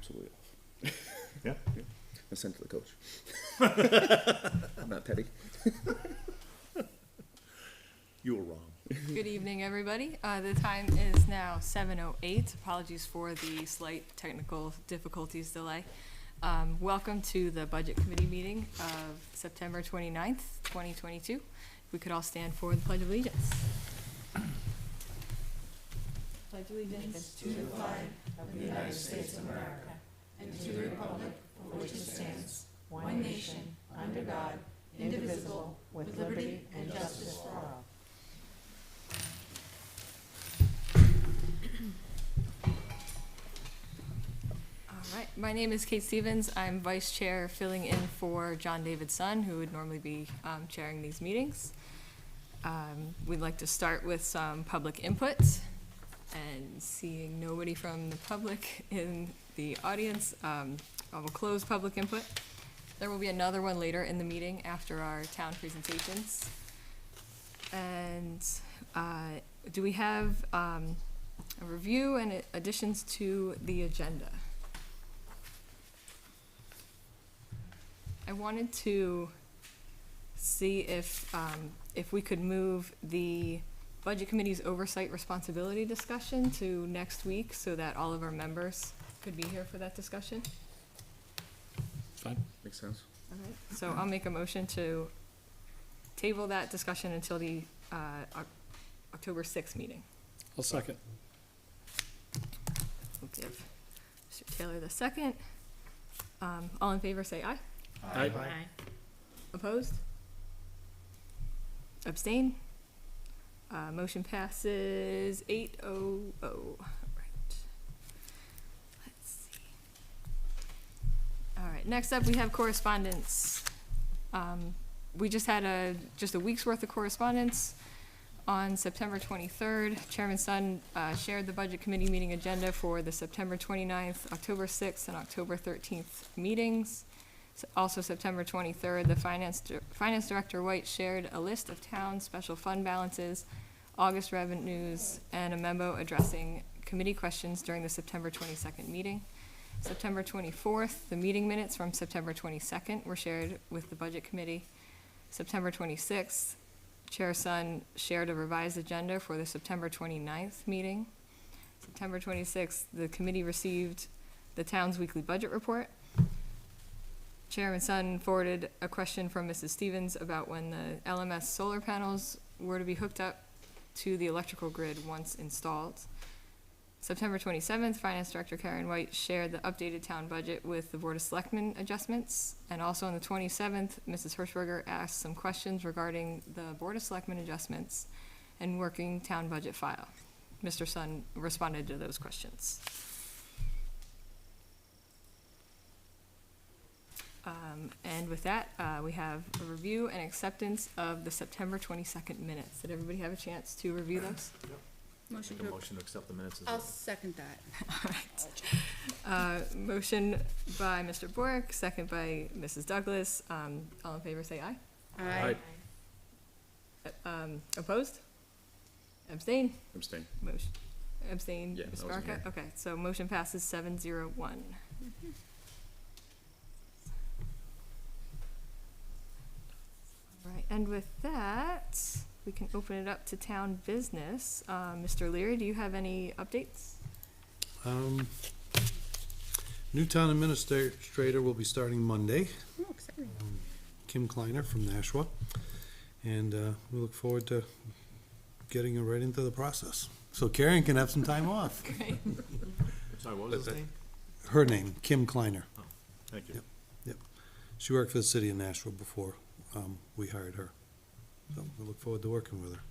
absolutely off. Yeah. I sent to the coach. I'm not petty. You were wrong. Good evening, everybody. The time is now 7:08. Apologies for the slight technical difficulties delay. Welcome to the Budget Committee meeting of September 29th, 2022. If we could all stand for the Pledge of Allegiance. Pledge allegiance to the flag of the United States of America and to the republic for which it stands, one nation, under God, indivisible, with liberty and justice for all. All right, my name is Kate Stevens. I'm vice chair filling in for John David Sun, who would normally be chairing these meetings. We'd like to start with some public input, and seeing nobody from the public in the audience, I will close public input. There will be another one later in the meeting after our town presentations. And do we have a review and additions to the agenda? I wanted to see if we could move the Budget Committee's oversight responsibility discussion to next week so that all of our members could be here for that discussion. Fine. Makes sense. All right, so I'll make a motion to table that discussion until the October 6th meeting. I'll second. We'll give Mr. Taylor the second. All in favor say aye. Aye. Opposed? Abstain? Motion passes 8-0-0. Right. Let's see. All right, next up we have correspondence. We just had a week's worth of correspondence. On September 23rd, Chairman Sun shared the Budget Committee meeting agenda for the September 29th, October 6th, and October 13th meetings. Also September 23rd, the Finance Director White shared a list of town special fund balances, August revenues, and a memo addressing committee questions during the September 22nd meeting. September 24th, the meeting minutes from September 22nd were shared with the Budget Committee. September 26th, Chair Sun shared a revised agenda for the September 29th meeting. September 26th, the committee received the town's weekly budget report. Chairman Sun forwarded a question from Mrs. Stevens about when the LMS solar panels were to be hooked up to the electrical grid once installed. September 27th, Finance Director Karen White shared the updated town budget with the Board of Selectmen adjustments. And also on the 27th, Mrs. Hirschberger asked some questions regarding the Board of Selectmen adjustments and working town budget file. Mr. Sun responded to those questions. And with that, we have a review and acceptance of the September 22nd minutes. Did everybody have a chance to review those? Make a motion to accept the minutes as I'll written. second that. All right. Motion by Mr. Bork, second by Mrs. Douglas. All in favor say aye. Aye. Opposed? Abstain? Abstain. Motion. Abstain, Yeah, Ms. I wasn't Barca? here. Okay, so motion passes 7-0-1. All right, and with that, we can open it up to town business. Mr. Leary, do you have any updates? New town administrator will be starting Monday, Oh, exciting. Kim Kleiner from Nashua. And we look forward to getting her right into the process. So Karen can have some time off. Great. Sorry, what was his name? Her name, Kim Kleiner. Thank you. Yep. She worked for the city of Nashua before we hired her. So we look forward to working with her.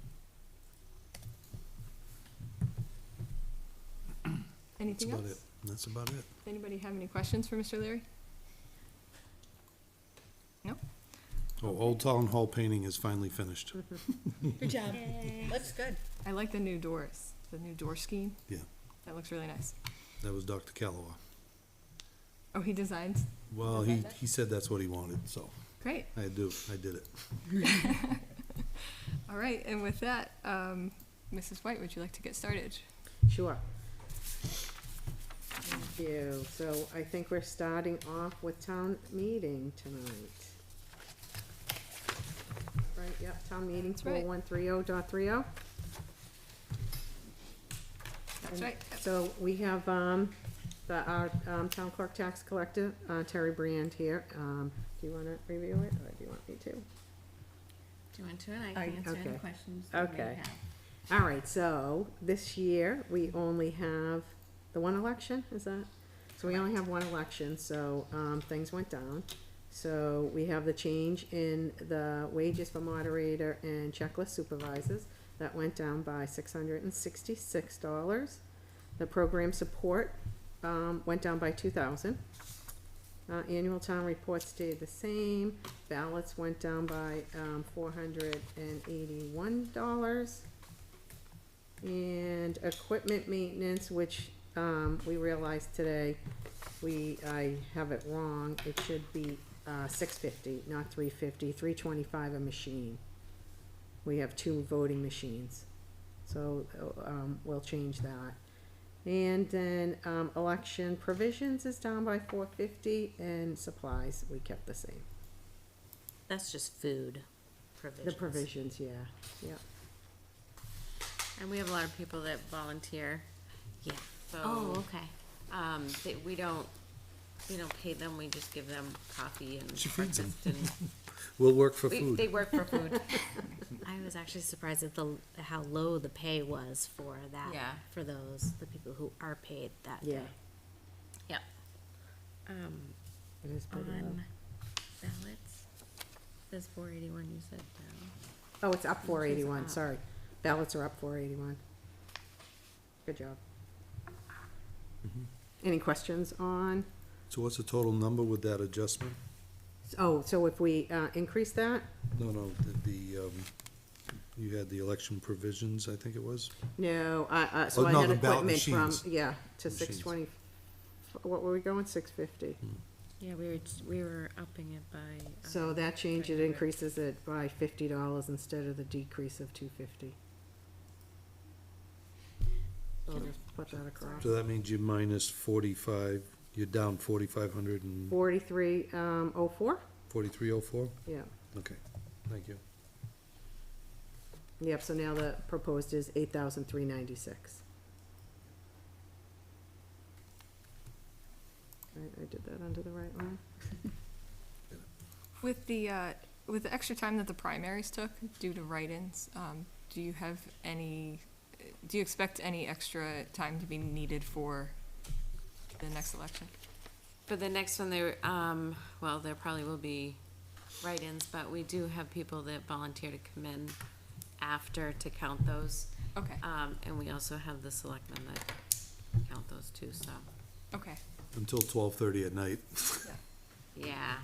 That's Anything about else? it. That's about it. Does anybody have any questions for Mr. Leary? No? Oh, Old Town Hall painting is finally finished. Good job. Looks good. I like the new doors, the new door scheme. Yeah. That looks really nice. That was Dr. Calloway. Oh, he designed? Well, he said that's what he wanted, so Great. I did it. All right, and with that, Mrs. White, would you like to get started? Sure. Thank you. So I think we're starting off with town meeting tonight. Right, yep, town meeting That's right. 4130.30. That's right. So we have, our town clerk tax collector, Terry Brand here. Do you wanna review it, or do you want me to? Do you want to? And I can answer okay. any questions that you may Okay. have. All right, so this year, we only have the one election, is that? So we only have one election, so, things went down. So we have the change in the wages for moderator and checklist supervisors. That went down by $666. The program support, went down by 2,000. Annual town report stayed the same. Ballots went down by, $481. And equipment maintenance, which, we realized today, I have it wrong, it should be, $650, not $350, $325 a machine. We have 2 voting machines, so, we'll change that. And then, election provisions is down by $450, and supplies, we kept the same. That's just food provisions. The provisions, yeah, yeah. And we have a lot of people that volunteer. Yeah. So. Oh, okay. We don't pay them, we just give them coffee and She feeds them. breakfast and. We'll work for They food. work for food. I was actually surprised at how low the pay was for that. Yeah. For the people who are paid that Yeah, day. Yep. it is pretty low. On ballots, says 481, you said down. Oh, it's up 481, up. sorry. Ballots are up 481. Good job. Any questions on, So what's the total number with that adjustment? so if we, increase that? No, you had the election provisions, I think it was? No, so Oh, I no, had the ballot equipment from, machines. yeah, to Machines. 620, what were we going, 650? Yeah, we were upping it by. So that change, it right. increases it by $50 instead of the decrease of $250. So I'll just put that across. So that means you minus 45, you're down 4,500 and 4304? 4304? Yeah, Okay, thank you. yep, so now the proposed is 8,396. I did that under the right line? With the extra time that the primaries took due to write-ins, do you expect any extra time to be needed for the next election? For the next one, there probably will be write-ins, but we do have people that volunteer to come in after to count those. Okay, And we also have the selectmen that count those too, so, okay, Until 12:30 at night. yeah.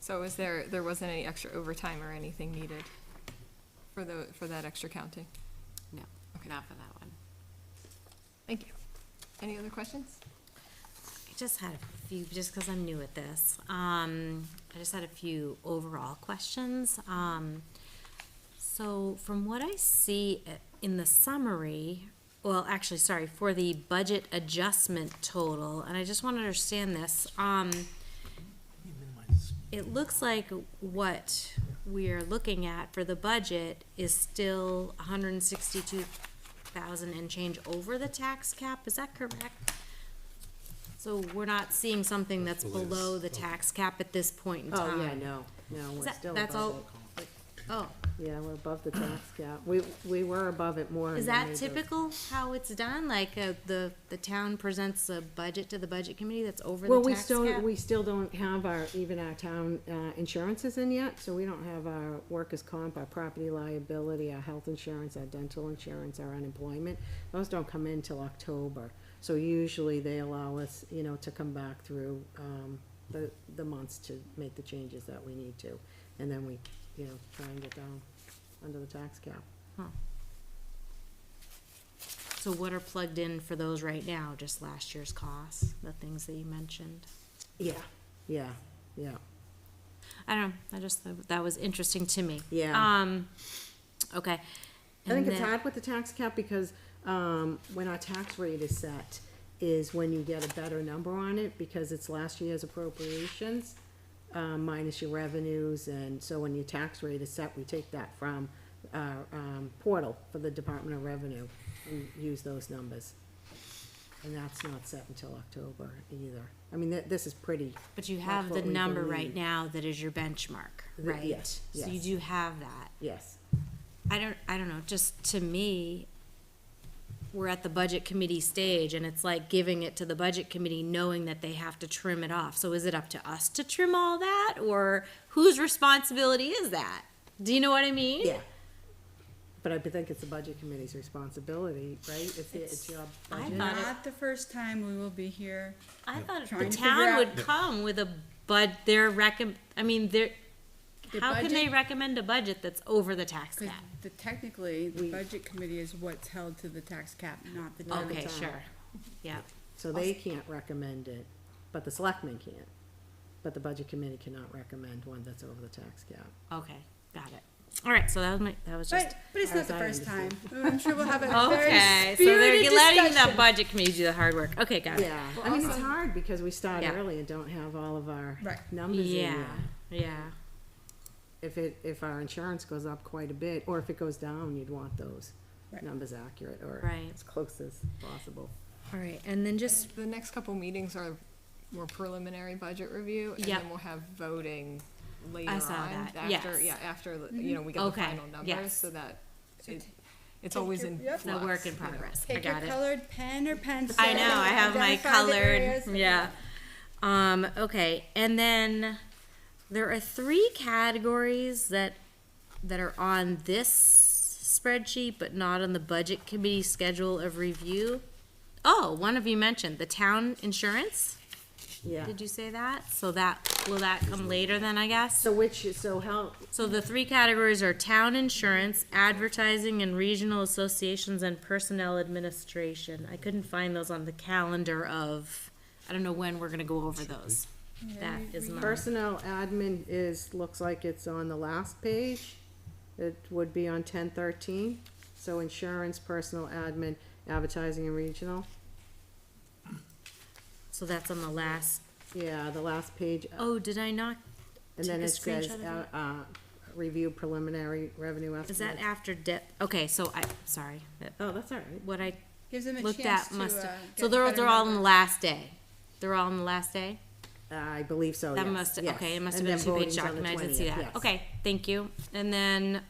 so there wasn't any extra overtime or anything needed for that extra counting? No, Okay. not for that one. Thank you. Any other questions? I just had a few, just because I'm new at this. I just had a few overall questions. So from what I see in the summary, well, actually, sorry, for the budget adjustment total, and I just want to understand this. It looks like what we're looking at for the budget is still 162,000 and change over the tax cap. Is that correct? So we're not seeing something that's below the tax cap at this point in time? Oh, yeah, no, we're still That's above all? it. Oh, Yeah, we're above the tax cap. We were above it more. is and then that they typical how it's done? Like, the town presents a budget to the budget committee that's over Well, the tax cap? we still don't have even our town, insurances in yet, so we don't have our workers' comp, our property liability, our health insurance, our dental insurance, our unemployment. Those don't come in till October. So usually they allow us, to come back through, the months to make the changes that we need to. And then we, try and get down under the tax cap. So what are plugged in for those right now? Just last year's costs, the things that you mentioned? Yeah. I don't know, I just thought that was interesting to me. Yeah. Okay. I think And it's then- hard with the tax cap because, when our tax rate is set, is when you get a better number on it, because it's last year's appropriations, minus your revenues, and so when your tax rate is set, we take that from our, portal for the Department of Revenue and use those numbers. And that's not set until October either. I mean, this is pretty. But you much have the what we number believe. right now that is your benchmark, The- right? yes, So you yes. do have that. Yes, I don't know, just to me, we're at the budget committee stage and it's like giving it to the budget committee knowing that they have to trim it off. So is it up to us to trim all that, or whose responsibility is that? Do you know what I mean? yeah. But I think it's the budget committee's responsibility, right? It's your I budget. thought it- Not the first time we will be here. I thought the Trying to town figure would out- come with a The how can they budget- recommend a budget that's over the tax Because cap? technically, the We- budget committee is what's held to the tax cap, not the Not town. the Okay, town. sure, yeah, So they can't recommend it, but the selectmen can. But the budget committee cannot recommend one that's over the tax cap. okay, got it. All right, so that was just. But it's not the As I first time. understand. I'm sure we'll have a Okay, very so they're spirited letting the discussion. budget committee do the hard work. Okay, got it. Yeah, Well, I mean, it's also- hard because we start Yeah. early and don't have all of our Right. numbers in Yeah, yet. yeah. If our insurance goes up quite a bit, or if it goes down, you'd want those Right. numbers accurate, or Right. as close as possible. All right, and then just, The next couple meetings are more preliminary budget review, and Yep. then we'll have voting later I saw on. that, After, yes. yeah, after, you know, we get the Okay, final numbers, yes. so that it's take always your- in yep. flux. the work in you know. progress. I Take your got it. colored pen or pencil. I know, I have my identify the colored, areas. yeah. Okay, and then there are 3 categories that are on this spreadsheet, but not on the budget committee schedule of review. Oh, one of you mentioned the town insurance. Yeah. Did you say that? So will that come later then, I guess? So how, So the 3 categories are town insurance, advertising and regional associations, and personnel administration. I couldn't find those on the calendar of, I don't know when we're gonna go over those. That is my, personnel admin looks like it's on the last page. It would be on 1013. So insurance, personal admin, advertising and regional. so that's on the last, Yeah, the last page. oh, did I not? And then take a it says, screenshot of review preliminary revenue estimates. Is that after okay, so sorry, Oh, that's all right. what I Gives them a looked chance at to, must have, get so those better are all on the numbers. last day? They're all on the last day? I believe so, That yes, must, yes. okay, it must have And been a then 2-page voting's on the document, I didn't see 20th, that. yes. Okay, thank you. And then,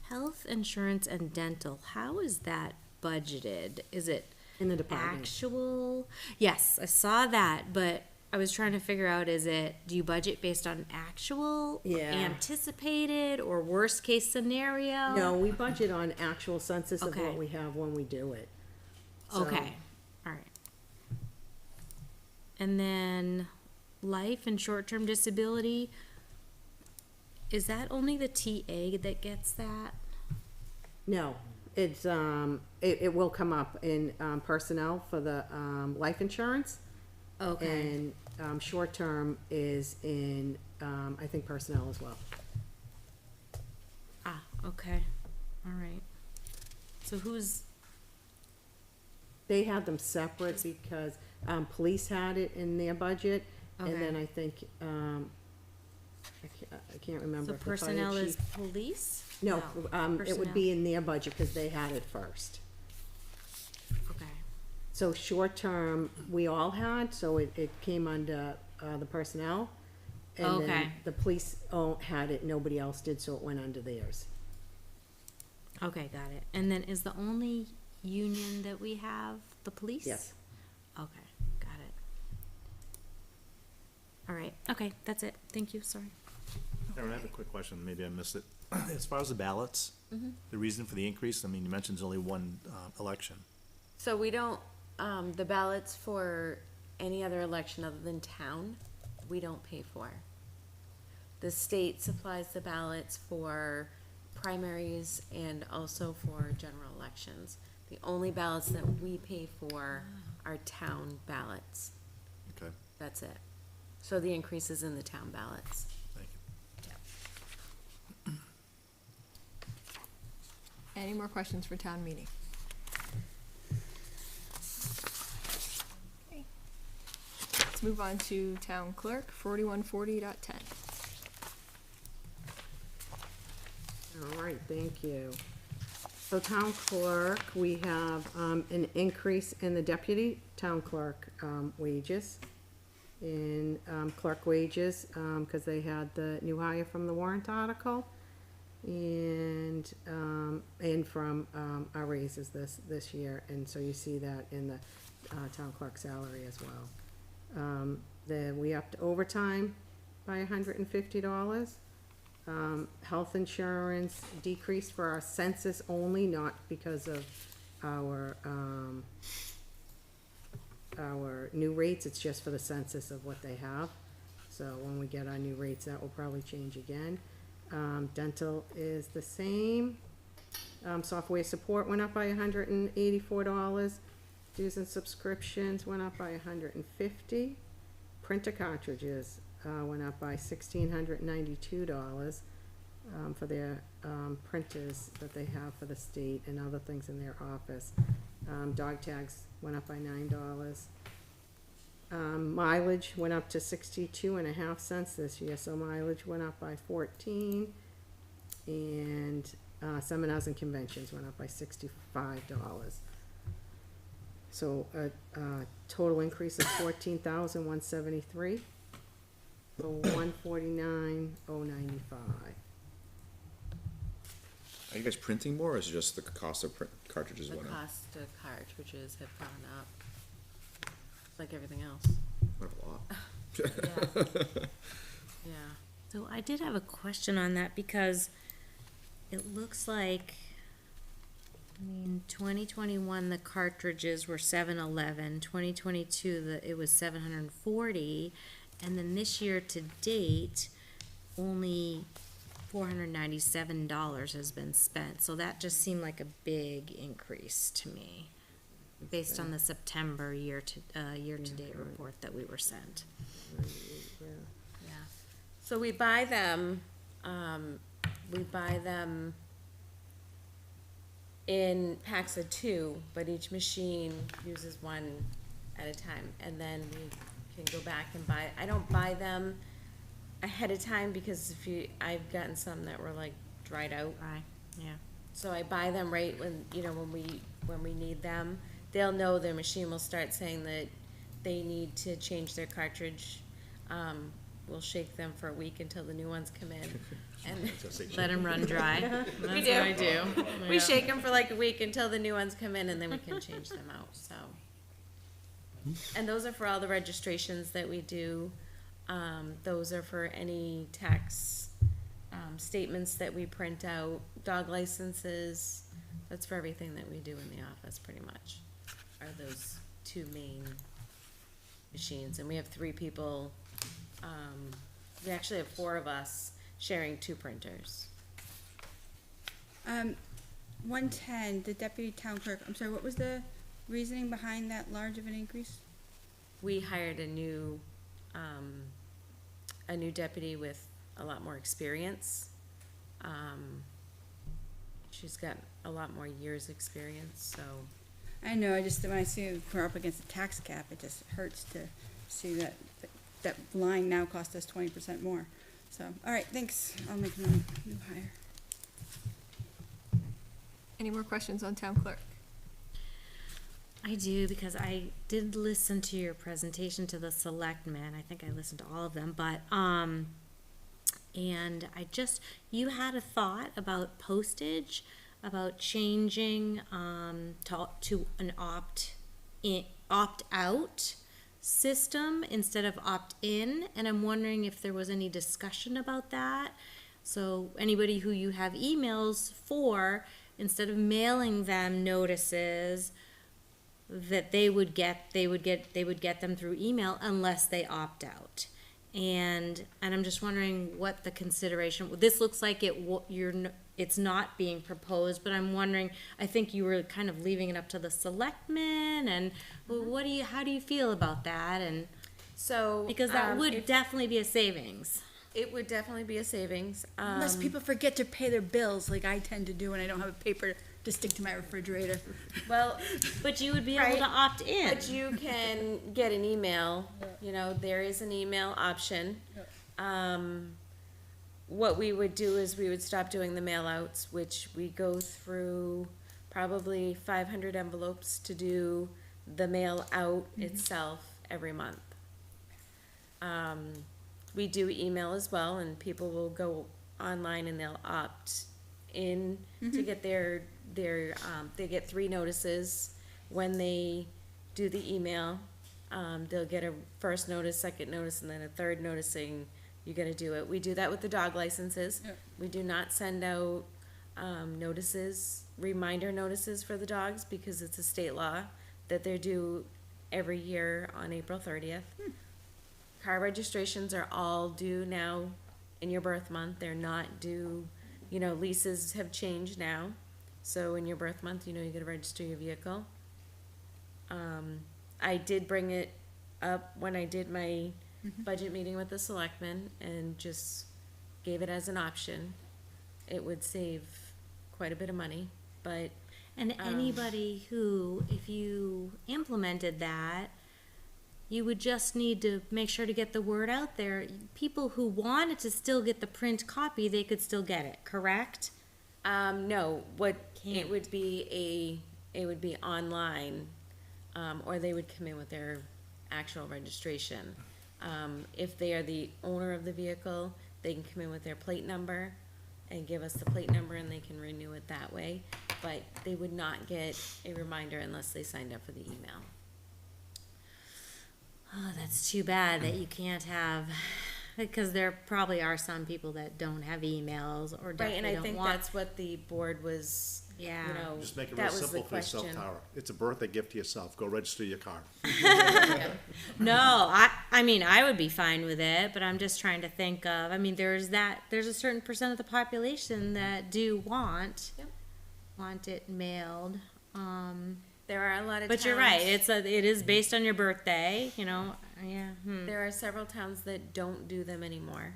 health insurance and dental, how is that budgeted? Is it In the department. actual? Yes, I saw that, but I was trying to figure out, do you budget based on actual? Yeah. Anticipated, or worst case scenario? No, we budget on actual census of Okay. what we have when we do it. So- Okay, all right. And then life and short-term disability, is that only the TA that gets that? No, it's, it will come up in, personnel for the, life insurance. Okay, And, short-term is in, I think personnel as well. okay, all right. So They had them separate because, police had it in their budget. And Okay. then I think, I can't remember. so if the fire personnel is chief- police? No, it personnel. would be in their budget because they had it first. Okay, So short-term, we all had, so it came under, the personnel. And Okay. then the police had it, nobody else did, so it went under theirs. okay, got it. And then is the only union that we have the police? Yes. Okay, got it. All right, okay, that's it. Thank you, sorry. Aaron, I have a quick question, maybe I missed it. As far as the ballots, the reason for the increase, I mean, you mentioned there's only one, election. So we don't, the ballots for any other election other than town, we don't pay for. The state supplies the ballots for primaries and also for general elections. The only ballots that we pay for are town ballots. Okay, That's it. So the increase is in the town ballots. thank you. Any more questions for town meeting? Okay. Let's move on to town clerk, 4140.10. All right, thank you. So town clerk, we have, an increase in the deputy town clerk, wages. In, clerk wages, cause they had the new hire from the warrant article. And from, our raises this year, and so you see that in the, town clerk salary as well. Then we upped overtime by $150. Health insurance decreased for our census only, not because of our new rates, it's just for the census of what they have. So when we get our new rates, that will probably change again. Dental is the same. Software support went up by $184. Dues and subscriptions went up by $150. Printer cartridges went up by $1,692 for their printers that they have for the state and other things in their office. Dog tags went up by $9. Mileage went up to 62.5 cents this year, so mileage went up by 14. And seminars and conventions went up by $65. So a total increase of $14,173 for $149,095. Are you guys printing more, or is it just the cost of cartridges The went up? cost of cartridges have gone up, like everything else. Went up a lot. Yeah. Yeah. So I did have a question on that because it looks like, I mean, 2021, the cartridges were $711, 2022, it was $740, and then this year to date, only $497 has been spent, so that just seemed like a big increase to me, based on the September year-to-date report that we were sent. Yeah. So we buy them in packs of 2, but each machine uses one at a time, and then we can go back and buy. I don't buy them ahead of time because I've gotten some that were like dried out. Right, yeah. So I buy them right when we need them. They'll know their machine will start saying that they need to change their cartridge. We'll shake them for a week until the new ones come in, and Let them run dry. That's we what do. I do. We Yeah. shake them for like a week until the new ones come in, and then we can change them out. So, and those are for all the registrations that we do. Those are for any tax statements that we print out, dog licenses. That's for everything that we do in the office, pretty much. Are those 2 main machines, and we have 3 people. We actually have 4 of us sharing 2 printers. 110, the deputy town clerk, I'm sorry, what was the reasoning behind that large of an increase? We hired a new deputy with a lot more experience. She's got a lot more years' experience, so. I know, when I see we're up against the tax cap, it just hurts to see that line now cost us 20% more. So, all right, thanks. I'll make a new hire. Any more questions on town clerk? I do, because I did listen to your presentation to the selectmen. I think I listened to all of them, but, and you had a thought about postage, about changing, to an opt-out system instead of opt-in, and I'm wondering if there was any discussion about that. So anybody who you have emails for, instead of mailing them notices, that they would get them through email unless they opt out. And I'm just wondering what the consideration, this looks like it's not being proposed, but I'm wondering, I think you were kind of leaving it up to the selectmen, and how do you feel about that? And So. because that would definitely be a savings. It would definitely be a savings. Unless people forget to pay their bills like I tend to do and I don't have a paper to stick to my refrigerator. Well, But you would be able Right. to opt in. but you can get an email, you know, there is an email option. What we would do is we would stop doing the mail outs, which we go through probably 500 envelopes to do the mail out itself every month. We do email as well, and people will go online and they'll opt in to get they get 3 notices when they do the email. They'll get a first notice, second notice, and then a third notice saying you gotta do it. We do that with the dog licenses. Yep. We do not send out notices, reminder notices for the dogs, because it's a state law that they're due every year on April 30th. Car registrations are all due now in your birth month. They're not due, you know, leases have changed now. So in your birth month, you know, you gotta register your vehicle. I did bring it up when I did my budget meeting with the selectmen and just gave it as an option. It would save quite a bit of money, but And anybody who, if you implemented that, you would just need to make sure to get the word out there. People who wanted to still get the print copy, they could still get it, correct? no, what, Can't. it would be online, or they would come in with their actual registration. If they are the owner of the vehicle, they can come in with their plate number and give us the plate number and they can renew it that way. But they would not get a reminder unless they signed up for the email. Oh, that's too bad that you can't have, because there probably are some people that don't have emails or Right, definitely and I don't think want. that's what the board was, you Yeah. know, Just make it that real was the simple for yourself, question. Tara. It's a birthday gift to yourself. Go register your car. No, I mean, I would be fine with it, but I'm just trying to think of, I mean, there's a certain percent of the population that do want it mailed. There are a lot of But you're right, it is based on your birthday, you know, yeah, There are several towns that don't do them anymore.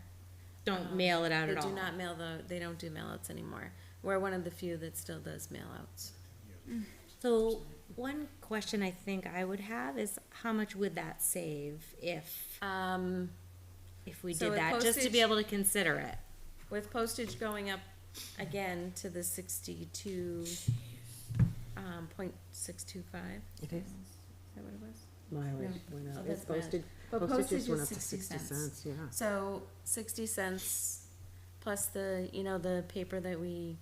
don't mail it out They at all. do not they don't do mail outs anymore. We're one of the few that still does mail outs. So, one question I think I would have is how much would that save if we So did with that, just to be postage- able to consider it? With postage going up again to the 62, .625. It is. Is that what it was? Mileage went Oh, up. that's It's bad. posted, But postage postage went is up to 60 60 cents. cents, yeah. So 60 cents plus the, you know, the paper that we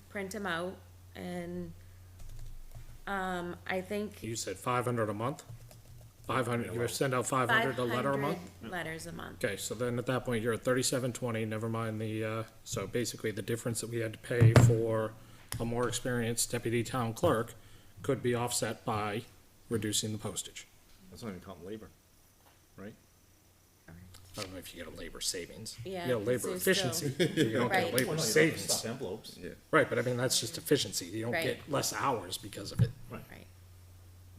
print them out, and, I think You said 500 a month? 500, you send out 500 a letter a month? 500 letters a month. Okay, so then at that point, you're at 3720, never mind the, so basically the difference that we had to pay for a more experienced deputy town clerk could be offset by reducing the postage. That's not even counting labor, right? I don't know if you get a labor savings. Yeah, You get a labor because there's efficiency, you don't Right. get a labor Well, no, you don't savings. stuff envelopes. Yeah. Right, but I mean, that's just efficiency, you don't Right. get less hours because of it. Right.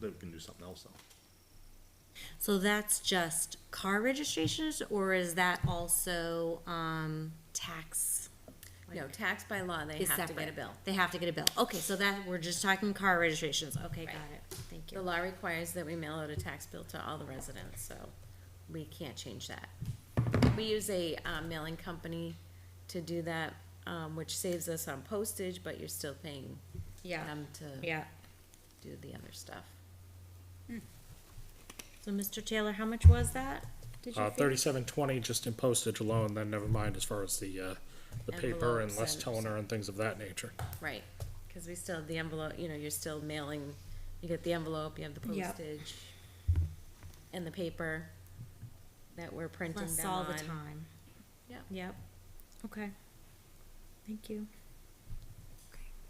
They can do something else though. So that's just car registrations, or is that also, tax? No, tax by law, they is have to get a separate? bill. They have to get a bill. Okay, so that, we're just talking car registrations. Okay, got Right. it. Thank The you. law requires that we mail out a tax bill to all the residents, so we can't change that. We use a mailing company to do that, which saves us on postage, but you're still paying Yeah, them to yeah. do the other stuff. So, Mr. Taylor, how much was that? Did you figure? 3720 just in postage alone, then never mind as far as the paper and Envelopes less and- toner and things of that nature. Right, because we still have the envelope, you know, you're still mailing, you get the envelope, you have the Yep. postage and the paper that we're printing Less them all on. the time. Yeah. Yep. Okay. Thank you.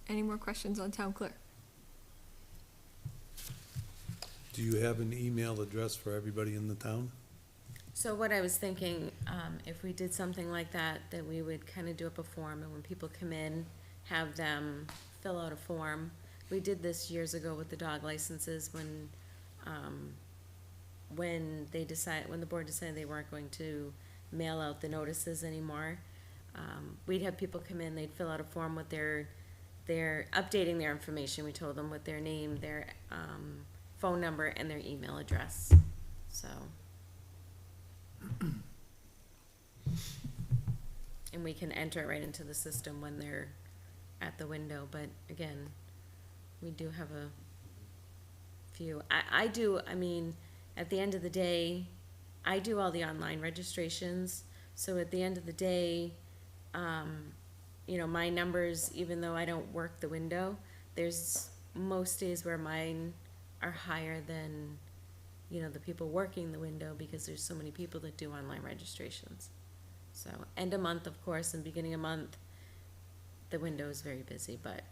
Any more questions on town clerk? Do you have an email address for everybody in the town? So what I was thinking, if we did something like that, that we would kind of do up a form, and when people come in, have them fill out a form. We did this years ago with the dog licenses when the board decided they weren't going to mail out the notices anymore. We'd have people come in, they'd fill out a form with their they're updating their information. We told them with their name, their, phone number, and their email address, so. And we can enter it right into the system when they're at the window, but again, we do have a few. I mean, at the end of the day, I do all the online registrations, so at the end of the day, you know, my numbers, even though I don't work the window, there's most days where mine are higher than, you know, the people working the window, because there's so many people that do online registrations. So, end of month, of course, and beginning of month, the window is very busy, but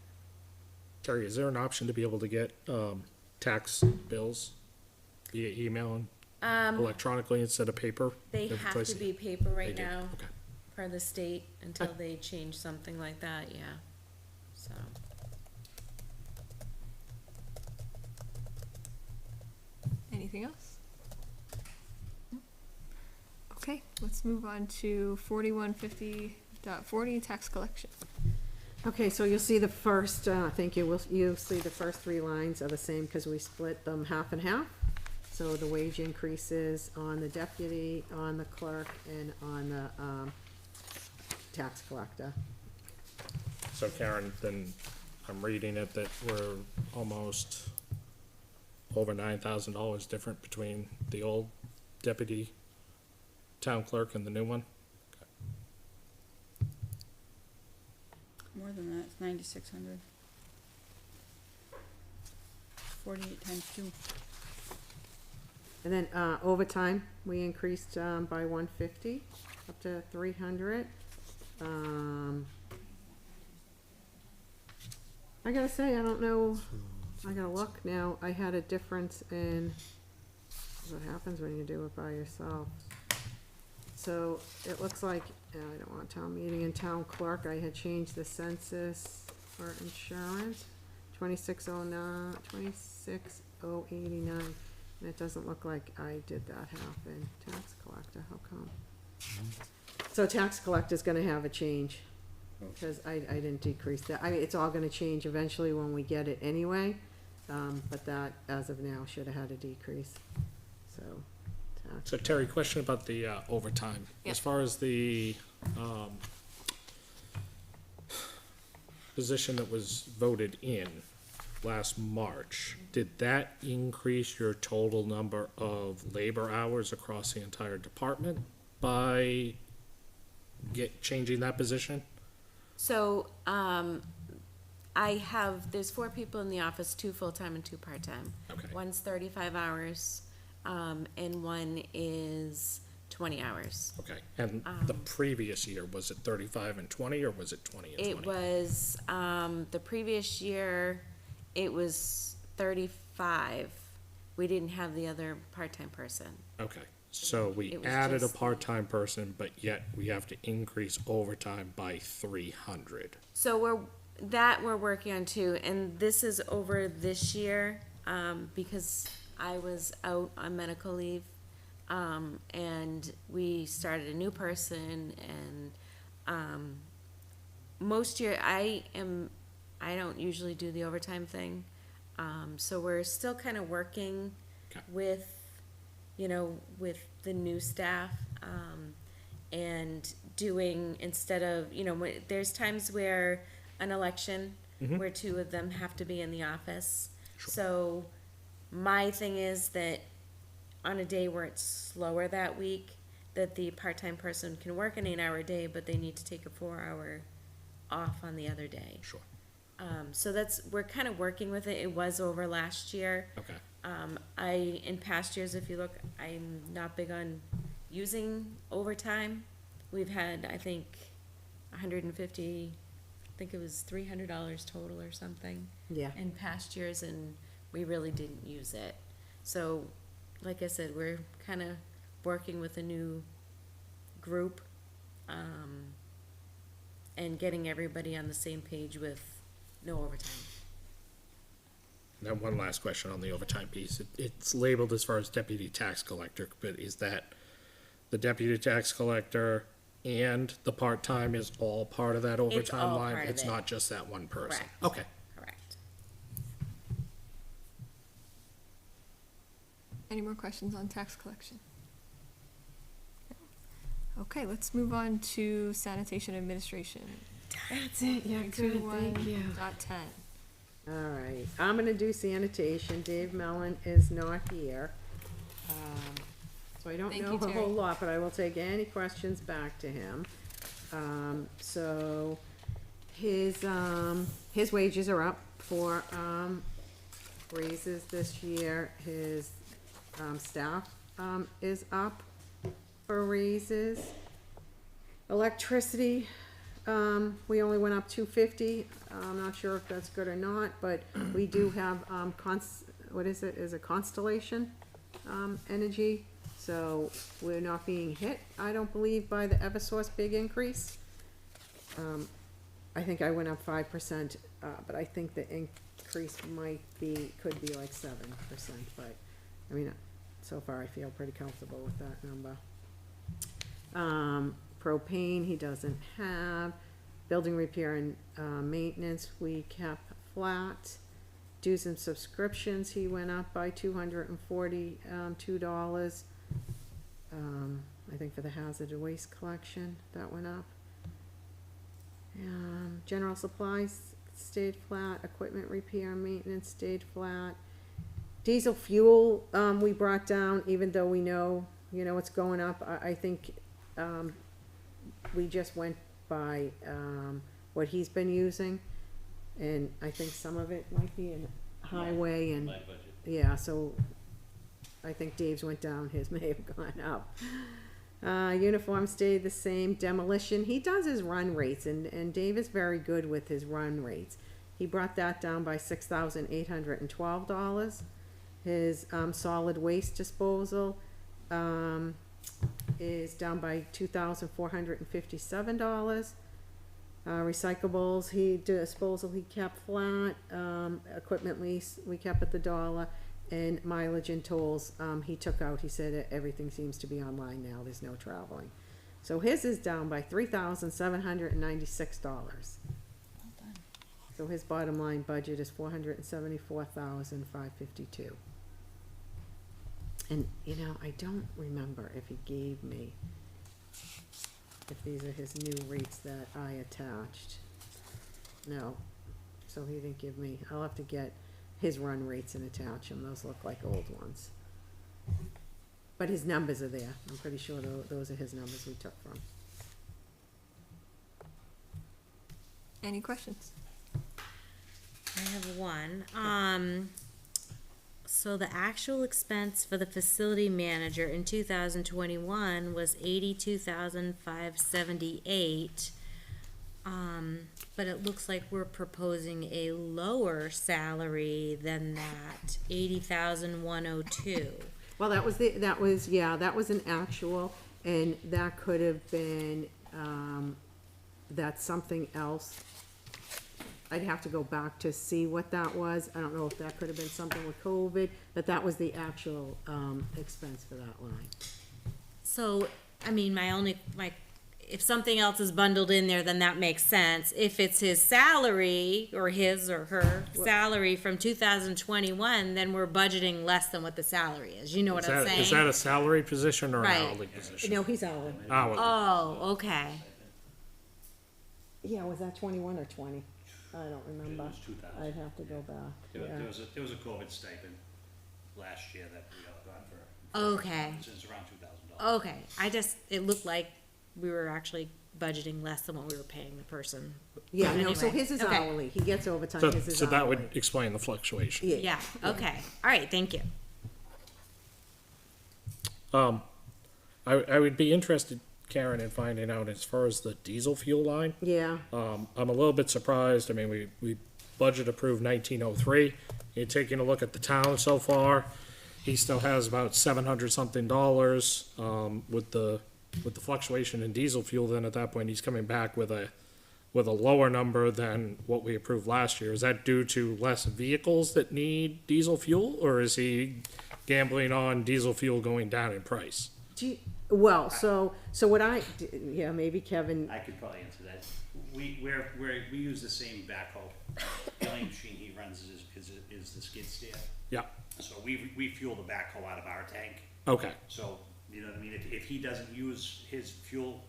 Terry, is there an option to be able to get, tax bills via email and electronically instead of paper? they Every have place- to be paper They right do, now, okay. per the state, until they change something like that, yeah, so. Anything else? Okay, let's move on to 4150.40 tax collection. Okay, so you'll see the first, thank you, you'll see the first three lines are the same, cause we split them half and half. So the wage increases on the deputy, on the clerk, and on the, tax collector. So Karen, then I'm reading it that we're almost over $9,000 different between the old deputy town clerk and the new one? More than that, it's 9,600. 48 times 2. And then, overtime, we increased, by 150, up to 300. I gotta say, I don't know, I gotta look now, I had a difference in what happens when you do it by yourself. So, it looks like, I don't want town meeting and town clerk, I had changed the census for insurance, 26,089, and it doesn't look like I did that half in tax collector, how come? So tax collector's gonna have a change, cause I didn't decrease that, it's all gonna change eventually when we get it anyway, but that, as of now, should've had a decrease, so. tax- So Terry, question about the overtime. As far as the position that was voted in last March, did that increase your total number of labor hours across the entire department by changing that position? So, there's 4 people in the office, 2 full-time and 2 part-time. Okay. One's 35 hours, and one is 20 hours. Okay, and the previous year, was it 35 and 20, or was it 20 and 20? It was, the previous year, it was 35. We didn't have the other part-time person. Okay, so we It was added a just- part-time person, but yet we have to increase overtime by 300. So we're working on too, and this is over this year, because I was out on medical leave, and we started a new person, and, most year, I don't usually do the overtime thing, so we're still kind of working Okay. with, with the new staff, and doing, instead of, there's times where an election, where 2 of them have to be in the office. Sure. So, my thing is that on a day where it's slower that week, that the part-time person can work an 8-hour day, but they need to take a 4-hour off on the other day. Sure. So we're kind of working with it. It was over last year. Okay. In past years, if you look, I'm not big on using overtime. We've had, I think, 150, I think it was $300 total or something. Yeah. In past years, and we really didn't use it. So, like I said, we're kind of working with a new group, and getting everybody on the same page with no overtime. Now, one last question on the overtime piece. It's labeled as far as deputy tax collector, but is that the deputy tax collector and the part-time is all part of that overtime all line? part of It's it. not just that one person? Correct. Okay. Correct. Any more questions on tax collection? Okay, let's move on to sanitation administration. That's it, yeah, good, thank you. 321.10. All right, I'm gonna do sanitation. Dave Mellon is not here. So I don't Thank know you, a whole Terry. lot, but I will take any questions back to him. So his wages are up for, raises this year. His, staff, is up for raises. Electricity, we only went up $250. I'm not sure if that's good or not, but we do have, what is it? Is it Constellation, energy? So we're not being hit, I don't believe, by the Eversource big increase. I think I went up 5%, but I think the increase could be like 7%, but, I mean, so far I feel pretty comfortable with that number. Propane, he doesn't have. Building repair and, maintenance, we kept flat. Dues and subscriptions, he went up by $242. I think for the hazardous waste collection, that went up. General supplies stayed flat, equipment repair and maintenance stayed flat. Diesel fuel, we brought down, even though we know, it's going up. I think, we just went by, what he's been using. And I think some of it might be in highway and, yeah, so I think Dave's went down, his may have gone up. Uniform stayed the same. Demolition, he does his run rates, and Dave is very good with his run rates. He brought that down by $6,812. His, solid waste disposal, is down by $2,457. Recyclables, disposal, he kept flat. Equipment lease, we kept at the dollar. And mileage and tolls, he took out, he said everything seems to be online now, there's no traveling. So his is down by $3,796. So his bottom line budget is $474,552. And, I don't remember if he gave me, if these are his new rates that I attached. No, so he didn't give me, I'll have to get his run rates and attach them, those look like old ones. But his numbers are there, I'm pretty sure those are his numbers we took from. Any questions? I have one. So the actual expense for the facility manager in 2021 was $82,578. But it looks like we're proposing a lower salary than that, $80,102. Well, that was an actual, and that could have been, that's something else. I'd have to go back to see what that was. I don't know if that could have been something with COVID, but that was the actual, expense for that line. So, I mean, if something else is bundled in there, then that makes sense. If it's his salary, or his or her salary from 2021, then we're budgeting less than what the salary is. You know what I'm saying? Is that a salary position or an Right. hourly position? No, he's hourly. Hourly. Oh, okay. Yeah, was that 21 or 20? I don't remember. It was 2,000. I'd have to go back, There yeah. there was a COVID stipend last year that we all got for. Okay. It's around $2,000. Okay. It looked like we were actually budgeting less than what we were paying the person. Yeah, no, so Anyway, his is okay. hourly, he gets overtime, So, his is so that hourly. would explain the fluctuation. Yeah, okay. All right, thank you. I would be interested, Karen, in finding out as far as the diesel fuel line. Yeah, I'm a little bit surprised. I mean, we budget approved 1903. You're taking a look at the town so far. He still has about $700 something with the fluctuation in diesel fuel. Then at that point, he's coming back with a lower number than what we approved last year. Is that due to less vehicles that need diesel fuel, or is he gambling on diesel fuel going down in price? Well, so what yeah, maybe Kevin, I could probably answer that. We use the same backhoe. The only machine he runs is the skid steer. Yeah, So we fuel the backhoe out of our tank. okay, So, you know what I mean? If he doesn't use his fuel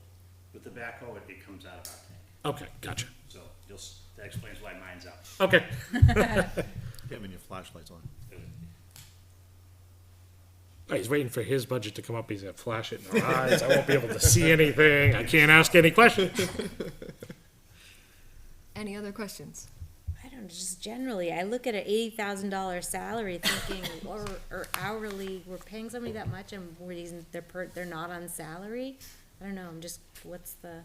with the backhoe, it comes out of our tank. okay, gotcha. So that explains why mine's up. Okay, Having your flashlights on. Oh, he's waiting for his budget to come up, he's gonna flash it in our eyes, I won't be able to see anything, I can't ask any questions. Any other questions? I don't, just generally, I look at an $80,000 salary thinking, or hourly, we're paying somebody that much and they're not on salary? I don't know, what's the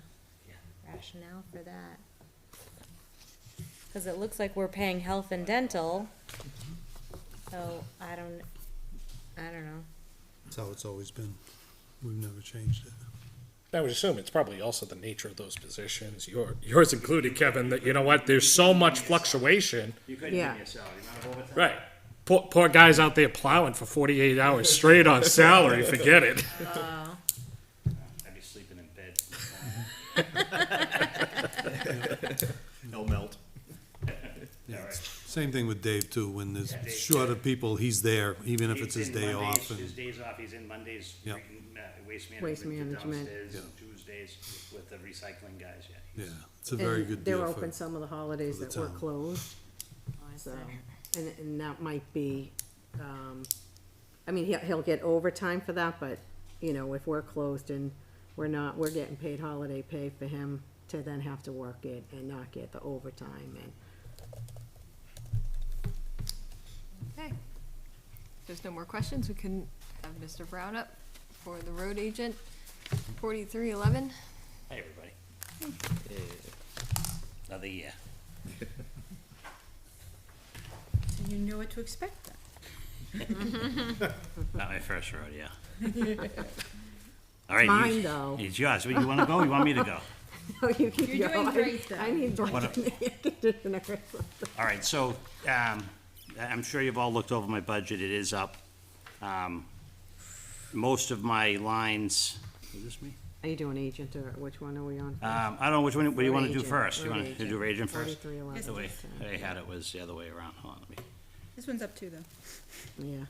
rationale for that? Cause it looks like we're paying health and dental, so I don't know. That's how it's always been. We've never changed it. I would assume it's probably also the nature of those positions, yours included, Kevin, that, you know what, there's so much fluctuation. You couldn't Yeah. give me a salary, amount of overtime. Right. Poor guys out there plowing for 48 hours straight on salary, forget it. I'd be sleeping in bed. They'll melt. Same thing with Dave too, when there's Yeah, Dave, short of people, he's there, even if it's He's his in day Mondays, off. and- His days off, he's in Mondays, Yeah. waste Waste management management. downstairs, Yeah. and Tuesdays with the recycling guys, yeah. Yeah, it's a very and good they're deal open for, some of the holidays for the that were town. closed, so, and that might be, I mean, he'll get overtime for that, but, you know, if we're closed and we're getting paid holiday pay for him to then have to work it and not get the overtime and. Okay. If there's no more questions, we can have Mr. Brown up for the road agent, 4311. Hey, everybody. Another year. So you know what to expect then. Not my first rodeo. All right. Mine, though. It's yours. You wanna go, or you want me to go? No, you can You're go. doing great, though. I need like What an air conditioner or something. All right, so, I'm sure you've all looked over my budget, it is up. Most of my lines, is this me? Are you doing agent or which one are we on? I don't know which one, what do you wanna do Agent, first? You road wanna agent. do agent first? 4311. The way I had it was the other way around, hold on, let me, This one's up too, though. Yeah.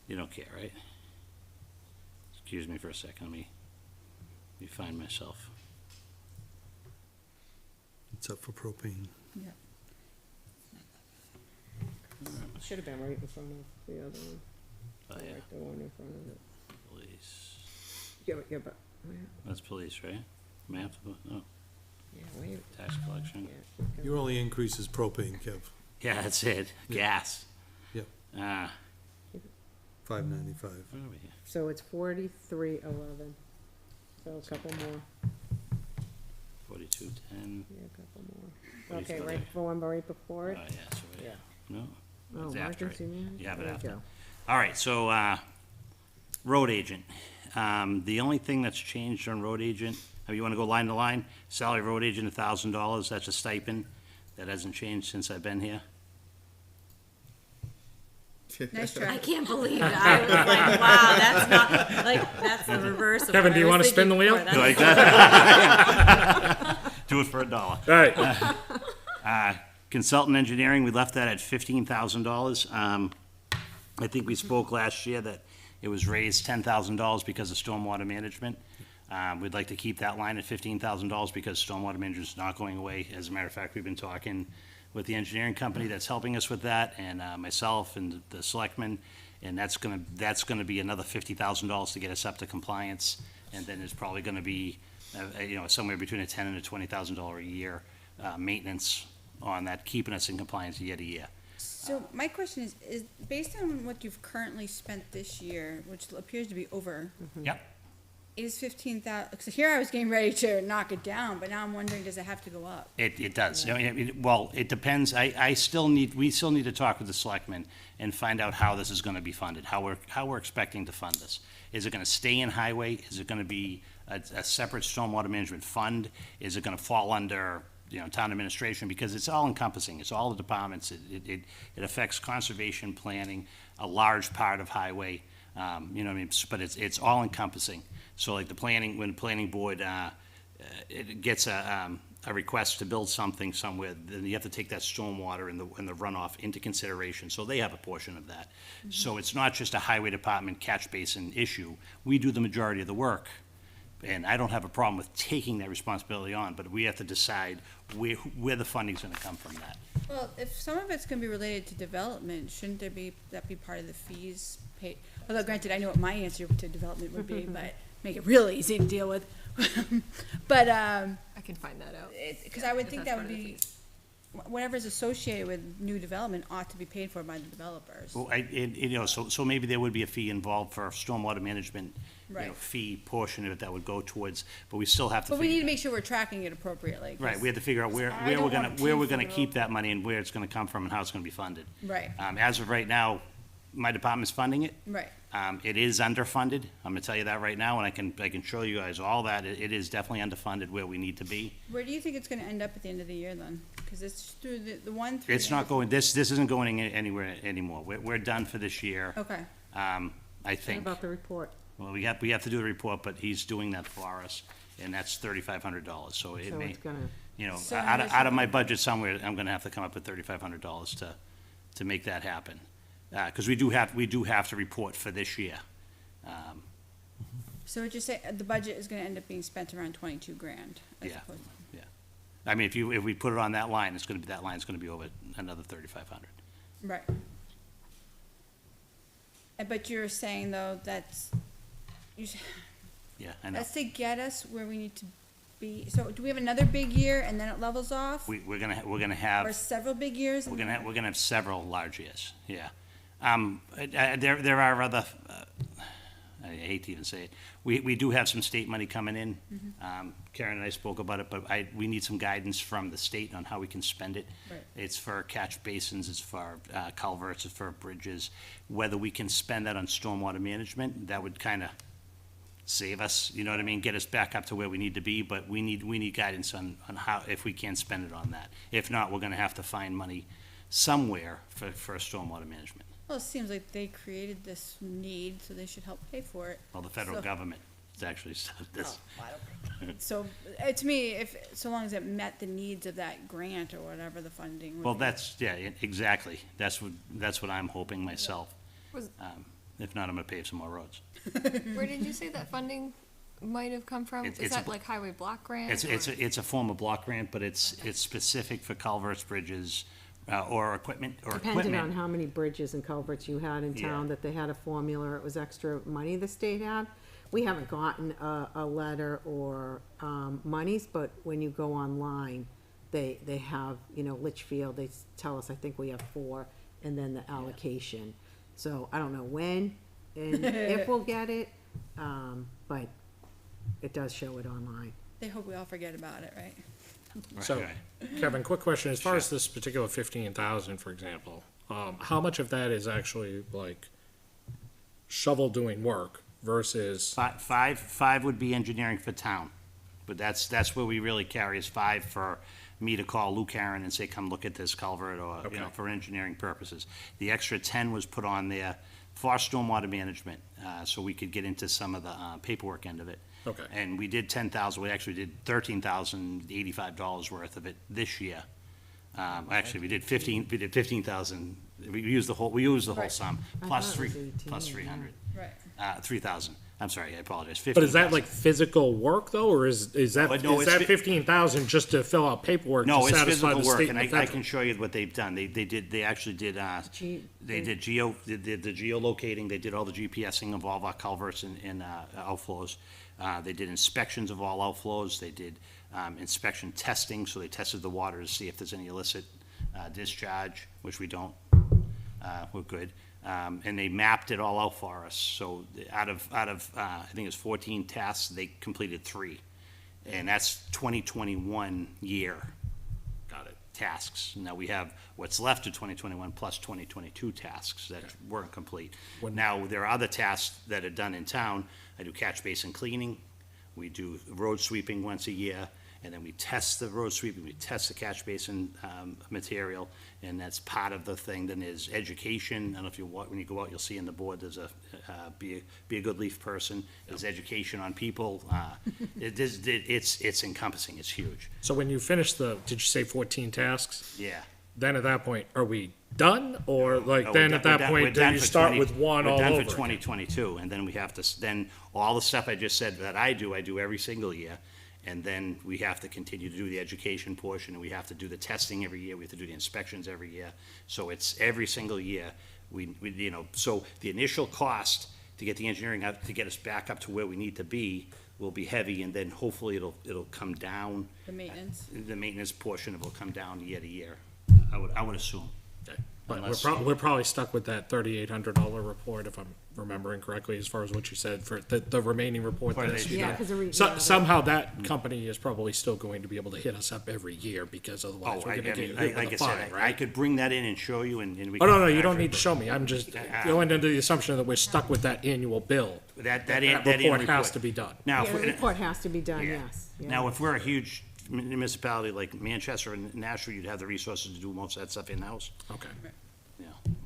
you don't care, right? Excuse me for a second, let me find myself. It's up for propane. Yeah. Should have been right in front of the other one. Oh, yeah, Right, the one in front of it. police, Yeah, but, that's police, right? May I have to, no, yeah, wait, tax collection, yeah. Your only increase is propane, Kev, yeah, that's it, gas. Yep. Ah, $5.95. where are we here? So it's 4311. So a couple more, 4210, yeah, a couple more. 44 Okay, there. right, for one right before Oh, it? yeah, so, Yeah. no, Oh, it's after it. emergency man? You have it There after. go. All right, so, road agent. The only thing that's changed on road agent, you wanna go line to line? Salary road agent, $1,000, that's a stipend. That hasn't changed since I've been here. Nice I try. can't believe it. I was like, wow, that's not, like, that's the reverse of Kevin, what do you I was wanna spin the thinking wheel? before. You That's- like that? Do it for $1. Right, Consultant engineering, we left that at $15,000. I think we spoke last year that it was raised $10,000 because of stormwater management. We'd like to keep that line at $15,000 because stormwater management's not going away. As a matter of fact, we've been talking with the engineering company that's helping us with that, and myself and the selectmen, and that's gonna be another $50,000 to get us up to compliance. And then there's probably gonna be, somewhere between a $10,000 and a $20,000 a year maintenance on that, keeping us in compliance year to year. So my question is based on what you've currently spent this year, which appears to be over, Yep. is 15,000, so here I was getting ready to knock it down, but now I'm wondering, does it have to go up? It does. Well, it depends. we still need to talk with the selectmen and find out how this is gonna be funded, how we're expecting to fund this. Is it gonna stay in highway? Is it gonna be a separate stormwater management fund? Is it gonna fall under, town administration? Because it's all encompassing. It's all the departments. It affects conservation planning, a large part of highway. You know what I mean? But it's all encompassing. So like when the planning board, it gets a request to build something somewhere, then you have to take that stormwater and the runoff into consideration, so they have a portion of that. So it's not just a highway department catch basin issue, we do the majority of the work. And I don't have a problem with taking that responsibility on, but we have to decide where the funding's gonna come from that. Well, if some of it's gonna be related to development, shouldn't that be part of the fees paid? Although granted, I know what my answer to development would be, but make it real easy to deal with. But, I can find that out. because I would If think that's that would part of the be, whatever's associated with new development ought to be paid for by the developers. Well, so maybe there would be a fee involved for stormwater management, Right. fee portion of it that would go towards, but we still have to But we need figure. to make sure we're tracking it appropriately. 'cause- Right, we have to figure out where I we're don't gonna, want where we're teeth gonna in the keep road. that money and where it's gonna come from and how it's gonna be funded. Right, As of right now, my department's funding it. right. It is underfunded, I'm gonna tell you that right now, and I can show you guys all that, it is definitely underfunded where we need to be. Where do you think it's gonna end up at the end of the year then? Because it's through the one through. It's the not end going, this isn't going anywhere anymore, we're done for this year. of- Okay, I What think, about the report? well, we have to do the report, but he's doing that for us, and that's $3,500, so it So may, it's gonna, So out of my budget somewhere, I'm gonna have to come up with $3,500 to make that happen. Cause we do have to report for this year. so would you say the budget is gonna end up being spent around 22 grand? as Yeah. opposed- I mean, if we put it on that line, that line's gonna be over another 3,500. Right. But you're saying though, Yeah, I know. that's to get us where we need to be. So do we have another big year and then it levels off? We're gonna Or have, several big years? we're gonna have several large years, yeah. There are other, I hate to even say it, we do have some state money coming in. Karen and I spoke about it, but we need some guidance from the state on how we can spend it. Right. It's for catch basins, it's for culverts, it's for bridges. Whether we can spend that on stormwater management, that would kinda save us, you know what I mean, get us back up to where we need to be, but we need guidance on how, if we can spend it on that. If not, we're gonna have to find money somewhere for stormwater management. Well, it seems like they created this need, so they should help pay for it. Well, the federal So- government has actually started this. So, to me, so long as it met the needs of that grant or whatever the funding would Well, be. exactly. That's what I'm hoping myself. Was- If not, I'm gonna pave some more roads. Where did you say that funding might have come from? It's Is a that bl- like highway block grant? It's a form of block grant, but it's specific for culverts, bridges, or equipment, depended on how many bridges and culverts you had in town, Yeah. that they had a formula, it was extra money the state had. We haven't gotten a letter or, monies, but when you go online, they have, Litchfield, they tell us, I think we have 4, and then the allocation. So I don't know when and if we'll get it, but it does show it online. They hope we all forget about it, right? So, Kevin, quick question, as far as this particular 15,000, for example, how much of that is actually like shovel doing work versus, Five would be engineering for town, but that's where we really carry is 5 for me to call Luke Aaron and say, come look at this culvert, or, Okay. for engineering purposes. The extra 10 was put on there for stormwater management, so we could get into some of the paperwork end of it. Okay. And we did 10,000, we actually did $13,085 worth of it this year. Actually, we did 15,000, we used the whole Right. sum, I plus thought it was 300. Right. 3,000, I'm sorry, I apologize, but is that 15,000. like physical work though, or is that, But no, is it's that 15,000 just to fill out paperwork to No, it's satisfy physical the work, state and and the I federal? can show you what they've done. They actually did, they did the geolocating, they did all the GPSing of all of our culverts and outflows. They did inspections of all outflows, they did inspection testing, so they tested the water to see if there's any illicit discharge, which we don't, we're good. And they mapped it all out for us, so out of, I think it was 14 tasks, they completed 3. And that's 2021 year. Got it. Tasks. Now we have what's left of 2021 plus 2022 tasks that weren't complete. Now, there are other tasks that are done in town. I do catch basin cleaning. We do road sweeping once a year. and then we test the road sweeping, we test the catch basin, material, and that's part of the thing. Then there's education. I don't know if you when you go out, you'll see in the board, there's a, be a good leaf person. There's education on people. It's encompassing, it's huge. So when you finish did you say 14 tasks? Yeah. Then at that point, are we done? Or like, No, then we're at done- that we're point, do done you for start 20 with one all We're done over for again? 2022, and then we have to, then all the stuff I just said that I do every single year. And then we have to continue to do the education portion, and we have to do the testing every year, we have to do the inspections every year. So it's every single year, we, so the initial cost to get the engineering out, to get us back up to where we need to be, will be heavy, and then hopefully it'll come down. The maintenance. The maintenance portion will come down year to year, I would assume. Okay. But Unless- we're probably stuck with that $3,800 report, if I'm remembering correctly, as far as what you said, for the remaining report that has to be Yeah, done. 'cause the Somehow that company is probably still going to be able to hit us up every year, because Oh, otherwise we're I gonna get mean, hit like with I a said, fine, I right? could bring that in and show you, and we Oh, can. no, you don't need to show me, I'm just going into the assumption that we're stuck with that annual bill. That report annual has to be done. Now, Yeah, if the we- report has to be done, Yeah. yes. Yeah. Now, if we're a huge municipality like Manchester and Nashua, you'd have the resources to do most of that stuff in-house. Okay,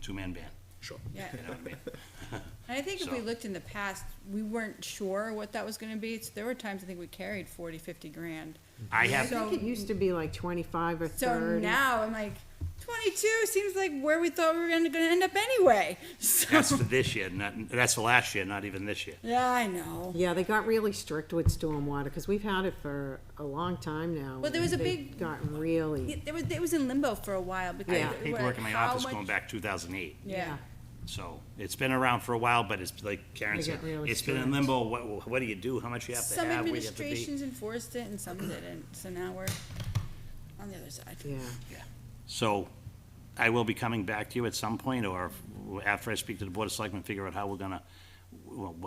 Two-man band, sure. Yeah. you know what I mean? And I think if we So- looked in the past, we weren't sure what that was gonna be. So there were times I think we carried 40, 50 grand. I I have, think it used to be like 25 or So 30. now I'm like, 22 seems like where we thought we were gonna end up anyway. So, that's for this year, that's for last year, not even this year. yeah, I know. Yeah, they got really strict with stormwater, because we've had it for a long time now. Well, there was a They've big- gotten really, It was in limbo for a while because. I Yeah. have paperwork in my how office much- going back 2008. Yeah. So it's been around for a while, but it's like Karen They said, get really it's been in strict. limbo. What do you do? How much you have to Some have? Where you have to be? administrations enforced it and some didn't. So now we're on the other side. yeah. So I will be coming back to you at some point, or after I speak to the Board of Selectmen, figure out how we're gonna,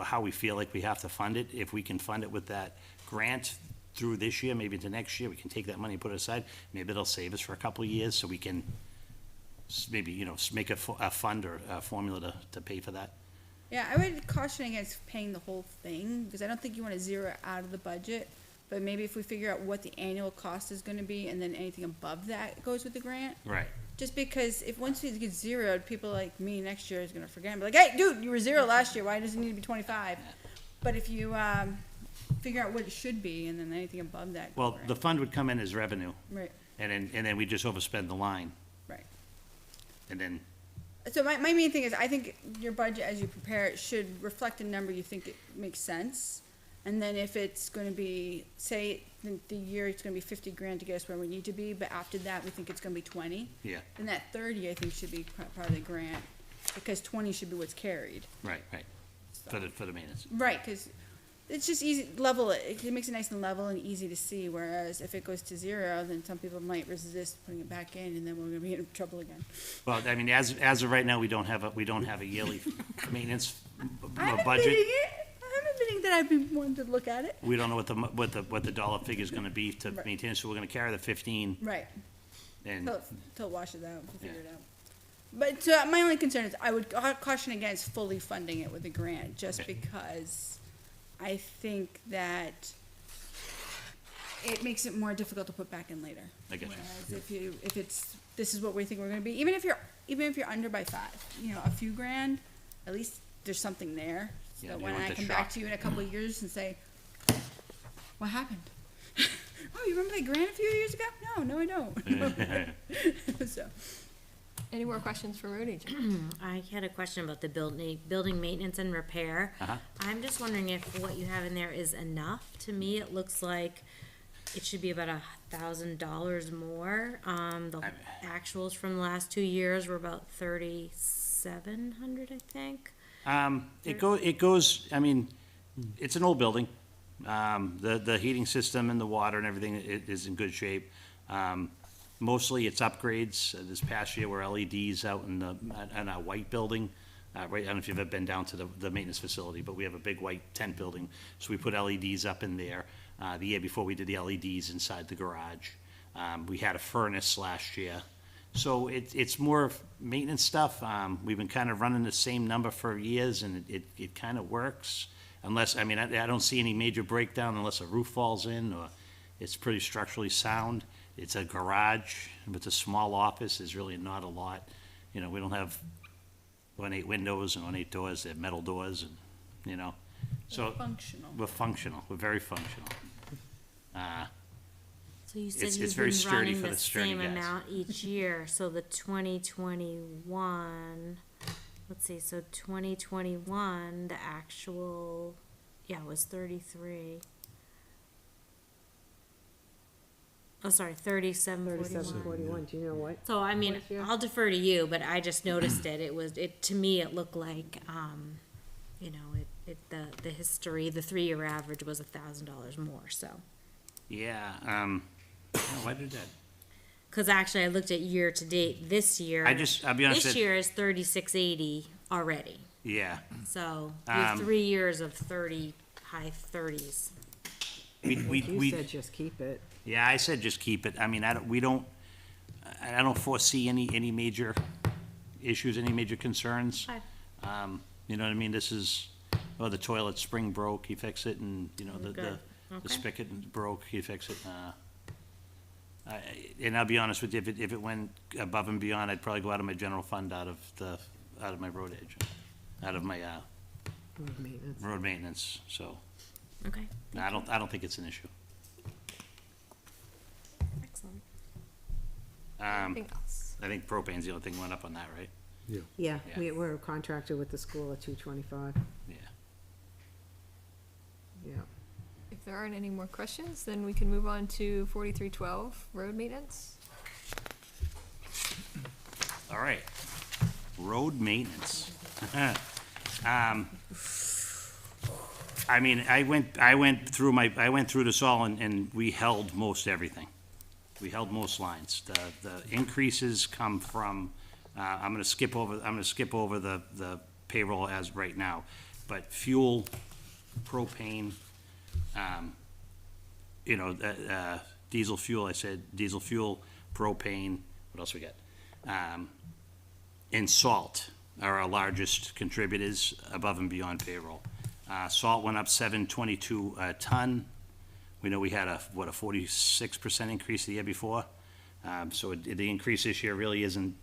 how we feel like we have to fund it. If we can fund it with that grant through this year, maybe into next year, we can take that money and put it aside. Maybe it'll save us for a couple of years, so we can maybe, make a fund or a formula to pay for that. Yeah, I would caution against paying the whole thing because I don't think you want to zero it out of the budget. But maybe if we figure out what the annual cost is going to be and then anything above that goes with the grant. Right. Just because if once it gets zeroed, people like me next year is going to forget and be like, hey, dude, you were zero last year. Why does it need to be 25? But if you figure out what it should be and then anything above that. Well, grant. the fund would come in as revenue, Right, and then we just overspend the line, right. and then, So my main thing is I think your budget as you prepare it should reflect a number you think it makes sense. And then if it's gonna be, say, the year it's gonna be 50 grand to get us where we need to be, but after that, we think it's gonna be 20. yeah, Then that 30, I think, should be part of the grant, because 20 should be what's carried. right, for the maintenance. Right, cause it's just easy, level it makes it nice and level and easy to see, whereas if it goes to zero, then some people might resist putting it back in, and then we're gonna be in trouble again. Well, I mean, as of right now, we don't have a yearly maintenance I haven't budget. been that I've been wanting to look at it. We don't know what the dollar figure is gonna be to Right. maintain it, so we're gonna carry the 15, Right. and, Till it washes out, we'll figure it out. But so my only concern is I would caution against fully funding it with a grant, just Okay. because I think that it makes it more difficult to put back in later. I get you. Whereas if it's, this is what we think we're gonna be, even if you're under by 5, a few grand, at least there's something there. So Yeah, that you when want I the come shock. back to you in a couple of years and say, what happened? Oh, you remember that grant a few years ago? No, I don't. So. Any more questions for road agent? I had a question about the building maintenance and repair. Uh-huh. I'm just wondering if what you have in there is enough. To me, it looks like it should be about $1,000 more. The actuals from the last 2 years were about 3,700, I think. it goes, I mean, it's an old building. The heating system and the water and everything is in good shape. Mostly it's upgrades. This past year were LEDs out in our white building. Right, I don't know if you've ever been down to the maintenance facility, but we have a big white tent building, so we put LEDs up in there. The year before, we did the LEDs inside the garage. We had a furnace last year. So it's more of maintenance stuff. We've been kind of running the same number for years, and it kind of works. Unless, I mean, I don't see any major breakdown unless a roof falls in, or It's pretty structurally sound. It's a garage, it's a small office, there's really not a lot. You know, we don't have ornate windows and ornate doors, they have metal doors and, you know, so. Functional. We're functional, we're very functional. So you said It's you've very been sturdy running for the the sturdy same guys. amount each year, so the 2021, let's see, so 2021, the actual, was 33. Oh, sorry, 3741. 3741, do you know what? So, I mean, What's your- I'll defer to you, but I just noticed to me, it looked like, the history, the 3-year average was $1,000 more, so. Yeah, why did that? Cause actually I looked at year to date this year. I'll be honest. This year is 3680 already, Yeah, so we have 3 years of high 30s. You said just keep it. yeah, I said just keep it. I mean, I don't foresee any major issues, any major concerns. Okay. You know what I mean? This is, the toilet spring broke, you fix it, and, you know, the Good. the Okay. spigot broke, you fix it. And I'll be honest with you, if it went above and beyond, I'd probably go out of my general fund, out of my road agent, out of my, Road maintenance. road maintenance, so, Okay, no, I don't think it's an issue. excellent. Anything else? I think propane's the only thing went up on that, right? Yeah, Yeah. we're contracted with the school at 225, Yeah. yeah. If there aren't any more questions, then we can move on to 4312, road maintenance. All right. Road maintenance. I mean, I went through this all and we held most everything. We held most lines. The increases come from, I'm gonna skip over the payroll as right now. But fuel, propane, diesel fuel, I said diesel fuel, propane, what else we got? And salt are our largest contributors above and beyond payroll. Salt went up $7.22 a ton. We know we had a 46% increase the year before. So the increase this year really isn't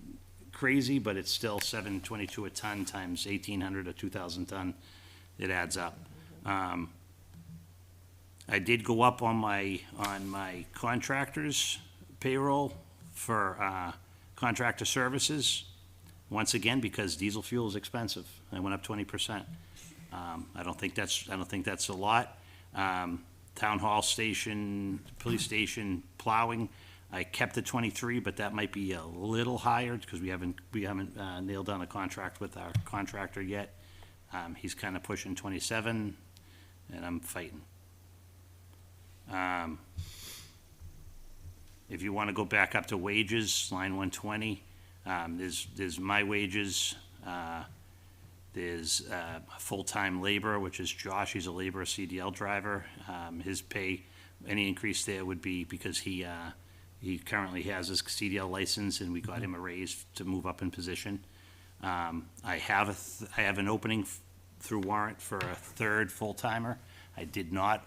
crazy, but it's still $7.22 a ton times 1,800 or 2,000 ton. It adds up. I did go up on my contractors' payroll for contractor services, once again, because diesel fuel is expensive. I went up 20%. I don't think that's a lot. Town hall station, police station plowing, I kept the 23, but that might be a little higher because we haven't nailed down a contract with our contractor yet. He's kind of pushing 27, and I'm fighting. If you want to go back up to wages, line 120, there's my wages, there's full-time labor, which is Josh, he's a laborer CDL driver. His pay, any increase there would be because he currently has his CDL license and we got him a raise to move up in position. I have an opening through warrant for a third full-timer. I did not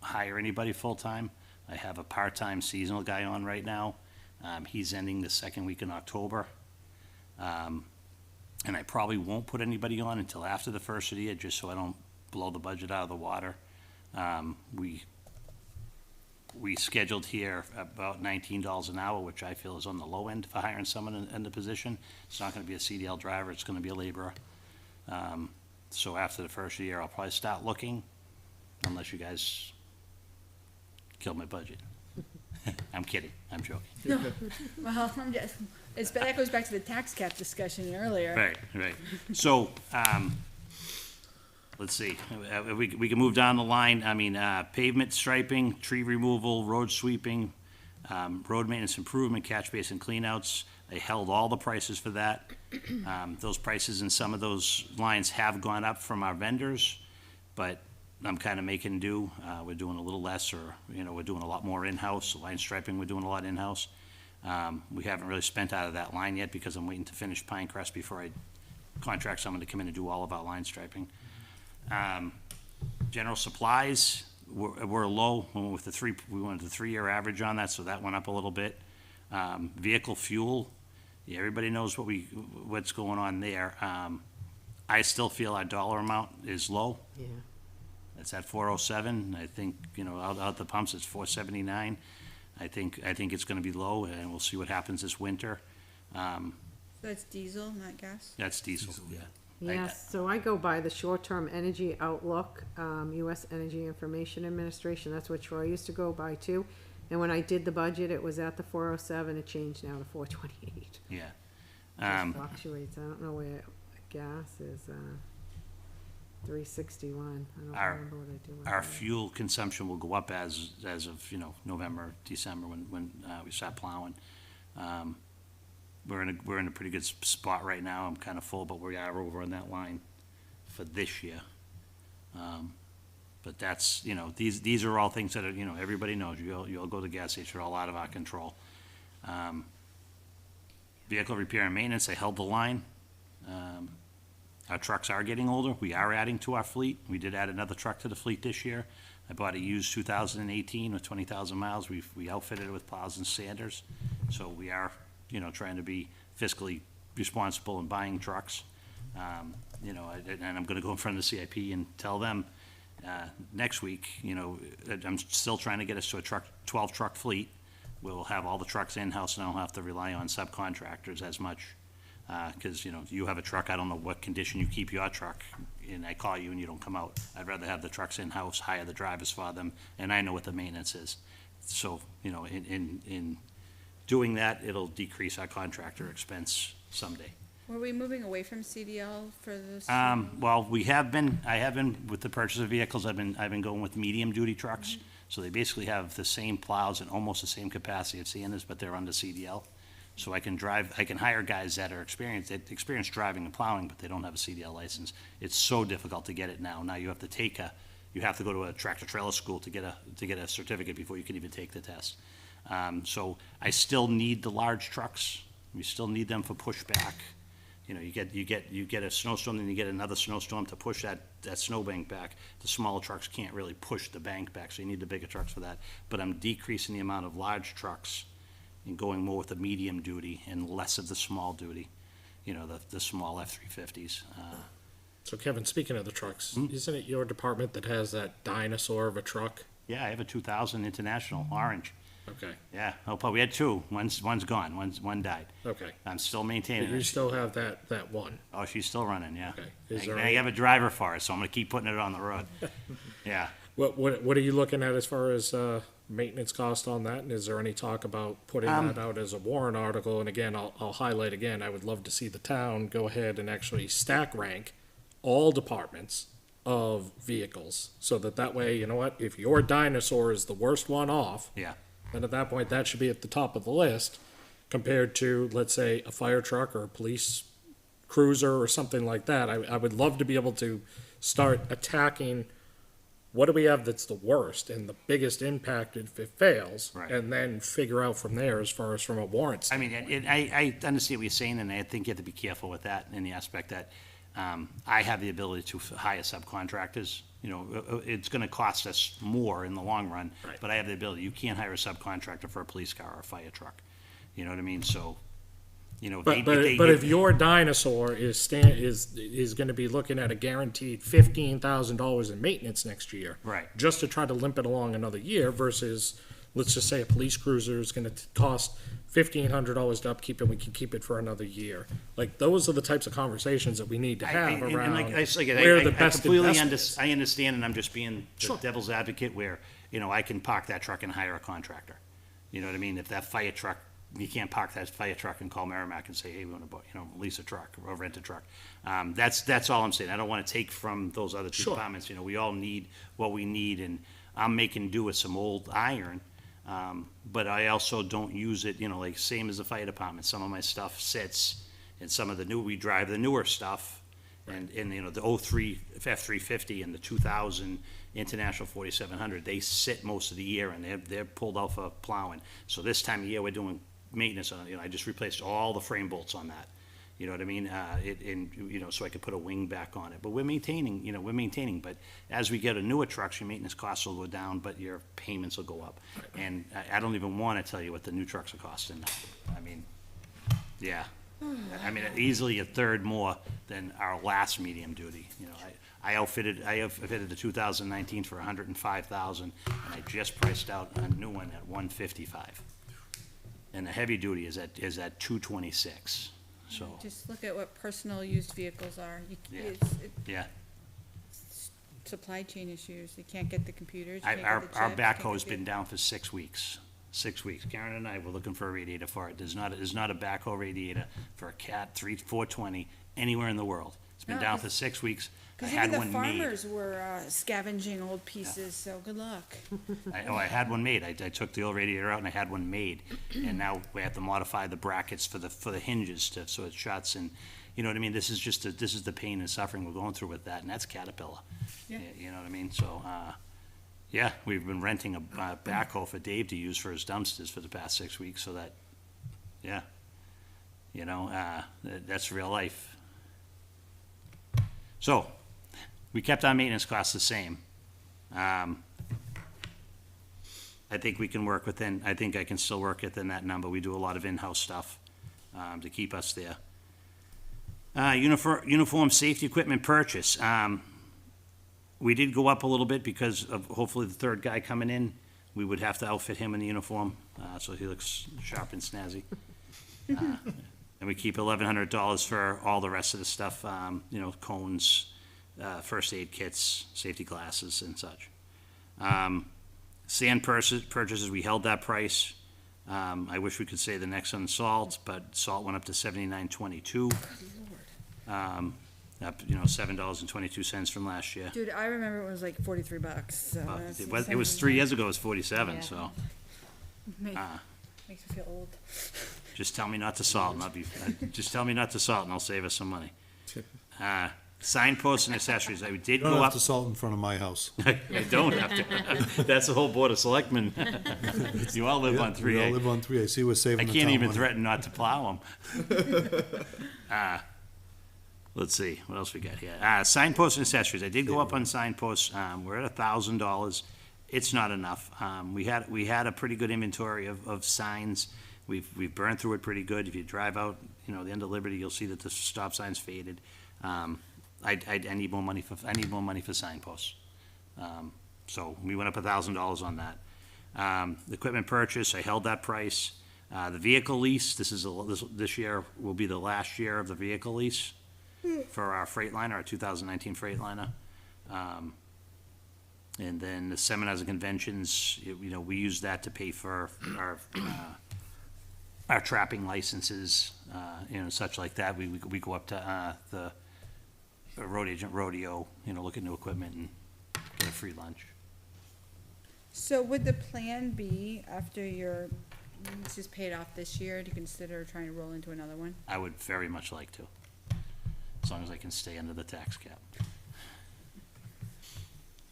hire anybody full-time. I have a part-time seasonal guy on right now. He's ending the second week in October. And I probably won't put anybody on until after the first of the year, just so I don't blow the budget out of the water. We scheduled here about $19 an hour, which I feel is on the low end for hiring someone in the position. It's not gonna be a CDL driver, it's gonna be a laborer. So after the first year, I'll probably start looking, unless you guys kill my budget. I'm kidding, I'm joking. Well, that goes back to the tax cap discussion earlier. Right. So, let's see, we can move down the line. I mean, pavement striping, tree removal, road sweeping, road maintenance improvement, catch basin cleanouts. I held all the prices for that. Those prices in some of those lines have gone up from our vendors, but I'm kind of making do. We're doing a little less, or, we're doing a lot more in-house. Line striping, we're doing a lot in-house. We haven't really spent out of that line yet because I'm waiting to finish Pinecrest before I contract someone to come in and do all of our line striping. General supplies, we're low, we went with the 3-year average on that, so that went up a little bit. Vehicle fuel, yeah, everybody knows what's going on there. I still feel our dollar amount is low. Yeah. It's at 407. I think, out the pumps, it's 479. I think it's gonna be low, and we'll see what happens this winter. That's diesel, not gas? That's diesel, yeah. Yes, so I go by the short-term energy outlook, US Energy Information Administration, that's what Troy used to go by too. And when I did the budget, it was at the 407, it changed now to 428. Yeah. Just fluctuates, I don't know where gas is, 361, I don't Our- remember what I do with Our that. fuel consumption will go up as of, November, December, when we start plowing. We're in a pretty good spot right now. I'm kind of full, but we are over on that line for this year. But that's, these are all things that are, everybody knows. You'll go to the gas station, they're all out of our control. Vehicle repair and maintenance, they held the line. Our trucks are getting older. We are adding to our fleet. We did add another truck to the fleet this year. I bought a used 2018 with 20,000 miles. We outfitted it with plows and sanders. So we are, trying to be fiscally responsible in buying trucks. And I'm gonna go in front of the CIP and tell them, next week, that I'm still trying to get us to a 12 truck fleet. We'll have all the trucks in-house and I don't have to rely on subcontractors as much. Cause you have a truck, I don't know what condition you keep your truck, and I call you and you don't come out. I'd rather have the trucks in-house, hire the drivers for them, and I know what the maintenance is. So, in doing that, it'll decrease our contractor expense someday. Were we moving away from CDL for this? Well, I have been with the purchase of vehicles, I've been going with medium-duty trucks. So they basically have the same plows and almost the same capacity of Sanders, but they're under CDL. So I can hire guys that are experienced driving and plowing, but they don't have a CDL license. It's so difficult to get it now. Now you have to go to a tractor trailer school to get a certificate before you can even take the test. So I still need the large trucks. We still need them for pushback. You get a snowstorm, then you get another snowstorm to push that snowbank back. The smaller trucks can't really push the bank back, so you need the bigger trucks for that. But I'm decreasing the amount of large trucks and going more with the medium duty and less of the small duty, the small F-350s. So Kevin, speaking of the trucks, isn't it your department that has that dinosaur of a truck? Yeah, I have a 2000 International orange. Okay, Yeah, we had two. One's gone. One died. okay. I'm still But maintaining you it. still have that one. Oh, she's still running, yeah. Okay. Is And there I have a driver for it, so I'm gonna keep putting it on the road. Yeah. What are you looking at as far as maintenance cost on that? And is there any talk about putting that out as a warrant article? And again, I'll highlight again, I would love to see the town go ahead and actually stack rank all departments of vehicles, so that way, you know what, if your dinosaur is the worst one off, Yeah. then at that point, that should be at the top of the list compared to, let's say, a fire truck or a police cruiser or something like that. I would love to be able to start attacking what do we have that's the worst and the biggest impact if it fails, Right. and then figure out from there as far as from a warrant I standpoint. mean, I understand what you're saying, and I think you have to be careful with that in the aspect that I have the ability to hire subcontractors. It's gonna cost us more in the long run, Right. but I have the ability. You can't hire a subcontractor for a police car or a fire truck. You know what I mean? So, But if your dinosaur is gonna be looking at a guaranteed $15,000 in maintenance next year. Right. Just to try to limp it along another year versus, let's just say a police cruiser is gonna cost $1,500 to upkeep and we can keep it for another year. Like, those are the types of conversations that we need to have and around like I said, where the I best completely investments. I understand, and I'm just being the Sure. devil's advocate where, I can park that truck and hire a contractor. You know what I mean? If that fire truck, you can't park that fire truck and call Merrimack and say, hey, we want to, lease a truck or rent a truck. That's all I'm saying. I don't want to take from those other two Sure. departments. We all need what we need, and I'm making do with some old iron. But I also don't use it, like same as the fire department. Some of my stuff sits, and some of we drive the newer stuff. And the 03 F-350 and the 2000 International 4700, they sit most of the year, and they're pulled out for plowing. So this time of year, we're doing maintenance on it. I just replaced all the frame bolts on that. You know what I mean? So I could put a wing back on it. But we're maintaining, but as we get a newer truck, your maintenance costs will go down, but your payments will go up. And I don't even wanna tell you what the new trucks are costing now. I mean, yeah. I mean, easily a third more than our last medium duty, you know. I outfitted the 2019 for 105,000, and I just priced out a new one at 155. And the heavy duty is at 226, so, Just look at what personal used vehicles are. Yeah. yeah. Supply chain issues. You can't get the computers. you can't Our get the chips, can't backhoe's get been the- down for 6 weeks. 6 weeks. Karen and I were looking for a radiator for it. There's not a backhoe radiator for a Cat 420 anywhere in the world. It's been No, down 'cause- for 6 weeks. I 'Cause had even one the made. farmers were scavenging old pieces, so good luck. I had one made. I took the old radiator out and I had one made. And now we have to modify the brackets for the hinges so it shuts, and, you know what I mean? This is the pain and suffering we're going through with that, and that's Caterpillar. Yeah. You know what I mean? So, yeah, we've been renting a backhoe for Dave to use for his dumpsters for the past 6 weeks, so that, yeah. You know, that's real life. So, we kept our maintenance costs the same. I think we can work within, I think I can still work within that number. We do a lot of in-house stuff, to keep us there. Uniform safety equipment purchase. We did go up a little bit because of hopefully the third guy coming in. We would have to outfit him in the uniform, so he looks sharp and snazzy. And we keep $1,100 for all the rest of the stuff, cones, first aid kits, safety glasses and such. Sand purchases, we held that price. I wish we could say the next on salt, but salt went up to $79.22. Up, $7.22 from last year. Dude, I remember it was like $43, so. that's It was 3 years ago, it was 47, so. Makes me feel old. Just tell me not to salt, and just tell me not to salt, and I'll save us some money. Signposts and accessories, I did You don't go have up. to salt in front of my house. I don't have to. That's the whole board of selectmen. You all live on We all 3A. live on 3A. See, we're saving I the can't town even money. threaten not to plow them. Let's see, what else we got here? Signposts and accessories, I did go up on signposts, we're at $1,000. It's not enough. We had a pretty good inventory of signs. We've burned through it pretty good. If you drive out, the end of Liberty, you'll see that the stop sign's faded. I need more money for signposts. So we went up $1,000 on that. Equipment purchase, I held that price. The vehicle lease, this year will be the last year of the vehicle lease for our Freightliner, our 2019 Freightliner. And then the seminars and conventions, we use that to pay for our trapping licenses, such like that. We go up to the road agent rodeo, look at new equipment and get a free lunch. So would the plan be, after your lease is paid off this year, to consider trying to roll into another one? I would very much like to, as long as I can stay under the tax cap.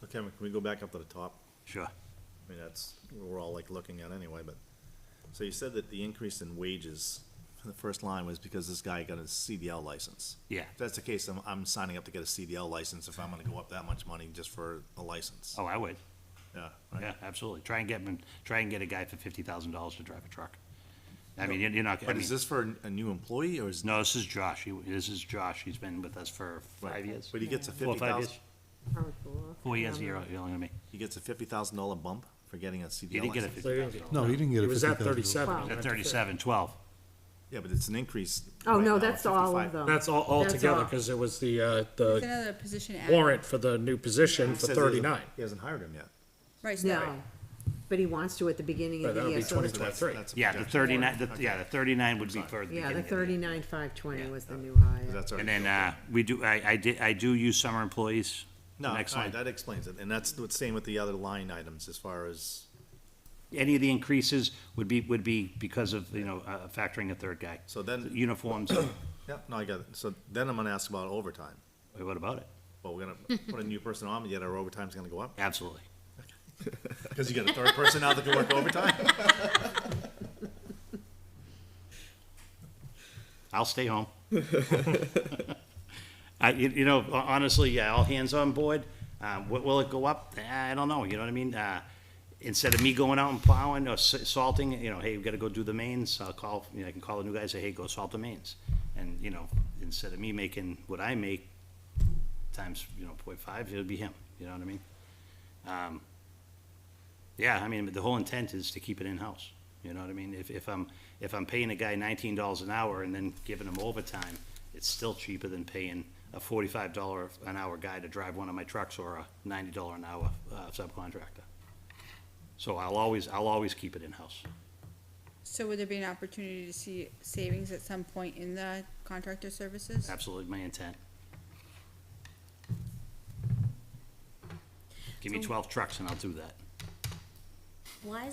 Okay, can we go back up to the top? Sure. I mean, that's, what we're all like looking at anyway, but, so you said that the increase in wages, the first line was because this guy got a CDL license. Yeah. If that's the case, I'm signing up to get a CDL license if I'm gonna go up that much money just for a license. Oh, I would. Yeah, right. Yeah, absolutely. Try and get a guy for $50,000 to drive a truck. I mean, you're not, But is this for a new employee or is? no, this is Josh. This is Josh. He's been with us for 5 years. But he gets a 4 or 5 50,000, years. 4 years, you're yelling at me. he gets a $50,000 bump for getting a CDL He didn't get a license? $50,000. No, he didn't get It a was at 50,000. 37. Wow. At 37, 12. Yeah, but it's an increase. Oh, right no, now, that's all of 55. them. That's all That's together, all. because it was the It's another position added. warrant for the new position He for says he hasn't- 39. He hasn't hired him yet. Right, so No, but he wants to at the beginning Right, of the that'll year. be So 20. the- That's- 23. that's a Yeah, the projection. 39, Okay. the 39 would be for the Yeah, beginning the of the year. 39,520 Yeah. was the new hire. That's And already then, built in. I do use summer employees. No, Next all right, line. that explains it, and that's what's same with the other line items as far as, Any of the increases would be because of, factoring a third guy. so then, Uniforms, yeah, no, I got it. So then I'm gonna ask about overtime. wait, what about it? Well, we're gonna put a new person on, yet our overtime's gonna go up? Absolutely. Because you got a third person now that can work overtime? I'll stay home. You know, honestly, yeah, all hands on board. Will it go up? I don't know, you know what I mean? Instead of me going out and plowing or salting, you know, hey, we gotta go do the mains, I'll call, you know, I can call the new guy and say, hey, go salt the mains. And, you know, instead of me making what I make times, you know, 0.5, it'll be him, you know what I mean? Yeah, I mean, the whole intent is to keep it in-house, you know what I mean? If I'm paying a guy $19 an hour and then giving him overtime, it's still cheaper than paying a $45 an hour guy to drive one of my trucks or a $90 an hour subcontractor. So I'll always keep it in-house. So would there be an opportunity to see savings at some point in the contractor services? Absolutely my intent. Give me 12 trucks and I'll do that. Why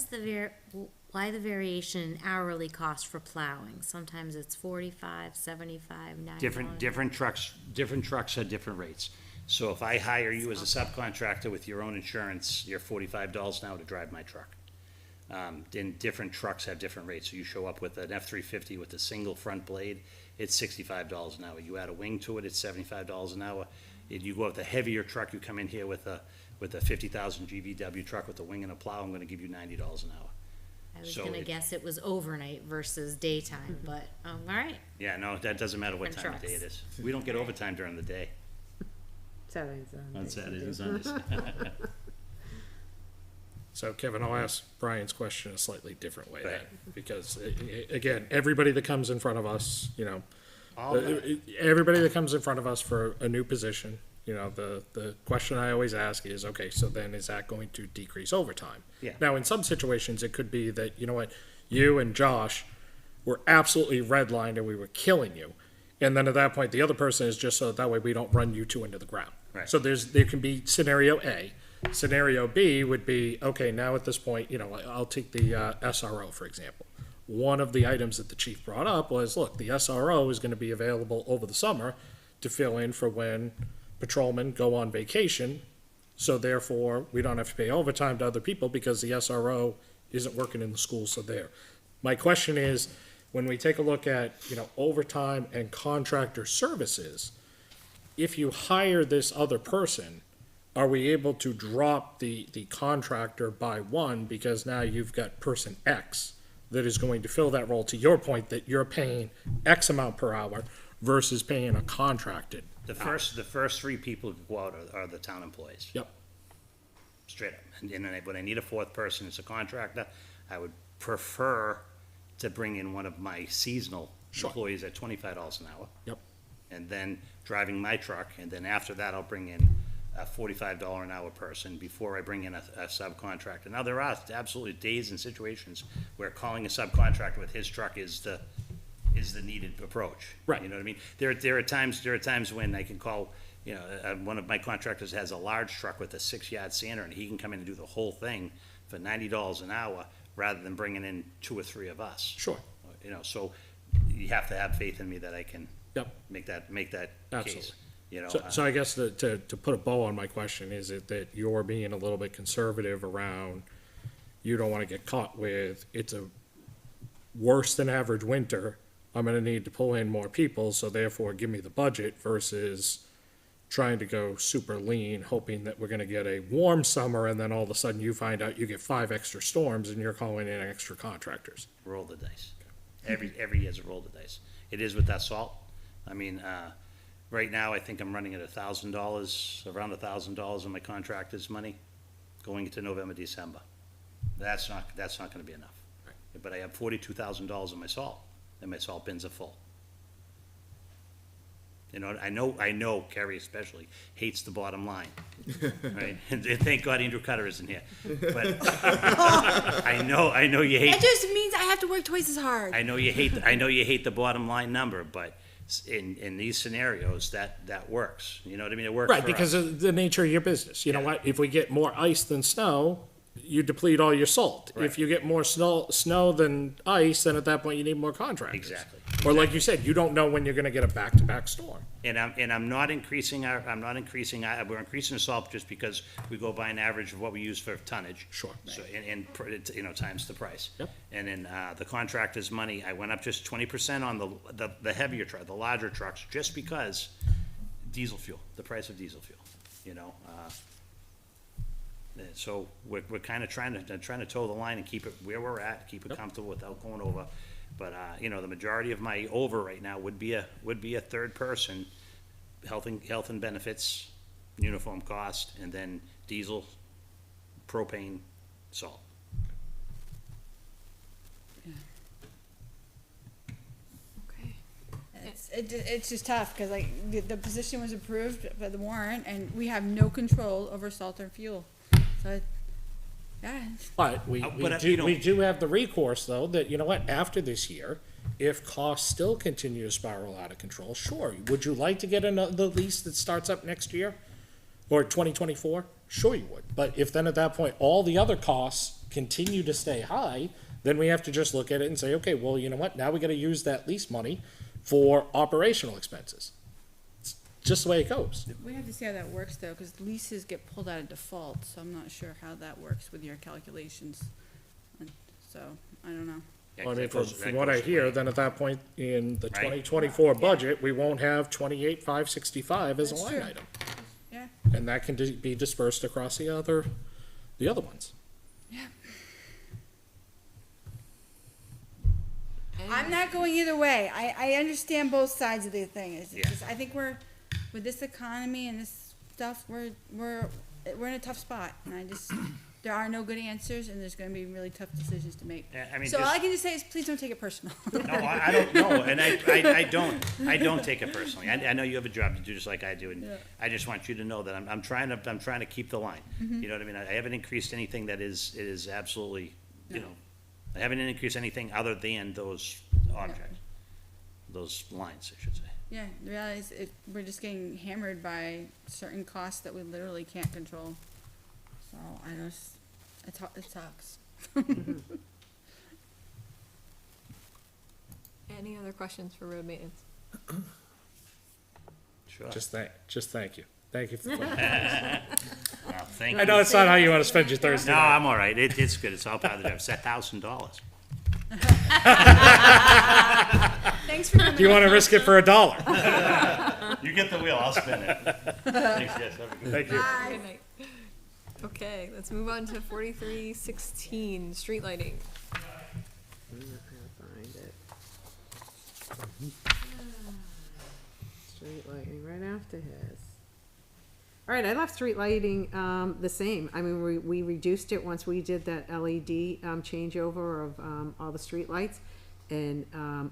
the variation in hourly cost for plowing? Sometimes it's 45, 75, $90. Different trucks have different rates. So if I hire you as a subcontractor with your own insurance, you're $45 an hour to drive my truck. Then different trucks have different rates. So you show up with an F-350 with a single front blade, it's $65 an hour. You add a wing to it, it's $75 an hour. If you go with a heavier truck, you come in here with a 50,000 GVW truck with a wing and a plow, I'm gonna give you $90 an hour. I was So gonna it- guess it was overnight versus daytime, but, all right. Yeah, no, that doesn't matter what Different time of day it trucks. is. We don't get overtime during the day, Saturdays, on Saturdays and Sundays. So Kevin, I'll ask Brian's question a slightly different way then, Right. because again, everybody that comes in front of us, you know, All everybody that comes in front of us for a new position, you know, the question I always ask is, okay, so then is that going to decrease overtime? Yeah. Now, in some situations, it could be that, you know what, you and Josh were absolutely redlined and we were killing you. And then at that point, the other person is just so that way we don't run you two into the ground. Right. So there can be scenario A. Scenario B would be, okay, now at this point, you know, I'll take the SRO, for example. One of the items that the chief brought up was, look, the SRO is going to be available over the summer to fill in for when patrolmen go on vacation. So therefore, we don't have to pay overtime to other people because the SRO isn't working in the school, so there. My question is, when we take a look at, you know, overtime and contractor services, if you hire this other person, are we able to drop the contractor by one because now you've got person X that is going to fill that role, to your point, that you're paying X amount per hour versus paying a contracted? The first three people who go out are the town employees. Yep. Straight up. And then when I need a fourth person as a contractor, I would prefer to bring in one of my seasonal Sure. employees at $25 an hour. Yep. And then driving my truck, and then after that, I'll bring in a $45 an hour person before I bring in a subcontractor. Now, there are absolutely days and situations where calling a subcontractor with his truck is the needed approach. Right. You know what I mean? There are times when I can call, you know, one of my contractors has a large truck with a 6-yard sander, and he can come in and do the whole thing for $90 an hour, rather than bringing in 2 or 3 of us. Sure. You know, so you have to have faith in me that I can Yep. make that Absolutely. case. You know, So I guess to put a bow on my question, is it that you're being a little bit conservative around, you don't want to get caught with, it's a worse than average winter, I'm gonna need to pull in more people, so therefore give me the budget, versus trying to go super lean, hoping that we're gonna get a warm summer, and then all of a sudden you find out you get 5 extra storms and you're calling in extra contractors. roll the dice. Every year's a roll the dice. It is with that salt. I mean, right now, I think I'm running at $1,000, around $1,000 of my contractor's money going into November, December. That's not gonna be enough. But I have $42,000 in my salt, and my salt bins are full. You know, I know Kerry especially hates the bottom line, right? And thank God Andrew Cutter isn't here. But I know you hate. That just means I have to work twice as hard. I know you hate the bottom line number, but in these scenarios, that works. You know what I mean? It works Right, for because us. of the nature of your business. You know what, if we get more ice than snow, you deplete all your salt. Right. If you get more snow than ice, then at that point you need more contractors. Exactly. Or like you said, you don't know when you're gonna get a back-to-back storm. And I'm not increasing we're increasing the salt just because we go by an average of what we use for tonnage. Sure. So, times the price. Yep. And then, the contractor's money, I went up just 20% on the heavier truck, the larger trucks, just because diesel fuel, the price of diesel fuel, so we're kinda trying to toe the line and keep it where we're at, keep it comfortable without going over. But, the majority of my over right now would be a third person, health and benefits, uniform cost, and then diesel, propane, salt. Okay. It's just tough, cause like, the position was approved by the warrant, and we have no control over salt or fuel. So, yeah, But we do have the recourse, though, that, you know what, after this year, if costs still continue to spiral out of control, sure, would you like to get another lease that starts up next year? Or 2024? Sure you would. But if then at that point, all the other costs continue to stay high, then we have to just look at it and say, okay, well, you know what, now we gotta use that lease money for operational expenses. It's just the way it goes. we have to see how that works though, cause leases get pulled out of default, so I'm not sure how that works with your calculations. And so, I don't know. I mean, from That what I goes hear, away. then at that point, in the Right. 2024 budget, we won't have 28,565 as a That's line true. item. Yeah, And that can be dispersed across the other ones. I'm not going either way. I understand both sides of the thing. It's Yeah. just, I think with this economy and this stuff, we're in a tough spot. And there are no good answers, and there's gonna be really tough decisions to make. I mean, So all just- I can just say is, please don't take it personal. No, I don't know, and I don't take it personally. I know you have a job to do just like I do, and Yeah. I just want you to know that I'm trying to keep the line. You know what I mean? I haven't increased anything that is absolutely, I haven't increased anything other than those objects, those lines, I should say. Yeah, the reality is, we're just getting hammered by certain costs that we literally can't control. So it sucks. Any other questions for road maintenance? Sure. Just thank you. Thank you for the Well, thank I you. know it's not how you want to spend your Thursday No, night. I'm all right. It's good. It's all part of the job. It's $1,000. Thanks for coming. Do you want to risk it for $1? You get the wheel. I'll spin it. Thanks, guys. Have a good Thank you. Good night. Okay, let's move on to 4316, street lighting. I'm not gonna find it. Street lighting right after his. All right, I left street lighting, the same. I mean, we reduced it once we did that LED, changeover of, all the street lights. And,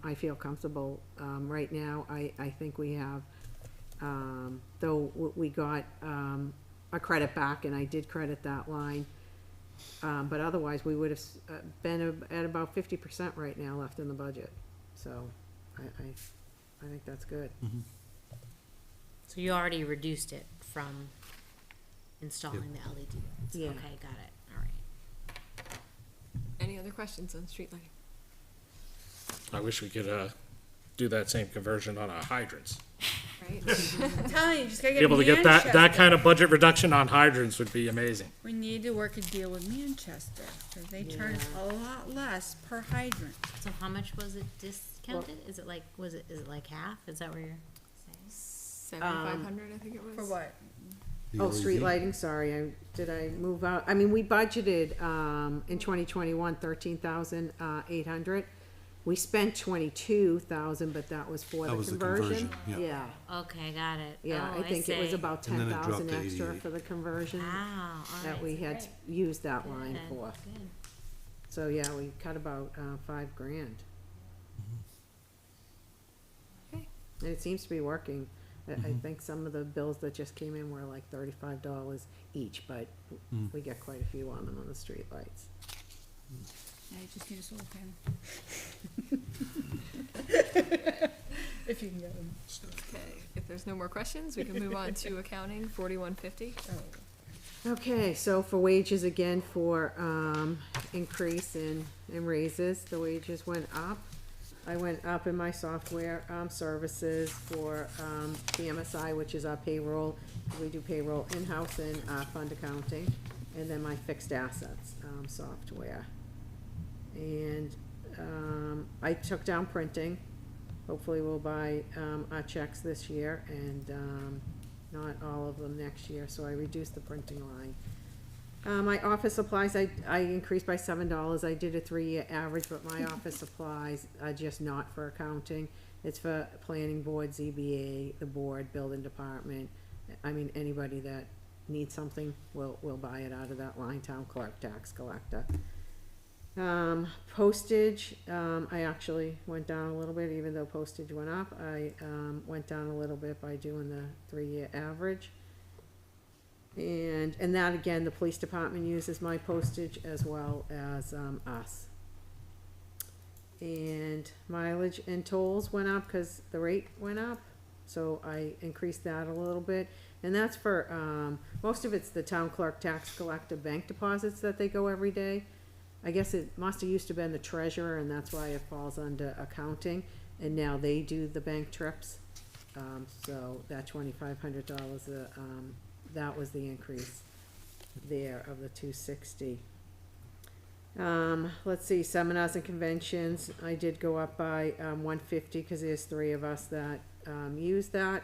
I feel comfortable, right now. I think we have, though we got, a credit back, and I did credit that line. But otherwise, we would have been at about 50% right now left in the budget. So I think that's good. So you already reduced it from installing the LED lights? Yeah. Okay, got it, all right. Any other questions on street lighting? I wish we could do that same conversion on our hydrants. Right? I'm telling you, just gotta Be get able to get that Manchester. kind of budget reduction on hydrants would be amazing. We need to work a deal with Manchester, because they charge a lot less per hydrant. So how much was it discounted? Is it like half? Is that where you're saying? 7,500, I think it was. For what? Oh, street lighting, sorry, did I move out? I mean, we budgeted, in 2021, 13,800. We spent 22,000, but that was for That the was the conversion. conversion, yeah. Okay, got it. Yeah, Oh, I think it was see. about And then it dropped 10,000 to extra 88. for the conversion Wow, all that right, we had great. used that line Good, for. good. So, yeah, we cut about, $5,000. Okay. And it seems to be working. I think some of the bills that just came in were like $35 each, but we get quite a few on them on the street lights. Yeah, you just need a solar panel. If you can get them. Okay, if there's no more questions, we can move on to accounting, 4150. Okay, so for wages again, for increase in raises, the wages went up. I went up in my software, services for, PMSI, which is our payroll. We do payroll in-house and, fund accounting, and then my fixed assets, software. And, I took down printing. Hopefully we'll buy, our checks this year and, not all of them next year, so I reduced the printing line. My office supplies, I increased by $7. I did a 3-year average, but my office supplies are just not for accounting. It's for planning board, ZBA, the board, building department. I mean, anybody that needs something, will buy it out of that line, town clerk, tax collector. Postage, I actually went down a little bit, even though postage went up. I, went down a little bit by doing the 3-year average. And that again, the police department uses my postage as well as, us. And mileage and tolls went up because the rate went up, so I increased that a little bit. And that's for, most of it's the town clerk, tax collector, bank deposits that they go every day. I guess it must have used to been the treasurer, and that's why it falls under accounting, and now they do the bank trips. So that $2,500, that was the increase there of the 260. Let's see, seminars and conventions, I did go up by, 150, cause there's 3 of us that, use that.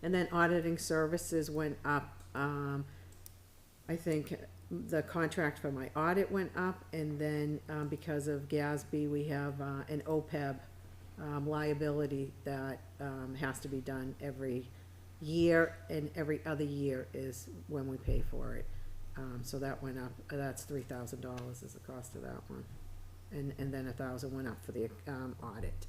And then auditing services went up, I think the contract for my audit went up, and then, because of GASB, we have, an OPEB, liability that, has to be done every year, and every other year is when we pay for it. So that went up, that's $3,000 is the cost of that one. And then $1,000 went up for the, audit.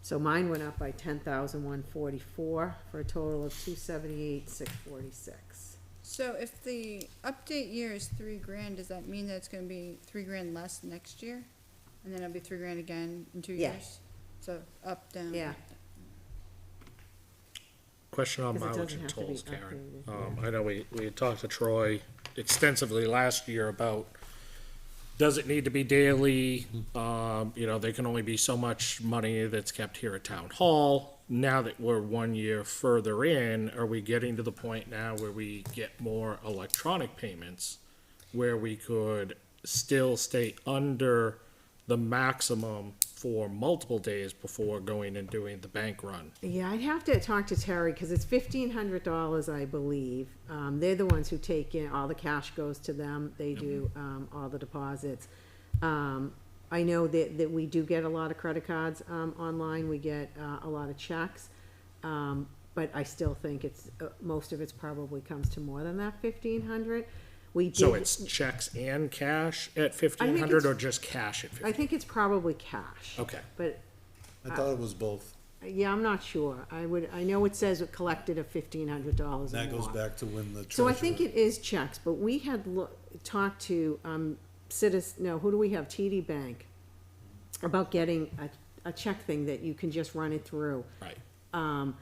So mine went up by $10,144 for a total of $278,646. So if the update year is $3,000, does that mean that it's gonna be $3,000 less next year? And then it'll be $3,000 again in 2 Yeah. years? So up, down. Yeah. Question on 'Cause it doesn't mileage and have to be tolls, Karen. updated, I know we had talked to Troy extensively last year about, does it need to be daily? There can only be so much money that's kept here at town hall. Now that we're 1 year further in, are we getting to the point now where we get more electronic payments, where we could still stay under the maximum for multiple days before going and doing the bank run? Yeah, I'd have to talk to Terry, cause it's $1,500, I believe. They're the ones who take in, all the cash goes to them, they do, all the deposits. I know that we do get a lot of credit cards, online, we get, a lot of checks. But I still think it's, most of it's probably comes to more than that 1,500. We did. So it's checks and cash at 1,500 or just cash at I 1,500? think it's probably cash. Okay. But, I thought it was both. yeah, I'm not sure. I know it says it collected a $1,500 or more. That goes back to when the treasurer. So I think it is checks, but we had talked to, who do we have, TD Bank, about getting a check thing that you can just run it through. Right.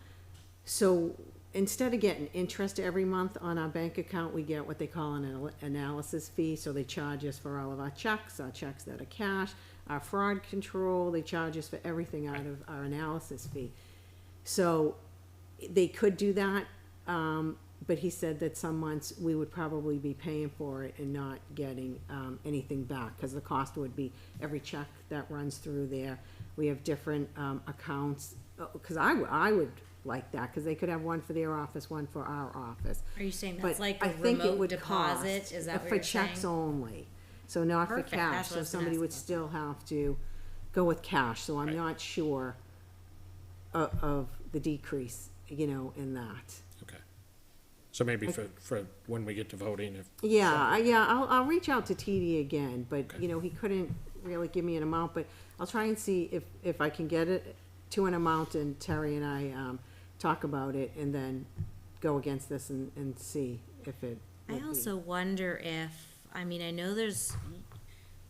So instead of getting interest every month on our bank account, we get what they call an analysis fee. So they charge us for all of our checks that are cash, our fraud control, they charge us for everything out of our analysis fee. So they could do that, but he said that some months we would probably be paying for it and not getting anything back, because the cost would be every check that runs through there. We have different accounts, because I would like that, because they could have one for their office, one for our office. Are you saying But that's like I a think it remote would deposit? cost Is that what for you're saying? checks only, so not for Perfect, cash. that's what I So was gonna somebody ask would about. still have to go with cash. So I'm Right. not sure of the decrease, in that. Okay. So maybe for when we get to voting, if. I'll reach out to TD again, but, Okay. he couldn't really give me an amount, but I'll try and see if I can get it to an amount, and Terry and I, talk about it, and then go against this and see if it I would be. also wonder if, I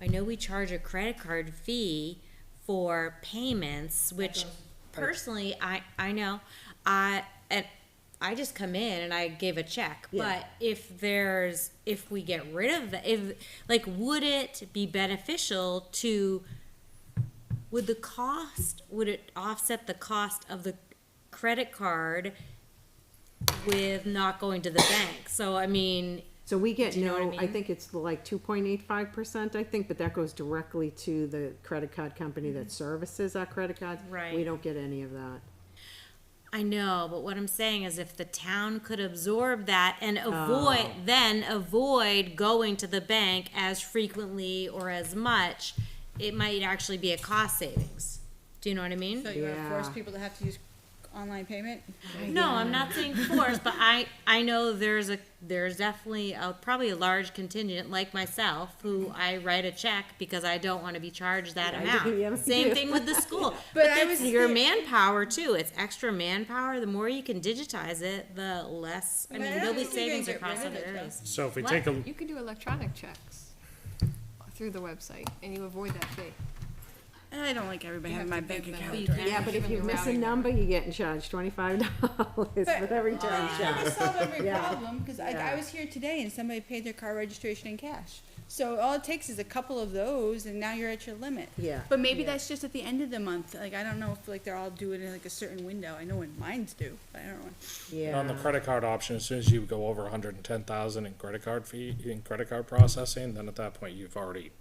know we charge a credit card fee for payments, which personally, I know, and I just come in and I give a check, Yeah. but if we get rid of that, would it be beneficial to would it offset the cost of the credit card with not going to the bank? So, I mean, So we get Do you know what I no, I mean? think it's like 2.85%, I think, but that goes directly to the credit card company that services our credit cards. Right. We don't get any of that. I know, but what I'm saying is if the town could absorb that and avoid going to the bank as frequently or as much, it might actually be a cost savings. Do you know what I mean? So you wanna force Yeah. people to have to use online payment? No, I'm not saying force, but I know there's definitely probably a large contingent like myself who I write a check because I don't want to be charged that Yeah, me amount. too. Same thing with the school. But But I it's was your there- manpower too. It's extra manpower. The more you can digitize it, the less, I But I mean, don't there'll be think you're savings gonna get across rid of other it, though. areas. So if we What? take a, You could do electronic checks through the website, and you avoid that fee. I don't like everybody having my bank give them account. a- right? Yeah, but if you Even miss a routing number, you're getting charged $25 with every But turn you never check. solve every Yeah. problem, because I Yeah. was here today and somebody paid their car registration in cash. So all it takes is a couple of those and now you're at your limit. Yeah. But maybe Yeah. that's just at the end of the month, like, I don't know if like they're all doing it in like a certain window, I know when mine's do, but I don't know. Yeah. on the credit card option, as soon as you go over 110,000 in credit card fee, in credit card processing, then at that point, you've already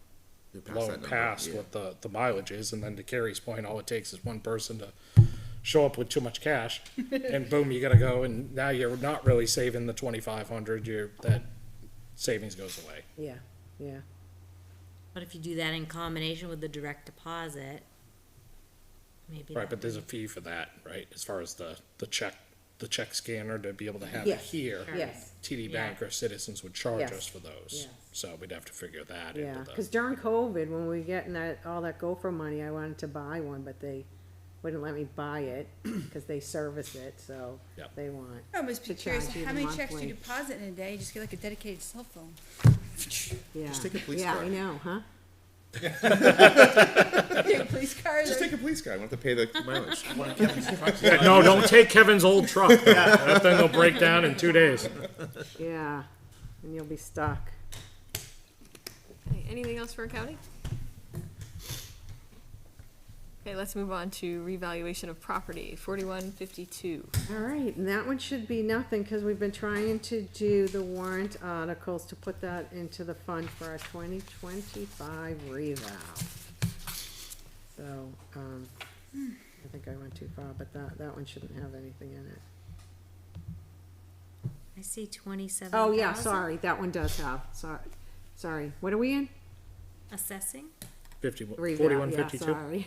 You're past that blown number, past yeah. what the mileage is, and then to Carrie's point, all it takes is one person to show up with too much cash, and boom, you gotta go, and now you're not really saving the 2,500, that savings goes away. Yeah, yeah. But if you do that in combination with the direct deposit, maybe. Right, that but there's a would- fee for that, right, as far as the check scanner to be able to have it Yes. here. Yes. TD Yeah. Bank or Citizens would charge Yes. us for those, Yes. so we'd have to figure that Yeah, into because the, during COVID, when we were getting all that gopher money, I wanted to buy one, but they wouldn't let me buy it because they service it, so Yep. they want. I was To curious, charge you how the many checks do you monthly. deposit in a day? You just get like a dedicated cell phone. Yeah. Just take a police Yeah, car. I know, huh? Take a police car, Just take a police car. I want to pay the mileage. Yeah, no, don't take Kevin's old truck, that thing will break down in 2 days. Yeah, and you'll be stuck. Okay, anything else for accounting? Okay, let's move on to revaluation of property, 4152. All right, and that one should be nothing, because we've been trying to do the warrant articles to put that into the fund for our 2025 reval. So, I think I went too far, but that one shouldn't have anything in it. I see 27,000. Oh, yeah, sorry, that one does have, sorry, what are we in? Assessing? Reval, 4152. Yeah, sorry.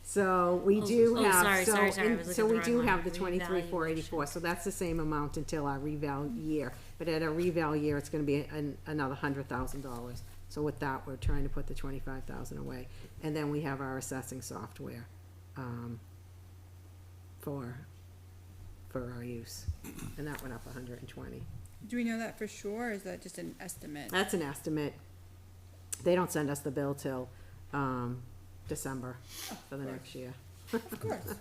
So we Oh, do oh, have, sorry, so, sorry, I and- was looking so at the we wrong do one. have the 23,484, so that's the same amount until our reval year. But at a reval year, it's gonna be another $100,000. So with that, we're trying to put the 25,000 away. And then we have our assessing software, for our use. And that went up 120. Do we know that for sure, or is that just an estimate? That's an estimate. They don't send us the bill till, December for the next year. Of course.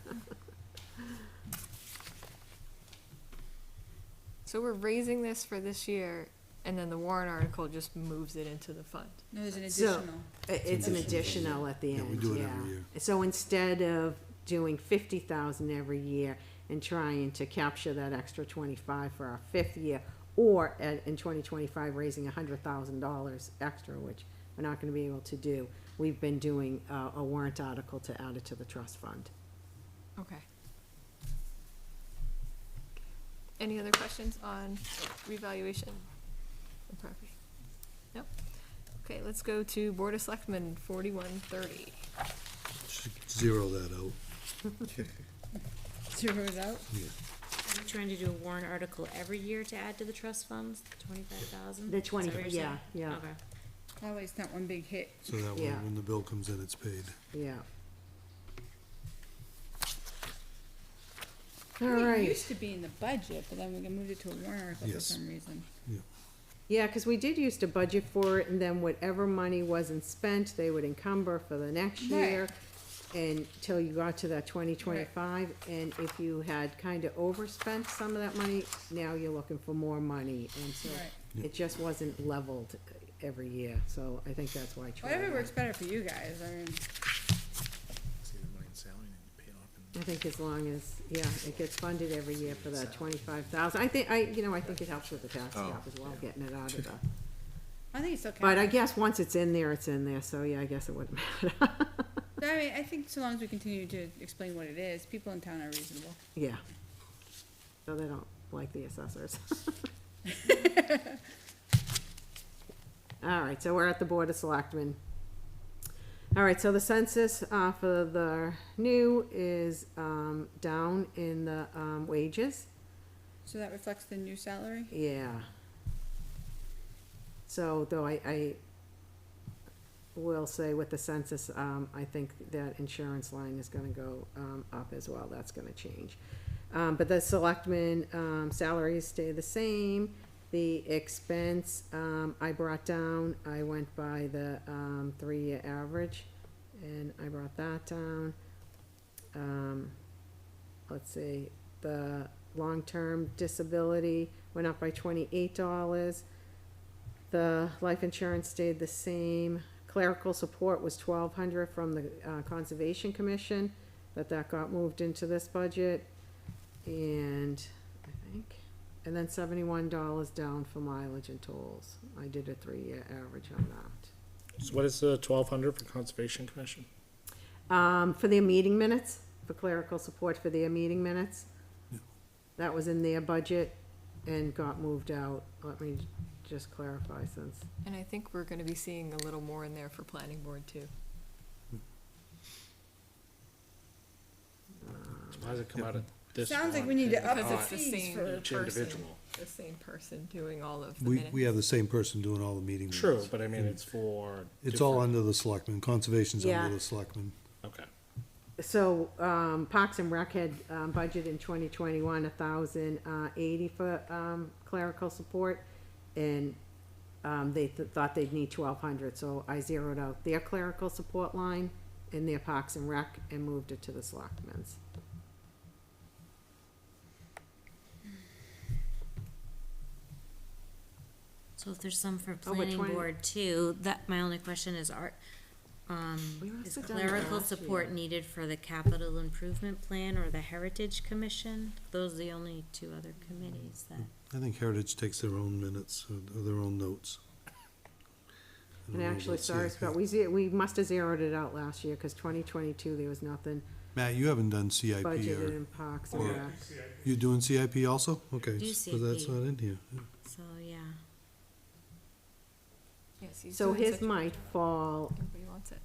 So we're raising this for this year, and then the warrant article just moves it into the fund. No, there's an So- additional. It's an additional at the Yeah, end, we do it every year. So instead of doing 50,000 every year and trying to capture that extra 25 for our fifth year, or in 2025 raising $100,000 extra, which we're not gonna be able to do, we've been doing a warrant article to add it to the trust fund. Okay. Any other questions on revaluation of property? No? Okay, let's go to Board of Selectmen, 4130. Zero that out. Zeroes out? Are you trying to do a warrant article every year to add to the trust funds, 25,000? The 20, yeah, yeah, Okay. That way it's not one big hit. So that way, Yeah. when the bill comes in, it's paid. yeah. All It right. used to be in the budget, but then we moved it to a warrant article for Yes. some reason. Yeah, because we did used to budget for it, and then whatever money wasn't spent, they would encumber for the next year until you got to that 2025, and if you had kind of overspent some of that money, now you're looking for more money, and so Right. it just wasn't leveled every year, so I think that's why. Whatever works better for you guys, I mean, I think as long as, yeah, it gets funded every year for that 25,000. I think it helps with the tax cap as well, getting it out of the. I think it's okay. But I guess once it's in there, so yeah, I guess it wouldn't matter. I mean, I think so long as we continue to explain what it is, people in town are reasonable. Yeah. So they don't like the assessors. All right, so we're at the Board of Selectmen. All right, so the census, for the new is, down in the, wages. So that reflects the new salary? Yeah. So, though I will say with the census, I think that insurance line is gonna go, up as well, that's gonna change. But the selectmen, salaries stay the same. The expense, I brought down, I went by the, 3-year average, and I brought that down. Let's see, the long-term disability went up by $28. The life insurance stayed the same. Clerical support was $1,200 from the, Conservation Commission, but that got moved into this budget. And and then $71 down for mileage and tolls. I did a 3-year average on that. So what is the 1,200 for Conservation Commission? For their meeting minutes, for clerical support for their meeting minutes. That was in their budget and got moved out. Let me just clarify since. And I think we're gonna be seeing a little more in there for planning board too. Why does it come out of this Sounds like one we need to and up Because the it's the fees same for. each person, individual? the same person doing all of the We minutes. have the same person doing all the meeting minutes. True, but I mean, it's for. It's all different- under the selectmen, conservation's Yeah. under the selectmen. Okay. So, Parks and Rec had, budget in 2021, 1,080 for, clerical support. And, they thought they'd need 1,200, so I zeroed out their clerical support line in their Parks and Rec and moved it to the selectmen's. So if there's some for but planning 20 board too, that, my only question is, We must is have done that clerical last support year. needed for the capital improvement plan or the Heritage Commission? Those are the only two other committees that. I think Heritage takes their own minutes, or their own notes. I don't And know actually, about sorry, CIP. Scott, we must have zeroed it out last year, cause 2022, there was nothing Matt, you haven't done CIP, budgeted or, in Parks and or- Rec. you doing CIP also? Okay, Do so that's CIP. not in here. So, yeah. Yes, he's So doing his such a might good job. fall, Everybody wants it.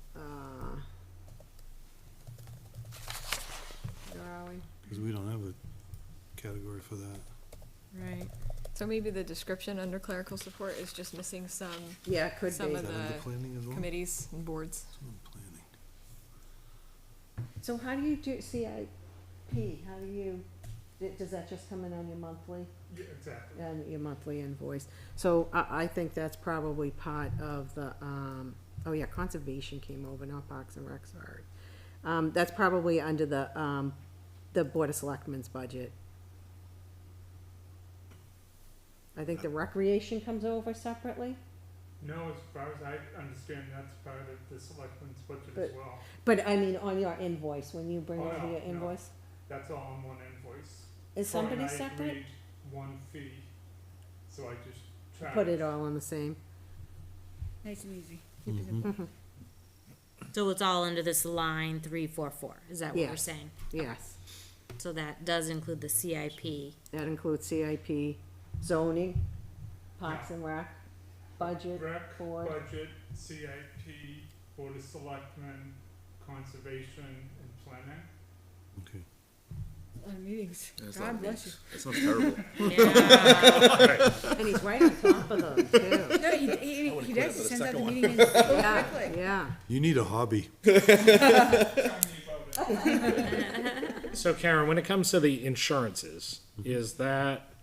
where are we? Because we don't have a category for that. Right. So maybe the description under clerical support is just missing some Yeah, it could Some be. Is of that under the planning as well? committees and boards. It's on planning. So how do you do CIP? How do you, does that just come in on your monthly? Yeah, exactly. And your monthly invoice? So I think that's probably part of the, oh yeah, Conservation came over, not Parks and Rec, sorry. That's probably under the Board of Selectmen's budget. I think the Recreation comes over separately, No, as far as I understand, that's part of the selectmen's budget But- as well. but I mean, on your invoice, when you bring Oh, over no, your no. invoice, That's all in one invoice. is Troy and somebody I separate? agreed one fee, so I just tried. Put it all on the same? Nice and easy. Mhm. So it's all under this line 344, is that what we're Yes. saying? Yes, So that does include the CIP. that includes CIP, zoning, Parks and Rec, budget, Rec, board. budget, CIP, Board of Selectmen, Conservation, and Planning. Okay. Meetings. That's God not- bless you. That sounds terrible. Yeah. And he's right on top of them, too. No, he does, he sends out the second meeting in so Yeah, quickly. yeah. You need a hobby. Tell me about it. So Karen, when it comes to the insurances, is that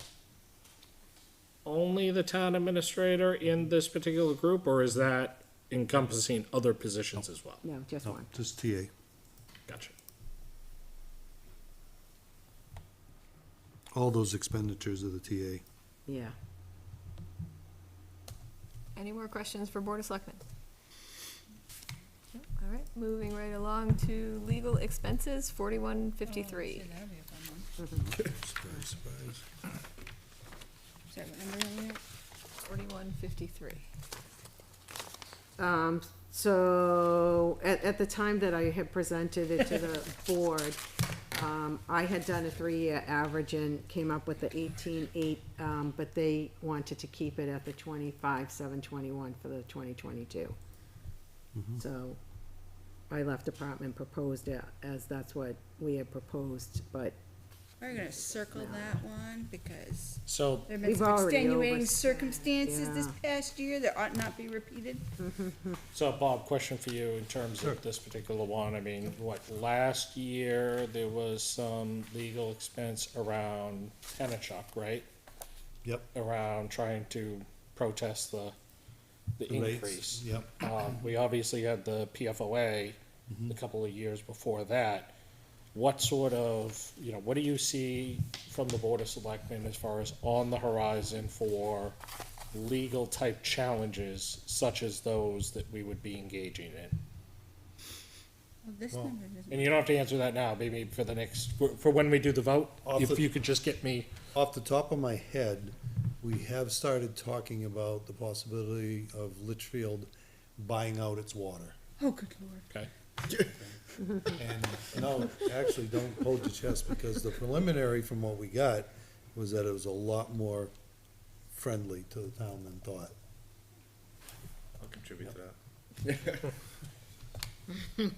only the town administrator in this particular group, or is that encompassing other positions as well? No, just No, one. just TA. Gotcha. All those expenditures of the TA. Yeah. Any more questions for Board of Selectmen? No? All right, moving right along to legal expenses, 4153. Oh, that'd be a fun one. Surprise, surprise. Sorry, what number are we at? 4153. So, at the time that I had presented it to the board, I had done a 3-year average and came up with the 18,8, but they wanted to keep it at the 25,721 for the 2022. So, I left department proposed it as that's what we had proposed, but We're gonna circle that one because So, there have been We've some already extenuating overspent, circumstances this yeah. past year that ought not be repeated. so Bob, question for you in terms of this particular one. I mean, what, last year, there was some legal expense around Patriotic, right? Yep. Around trying to protest the The rates, increase. yep. We obviously had the PFOA a couple of years before that. What sort of, what do you see from the Board of Selectmen as far as on the horizon for legal type challenges such as those that we would be engaging in? Well, this number doesn't. And you don't have to answer that now, maybe for the next, for when we do the vote, Off if the- you could just get me, Off the top of my head, we have started talking about the possibility of Litchfield buying out its water. Oh, good lord. okay? And no, actually, don't hold your chest, because the preliminary from what we got was that it was a lot more friendly to the town than thought. I'll contribute to that. You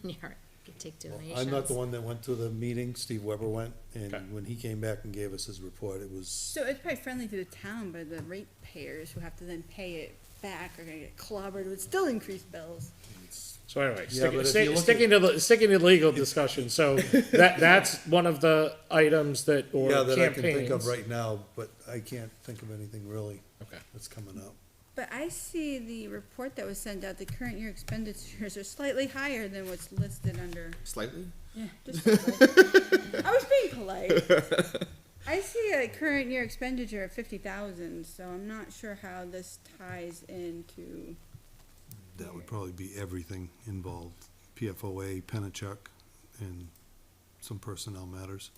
can take donations. I'm not the one that went to the meeting, Steve Weber went, and Okay. when he came back and gave us his report, it was, So it's probably friendly to the town, but the ratepayers who have to then pay it back are gonna get clobbered with still increased bills. So anyway, Yeah, but if you look at- sticking to legal discussion, so that's one of the items that, or yeah, that I can think of campaigns. right now, but I can't think of anything really Okay. that's coming up. But I see the report that was sent out, the current year expenditures are slightly higher than what's listed under. Slightly? Yeah, just slightly. I was being polite. I see a current year expenditure of 50,000, so I'm not sure how this ties into. That would probably be everything involved, PFOA, Patriotic, and some personnel matters.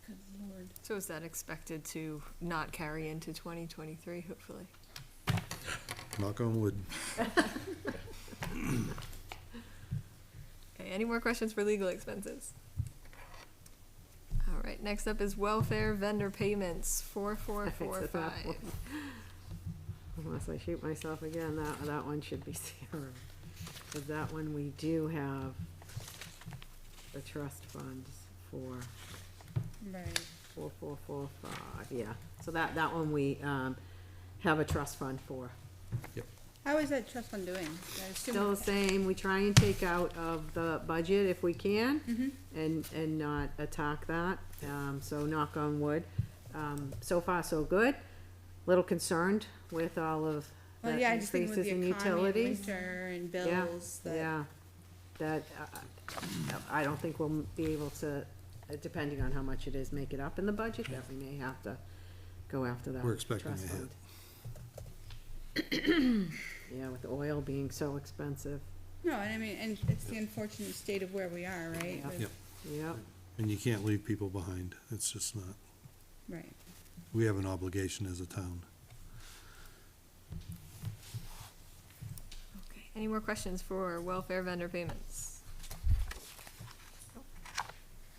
Good lord. So is that expected to not carry into 2023, hopefully? Knock on wood. Okay, any more questions for legal expenses? All right, next up is welfare vendor payments, 4445. Unless I shoot myself again, that one should be 0. Cause that one we do have the trust funds for Right. 4445, yeah. So that one we, have a trust fund for. How is that trust fund doing? I assume Still the same, we try and take out of the budget if we can, Mhm. and not attack that, so knock on wood. So far, so good. Little concerned with all of the Well, yeah, I just think with increases the in economy and utilities. winter and Yeah, bills that. yeah, that, I don't think we'll be able to, depending on how much it is, make it up in the budget, that we may have to go after that We're expecting trust a hit. fund. Yeah, with oil being so expensive, No, and I mean, and it's the unfortunate state of where we are, right? Yeah. With- Yep. yep. And you can't leave people behind, it's just not, Right. we have an obligation as a town. Okay, any more questions for welfare vendor payments?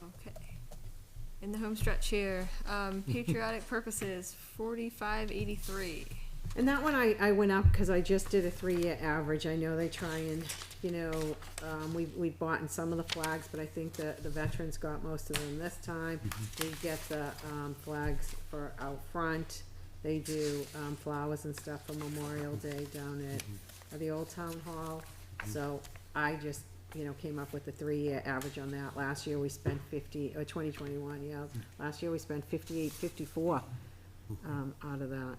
Okay. In the home stretch here, patriotic purposes, 4583. And that one I went up because I just did a 3-year average. I know they try and, we bought in some of the flags, but I think the veterans got most of them this time. We get the, flags for out front. They do, flowers and stuff for Memorial Day down at the Old Town Hall. So I just, came up with a 3-year average on that. Last year we spent 2021, yeah. Last year we spent 58.54, out of that.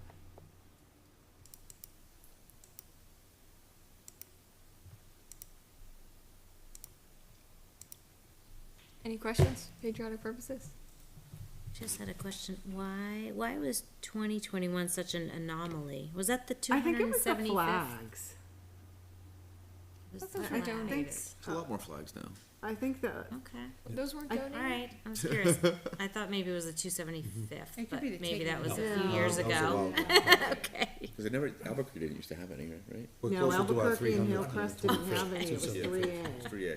Any questions, patriotic purposes? Just had a question. Why was 2021 such an anomaly? Was that the I think it was the 275th? flags. Those were donated. It's a lot more flags now. I think that, Okay, Those weren't I- donated? all right, I was curious. I thought maybe it was the 275th, It could but be the maybe that was a taking. few No. years That was a ago. while- Okay. Because they never, Albuquerque didn't used to have any, right? We're no, closer to our Albuquerque and 300. Hillcrest didn't have any, it was Yeah, 3A. 3A, yeah.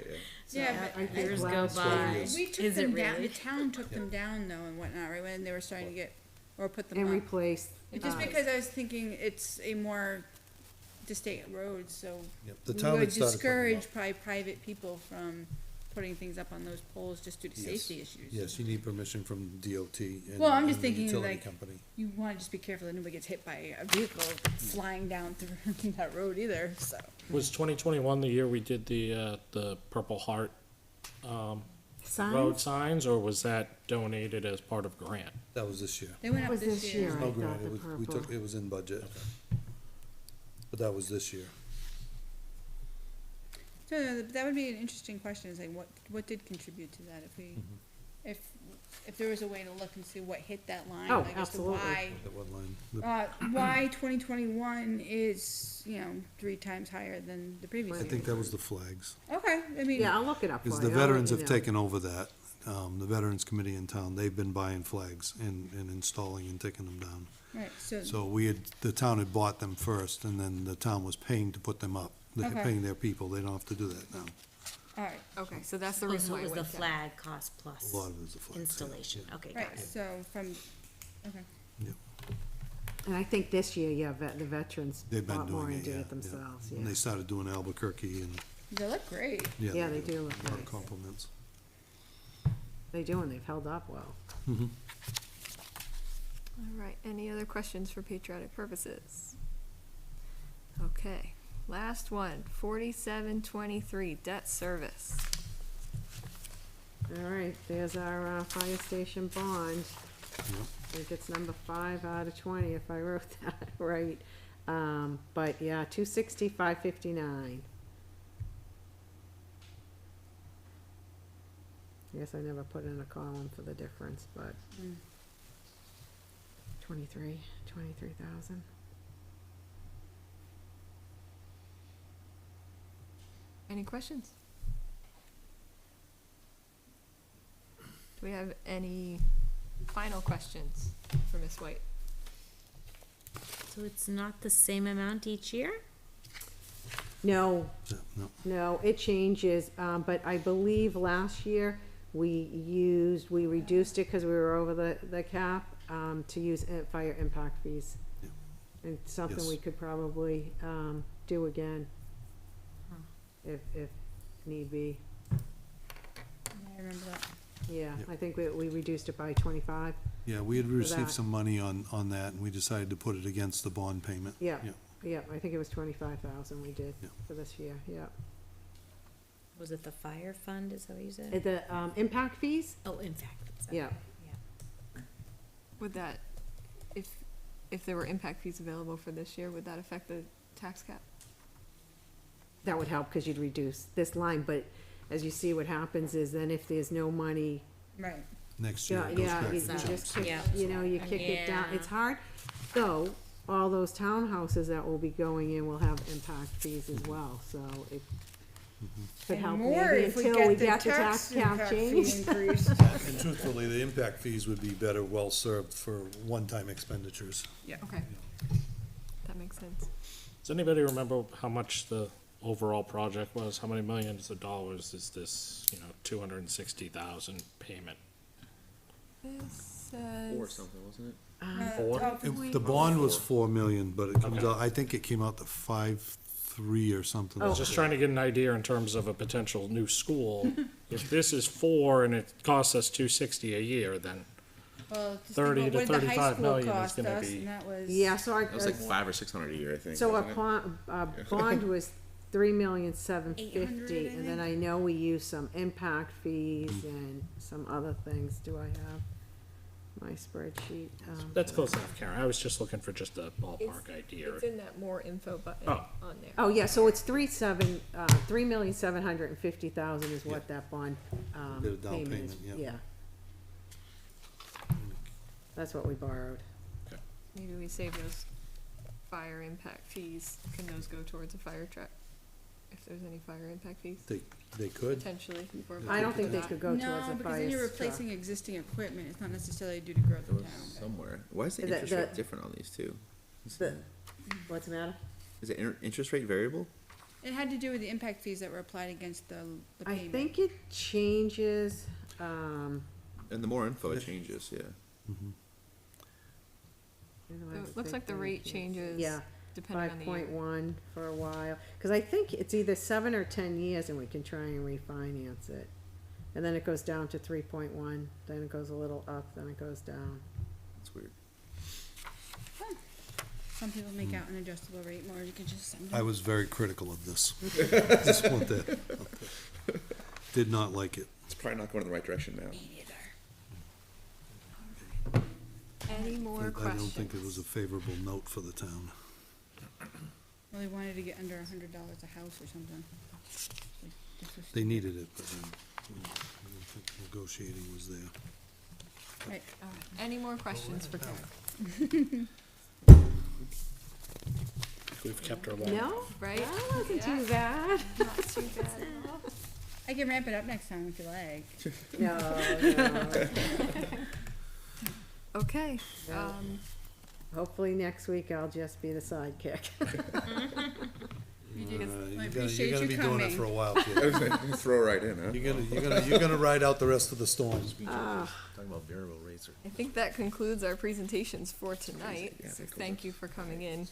Yeah, but I think Years go last by. year- we took Is it them down, really? the town took them down though and whatnot, right, when they were starting to get, or put them And up. replaced. Just because I was thinking it's a more distinct road, so Yep, the we town would had started putting them discourage up. probably private people from putting things up on those poles just due to Yes. safety issues. Yes, you need permission from DOT and Well, I'm just and the thinking, utility like, company. You wanna just be careful that nobody gets hit by a vehicle flying down through that road either, so. Was 2021 the year we did the Purple Heart road Signs? signs, or was that donated as part of grant? That was this year. They went That up was this this year. year. No I grant, thought it the was, we purple. took, it was in budget. But that was this year. So that would be an interesting question, is like, what did contribute to that, if we, if there was a way to look and see what hit that line, Oh, like as to absolutely. why, That one line. The- why 2021 is, 3 times higher than the previous I year. think that was the flags. Okay, I mean, Yeah, I'll look it up for you. Because the I'll let veterans you have know. taken over that, the Veterans Committee in town, they've been buying flags and installing and taking them down. right, So the town had bought them first, and then the town was paying to put them up. They're Okay. paying their people, they don't have to do that now. all right, Okay, so that's the Oh, reason so why it it was the went down. flag cost plus A lot of it is the flags. yeah. installation, okay, got right, it. so from, okay. And I think this year, yeah, the veterans They've been bought more doing it, into yeah. it themselves, And yeah. they started doing Albuquerque and, They look great. yeah. Yeah, they do look A lot of nice. compliments. They do, and they've held up well. All right, any other questions for patriotic purposes? Okay, last one, 4723, debt service. All right, there's our, fire station bond. I think it's number 5 out of 20, if I wrote that right. But yeah, 260, 559. I guess I never put in a column for the difference, but 23,000. Any questions? Do we have any final questions for Ms. White? So it's not the same amount each year? No, Yeah, no. no, it changes, but I believe last year we reduced it because we were over the cap, to use fire impact fees. Yeah. And something Yes. we could probably, do again, if need be. I remember that. Yeah, Yep. I think we reduced it by 25. Yeah, we had that. received some money on that, and we decided to put it against the bond payment. Yeah. Yeah. Yeah, I think it was 25,000 we did Yeah. for this year, yeah. Was it the fire fund, is that what you said? The, impact fees? Oh, in fact. sorry. Yeah. Would that, if there were impact fees available for this year, would that affect the tax cap? That would help, cause you'd reduce this line, but as you see, what happens is then if there's no money, Right. Next year, yeah, it goes yeah, back you to you the just jumps. kick, Yeah. you kick it down, Yeah. it's hard. So, all those townhouses that will be going in will have impact fees as well, so it could And help more maybe if we until we get the get the tax tax cap impact fee changed. increase. And truthfully, the impact fees would be better well-served for one-time expenditures. Okay. That makes sense. Does anybody remember how much the overall project was? How many millions of dollars is this, 260,000 payment? This Or says, something, wasn't it? Four? The bond was 4 million, but it comes out, I think it came out to 5.3 or something. I was just trying to get an idea in terms of a potential new school. If this is 4 and it costs us 260 a year, then Well, just think 30 about to what the high 35 school million is cost gonna us, be- and that was. Yeah, so It was like 500 or 600 a year, I think. So wasn't it? bond was 3,750,000, 800, I and then I know we used some impact fees and some other things. Do I have my spreadsheet? that's close enough, Karen. I was just looking for just a ballpark idea. it's in that more info button Oh. on there. Oh, yeah, so it's 3,750,000 is what that bond, Bit of down payment is, payment, yeah. yeah. That's what we borrowed. Maybe we save those fire impact fees. Can those go towards a fire truck? if there's any fire impact fees, They could. potentially. for I don't think they that. could go towards No, a because then you're fire replacing truck. existing equipment, it's not necessarily due to growth There of was town. somewhere. Why is the The- interest rate the- different on these two? What's the matter? Is the interest rate variable? It had to do with the impact fees that were applied against the I payment. think it changes, And the more info it changes, yeah. So it looks like the rate changes Yeah, depending on five the point year. one for a while, cause I think it's either 7 or 10 years and we can try and refinance it. And then it goes down to 3.1, then it goes a little up, then it goes down. That's weird. Some people make out an adjustable rate more, you can just send them. I was very critical of this. Just want that. Did not like it. It's probably not going in the right direction now. Any more I don't questions? think it was a favorable note for the town. Well, they wanted to get under $100 a house or something. This was They needed it, but I don't think negotiating was there. Right. All right. Any more questions for Karen? We've kept her long. No, Right? that wasn't Yeah. too bad. Not too bad at all. I can ramp it up next time if you like. No, no. Okay, No. Hopefully next week I'll just be the sidekick. You guys- I You're appreciate gonna you be doing it coming. for a while, kid. Throw it right in, huh? You're gonna ride out the rest of the storms. Ah, Talking about variable rates or. I think that concludes our presentations for tonight, Yeah, so cool. thank you for coming in.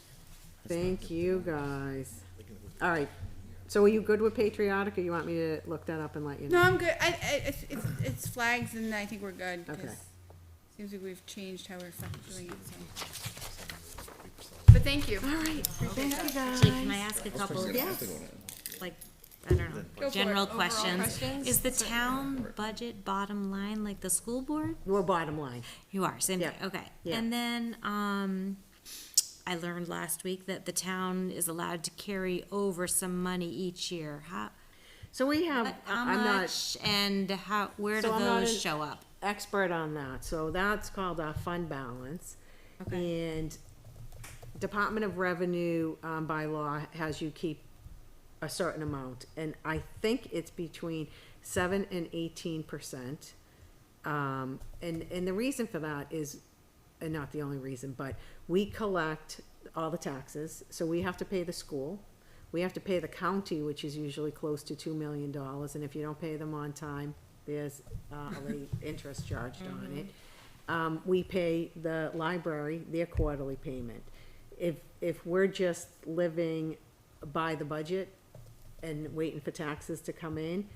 thank you, guys. All right, so are you good with Patriotic, or you want me to look that up and let you No, know? I'm good. It's flags and I think we're good. 'cause Okay. Seems like we've changed how we're doing it, so. But thank you. All right, thank you, guys. Actually, can I ask a couple, Yes. like, I don't know, Go for general it. Overall questions? questions? Is the town budget bottom line like the school board? We're bottom line. You are, same thing, Yeah. okay. Yeah. And then, I learned last week that the town is allowed to carry over some money each year. So we have, How I'm not much and how, where do So I'm not those an- show up? expert on that, so that's called our fund balance. Okay. And Department of Revenue, by law, has you keep a certain amount, and I think it's between 7 and 18%. And the reason for that is, and not the only reason, but we collect all the taxes, so we have to pay the school. We have to pay the county, which is usually close to $2 million, and if you don't pay them on time, there's a late interest charged on it. We pay the library their quarterly payment. If we're just living by the budget and waiting for taxes to come in,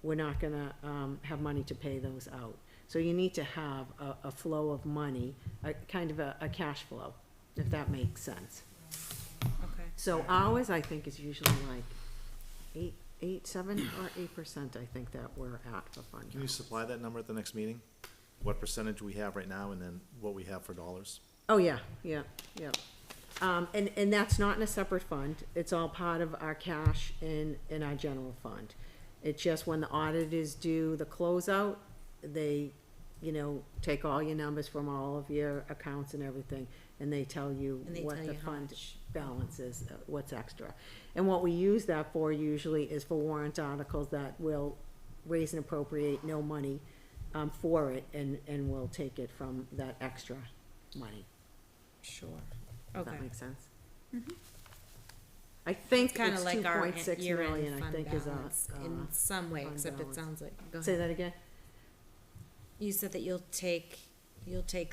we're not gonna have money to pay those out. So you need to have a flow of money, a kind of a cash flow, if that makes sense. Okay. So ours, I think, is usually like 7 or 8%, I think that we're at for fund. Can you supply that number at the next meeting? What percentage we have right now and then what we have for dollars? Oh, yeah. And that's not in a separate fund, it's all part of our cash in our general fund. It's just when the audit is due, the closeout, they, take all your numbers from all of your accounts and everything, and they tell you And they what tell the you how fund much. balance is, what's extra. And what we use that for usually is for warrant articles that will raise and appropriate no money, for it, and we'll take it from that extra money. Sure. Does Okay. that make sense? I think Kind it's of like our 2.6 year-end million, I fund think is balance in some way, fund except it balance. sounds like, go say ahead. that again? You said that you'll take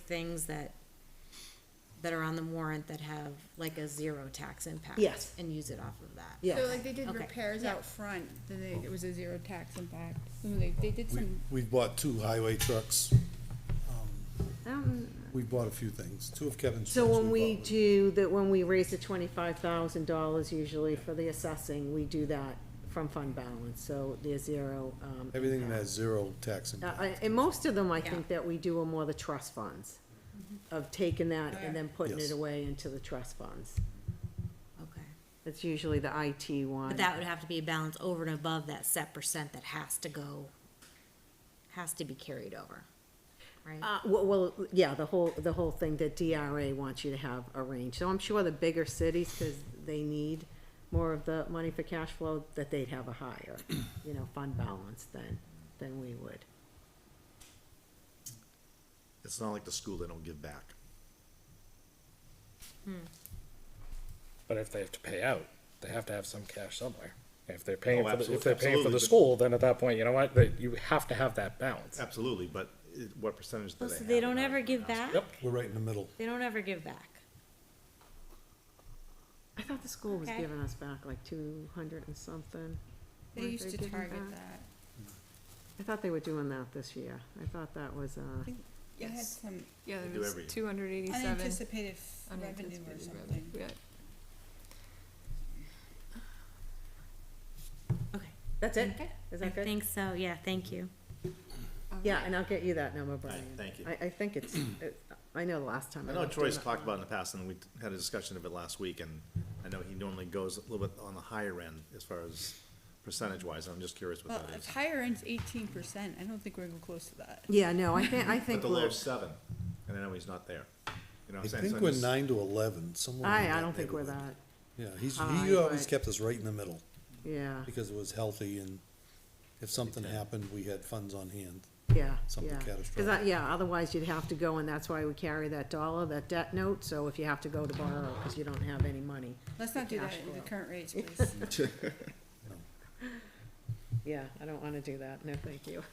things that are on the warrant that have like a zero tax impact. Yes. And use it off of that. Yes. So like they did Okay. repairs Yeah. out front, then it was a zero tax impact. So they did some, We've bought 2 highway trucks. We've bought a few things. 2 of Kevin's trucks. So when we bought. when we raise the $25,000 usually for the assessing, we do that from fund balance, so there's zero, Everything that impact. has 0 tax impact. And most of them, I Yeah. think that we do are more the trust funds, of taking that and then putting Yes. it away into the trust funds. Okay. It's usually the IT one. But that would have to be a balance over and above that set percent that has to be carried over, right? Well, yeah, the whole thing that DRA wants you to have arranged. So I'm sure the bigger cities, because they need more of the money for cash flow, that they'd have a higher, fund balance than we would. It's not like the school, they don't give back. But if they have to pay out, they have to have some cash somewhere. If they're paying Oh, for the, absolutely, if they're paying for absolutely, the but- school, then at that point, you know what, you have to have that balance. Absolutely, but what percentage do Oh, they have? so they don't in that ever give house? back? Yep. We're right in the middle. They don't ever give back. I thought the school was Okay. giving us back like 200 and something. They Weren't used to giving target back? that. I thought they were doing that this year. I thought that was, They had Yes. some Yeah, They there do was every year. 287 unanticipated revenue or unanticipated something. revenue. Yeah. Okay. that's it? Okay. Is I that good? think so, yeah, thank you. Yeah, and I'll get you that number, Brian. thank you. I think it's, I know the last time. I know looked Troy's in talked that about in the past, and we had a discussion of it last week, and I know he normally goes a little bit on the higher end as far as percentage-wise, I'm just curious Well, what that if is. higher end's 18%, I don't think we're gonna go close to that. Yeah, no, I think But the we're, low's 7, and I know he's not there. You know what I I'm saying? think So I'm we're just- 9 to 11, somewhere in I that don't think we're neighborhood. that, Yeah, high, he always but- kept us right in the middle, yeah, because it was healthy, and if something happened, we had funds on hand. yeah, Something yeah. catastrophic. Yeah, otherwise you'd have to go, and that's why we carry that debt note, so if you have to go to borrow, cause you don't have any money. Let's not do that Cash at the flow. current rates, please. Yeah, I don't wanna do that, no, thank you.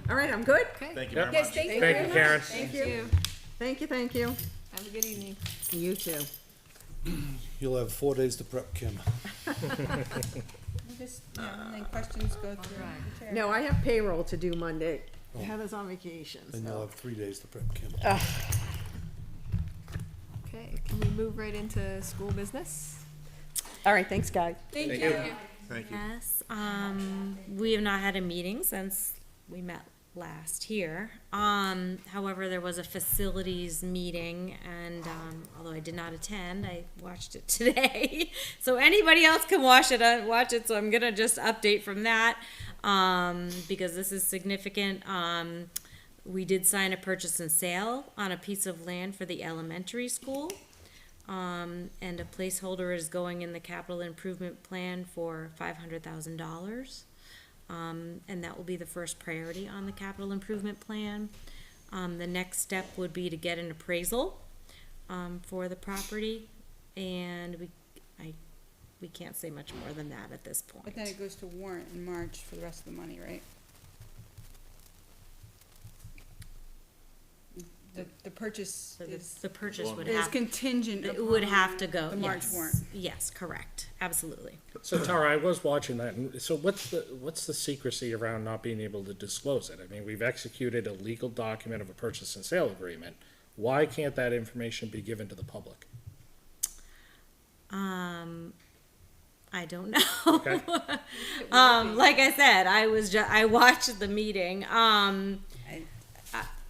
All right, I'm good? Okay. Thank you Yep. very Yes, much. thank you Thank very you, much. Karen. Thank you. Thank you. Have a good evening. You too. You'll have 4 days to prep, Kim. We'll just, and then questions go through the chair. No, I have payroll to do Monday. Heather's on vacation, Then you'll so. have 3 days to prep, Kim. Okay, can we move right into school business? All right, thanks, guys. Thank Thank you. you. Thank you. Yes, we have not had a meeting since we met last here. However, there was a facilities meeting, and, although I did not attend, I watched it today. So anybody else can watch it, so I'm gonna just update from that, because this is significant. We did sign a purchase and sale on a piece of land for the elementary school. And a placeholder is going in the capital improvement plan for $500,000. And that will be the first priority on the capital improvement plan. The next step would be to get an appraisal, for the property, and we can't say much more than that at this point. But then it goes to warrant in March for the rest of the money, right? The purchase So is, the purchase would is have, contingent it would upon have to go, the March yes. warrant. Yes, correct, absolutely. So Tara, I was watching that, and so what's the secrecy around not being able to disclose it? I mean, we've executed a legal document of a purchase and sale agreement. Why can't that information be given to the public? I don't know. Okay. Like I said, I watched the meeting. I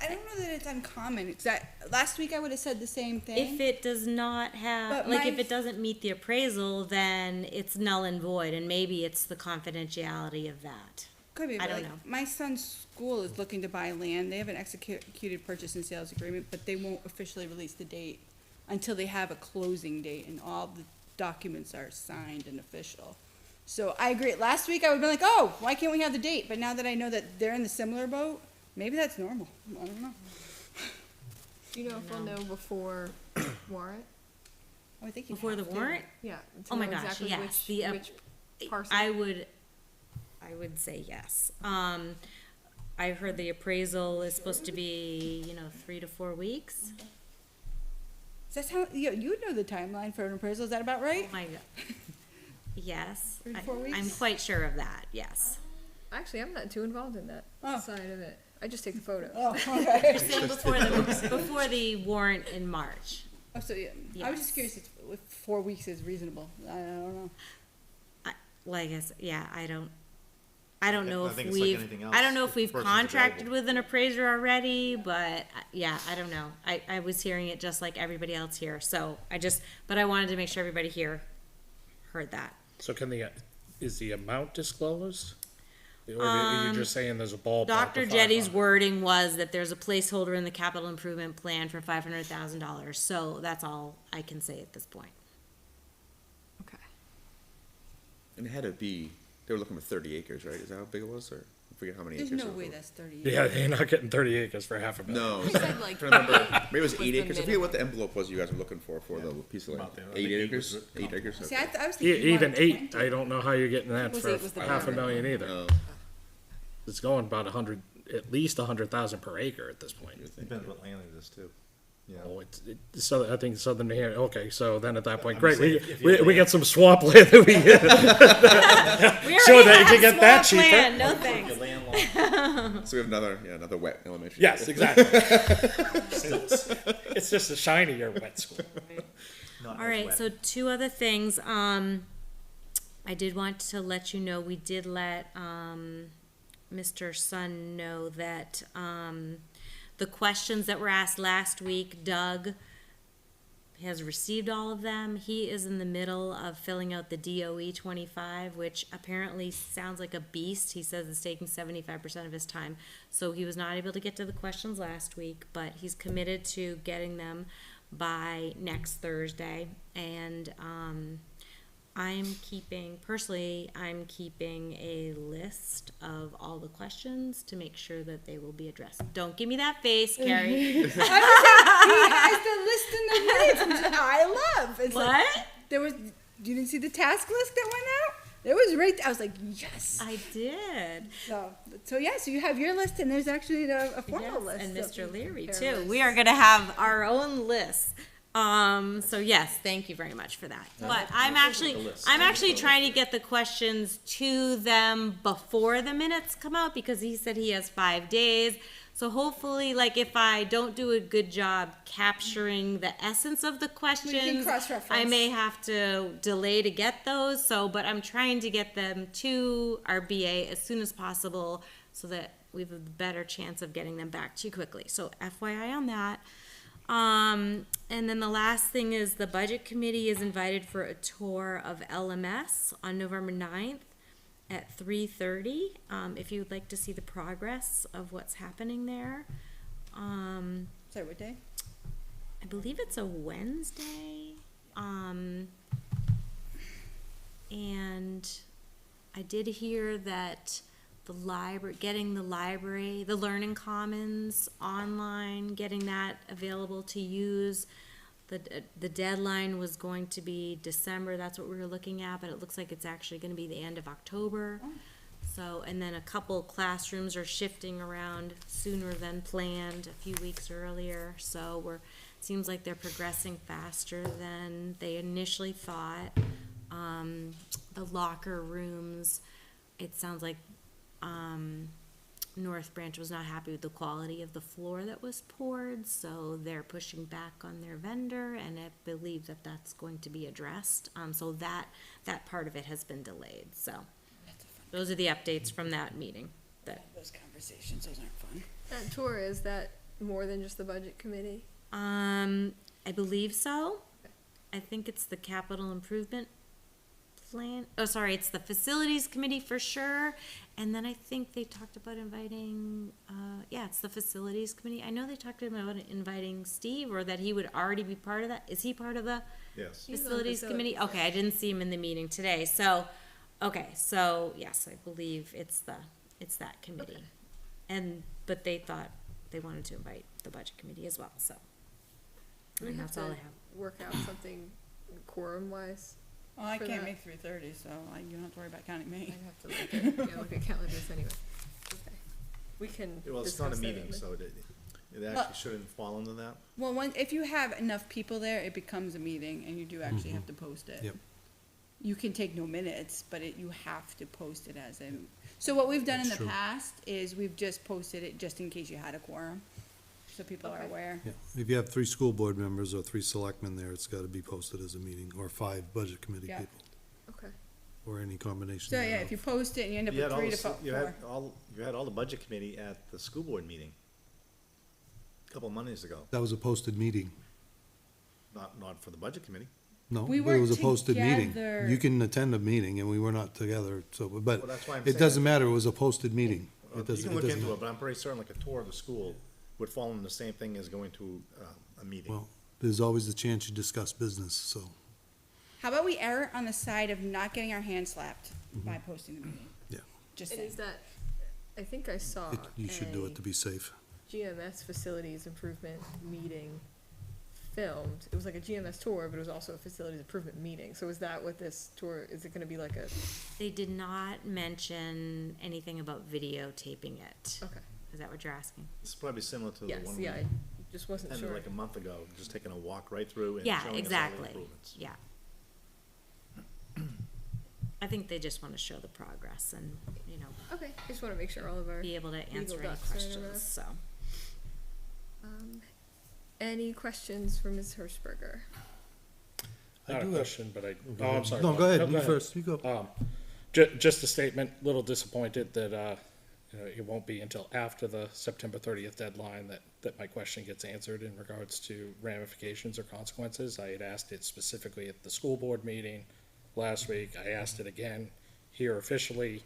don't know that it's uncommon, it's that, last week I would've said the same thing. If it does not have, But like, my- if it doesn't meet the appraisal, then it's null and void, and maybe it's the confidentiality of that. Could be, I but don't like, know. my son's school is looking to buy land, they have an executed purchase and sales agreement, but they won't officially release the date until they have a closing date and all the documents are signed and official. So I agree, last week I would've been like, oh, why can't we have the date, but now that I know that they're in the similar boat, maybe that's normal, I don't know. Do you know if we'll know before warrant? I would think you Before the have to. warrant? Yeah. Oh to my know gosh, exactly yes, which parcel. I would say yes. I heard the appraisal is supposed to be, 3 to 4 weeks. That's how, you know the timeline for an appraisal, is that about right? Oh my God. Yes, 3 to 4 weeks? I'm quite sure of that, yes. Actually, I'm not too involved in that Oh. side of it. I just take the photos. Oh, okay. You're saying before the warrant in March. Oh, so, yeah, I was just Yes. curious if 4 weeks is reasonable, I don't know. Like I said, yeah, I don't know I if think it's like we've, anything I don't else. know If if the we've person's contracted available. with an appraiser already, but yeah, I don't know. I was hearing it just like everybody else here, so but I wanted to make sure everybody here heard that. So is the amount disclosed? Or are you just saying there's a ballpark? Dr. of Jetty's 500? wording was that there's a placeholder in the capital improvement plan for $500,000, so that's all I can say at this point. And it had to be, they were looking for 30 acres, right? Is that how big it was, or I forget how many There's acres? no it way was. that's 30 Yeah, you're not getting 30 acres for half a million. No. I said like I remember, eight maybe it was was 8 the acres. I forget what the envelope was you guys were looking for the piece of land. About there. I 8 think 8 acres? was 8 acres? See, Okay. I was thinking you Even wanted 8, 20. I don't know how you're getting that Was for 8 was the half a bottom. million either. Oh, It's going about 100, at least 100,000 per acre at this point. Depends what land it is too. Yeah. Oh, so I think southern New Hampshire, okay, so then at that point, I'm great, saying if you have we land- get some swamp land that we get. We Sure, already that you have can get that swamp cheaper. land, no thanks. Your landlocked. so we have another wet elementary. Yes, school. exactly. It's just a shinier wet school. Not All as right, wet. so 2 other things. I did want to let you know, we did let, Mr. Sun know that, the questions that were asked last week, Doug has received all of them. He is in the middle of filling out the DOE 25, which apparently sounds like a beast. He says it's taking 75% of his time. So he was not able to get to the questions last week, but he's committed to getting them by next Thursday. And I'm keeping a list of all the questions to make sure that they will be addressed. Don't give me that face, Carrie. He has the list in the minutes, which I love. It's What? Like, you didn't see the task list that went out? It was right, I was like, yes. I did. So yeah, so you have your list and there's actually a formal Yes, list. and of Mr. Leary their too. lists. We are gonna have our own list. So yes, thank you very much for that. But I'm actually trying to get the questions to them before the minutes come out because he said he has 5 days. So hopefully, like if I don't do a good job capturing the essence of the questions, cross-reference. I may have to delay to get those. But I'm trying to get them to our BA as soon as possible so that we have a better chance of getting them back to you quickly. So FYI on that. And then the last thing is the budget committee is invited for a tour of LMS on November 9th at 3:30. If you would like to see the progress of what's happening there. Sorry, what day? I believe it's a Wednesday. And I did hear that the library, the Learning Commons online, getting that available to use. The deadline was going to be December, that's what we were looking at, but it looks like it's actually gonna be the end of October. So, and then a couple classrooms are shifting around sooner than planned, a few weeks earlier, so seems like they're progressing faster than they initially thought. The locker rooms, it sounds like North Branch was not happy with the quality of the floor that was poured, so they're pushing back on their vendor, and I believe that that's going to be addressed. So that part of it has been delayed, so those are the updates from that meeting. Those conversations, those aren't fun. That tour, is that more than just the budget committee? I believe so. I think it's the capital improvement plan. Oh, sorry, it's the facilities committee for sure. And then I think they talked about inviting, it's the facilities committee. I know they talked about inviting Steve, or that he would already be part of that. Is he part of the Yes. He's on facilities committee? facilities, Okay, I didn't see him in the meeting today. So, yes, I believe it's that committee. But they thought they wanted to invite the budget committee as well, so. We And have that's all I to have. work out something quorum wise. Well, I For can't that. make 3:30, so you don't have to worry about counting I me. have to look at calendars anyway. Okay. We can Well, it's not a discuss that meeting, on the- so it Well- actually shouldn't fall under that. Well, if you have enough people there, it becomes a meeting, and you do actually have to post it. Yep. You can take no minutes, but you have to post it as a. So what we've done in That's the true. past is we've just posted it just in case you had a quorum, so people are Okay. aware. Yeah, if you have 3 school board members or 3 selectmen there, it's gotta be posted as a meeting, or 5 budget committee Yeah. people, Okay. or any combination So yeah, thereof. if you post it and you end up You had with all 3 the, to se- 4. you had all the budget committee at the school board meeting. A couple Mondays ago, That was a posted meeting. not for the budget committee. No, We it weren't was a posted meeting. together. You can attend a meeting, and we were not together, so, but Well, that's why I'm it saying- doesn't matter, it was a posted meeting. You It doesn't, can it look doesn't into it, matter. but I'm pretty certain like a tour of the school would fall in the same thing as going to a meeting. Well, there's always the chance you discuss business, so. How about we err on the side of not getting our hands slapped by posting the meeting? Yeah. Just And saying. is that, I think I saw You should do it to be safe. GMS facilities improvement meeting filmed. It was like a GMS tour, but it was also a facilities improvement meeting. So is that what this tour, is it gonna be like a, They did not mention anything about videotaping it. okay, Is that what you're asking? It's probably similar to the yes, one we yeah, I just wasn't attended sure. like a month ago, just taking a walk right through and Yeah, showing us all the exactly. improvements. Yeah. I think they just wanna show the progress and, you know, Okay, I just wanna make sure all of our, be able to answer any ducks are in a row. questions, so. Any questions for Ms. Hirschberger? I Not a do have- question, but oh, I'm sorry. No, go ahead, No, you first, you go. Just a statement, little disappointed that, you know, it won't be until after the September 30th deadline that my question gets answered in regards to ramifications or consequences. I had asked it specifically at the school board meeting last week. I asked it again here officially.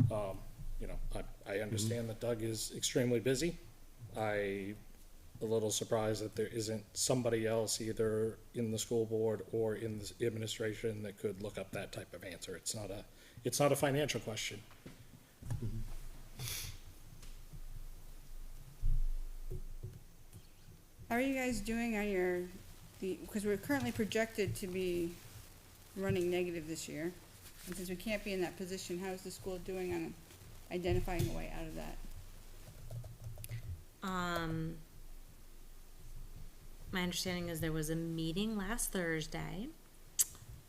You know, I understand that Doug is extremely busy. A little surprised that there isn't somebody else either in the school board or in the administration that could look up that type of answer. It's not a financial question. How are you guys doing on your, because we're currently projected to be running negative this year. And since we can't be in that position, how is the school doing on identifying a way out of that? My understanding is there was a meeting last Thursday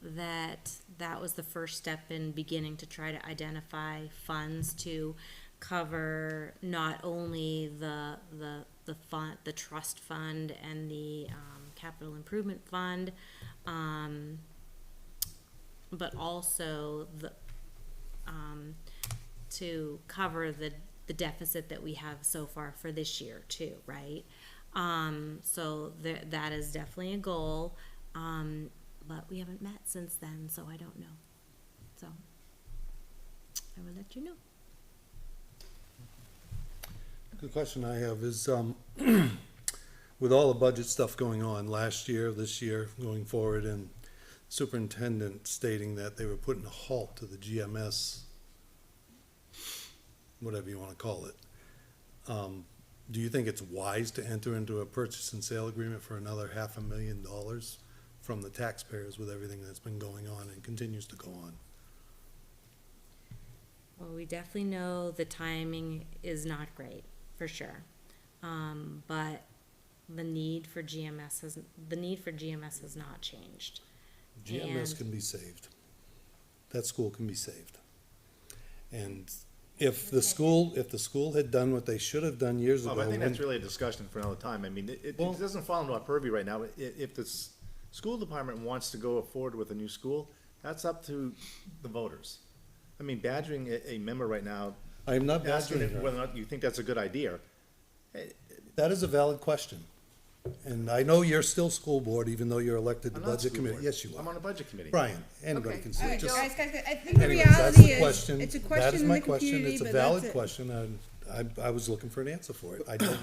that was the first step in beginning to try to identify funds to cover not only the fund, the trust fund and the capital improvement fund, but also to cover the deficit that we have so far for this year too, right? So that is definitely a goal, but we haven't met since then, so I don't know. So I will let you know. The question I have is, with all the budget stuff going on last year, this year, going forward, and superintendent stating that they were putting a halt to the GMS, whatever you wanna call it, do you think it's wise to enter into a purchase and sale agreement for another $500,000 from the taxpayers with everything that's been going on and continues to go on? Well, we definitely know the timing is not great, for sure. But the need for GMS has not changed. GMS And- can be saved. That school can be saved. And if the school had done what they should have done years Oh, ago. but I think that's when- really a discussion for another time. I mean, it Well- doesn't fall into our purview right now. If the school department wants to go forward with a new school, that's up to the voters. I mean, badgering a member right now, I'm not asking badgering if her. whether or not you think that's a good idea. That is a valid question. And I know you're still school board, even though you're elected to I'm not budget school committee. board. Yes, you I'm are. on a budget committee. Brian, anybody Okay. can All say, right, just, guys, I think the anyways, that's reality the is, question. it's a That question is in my the question. community, It's a but valid that's it. question, and I was looking for an answer for it. I don't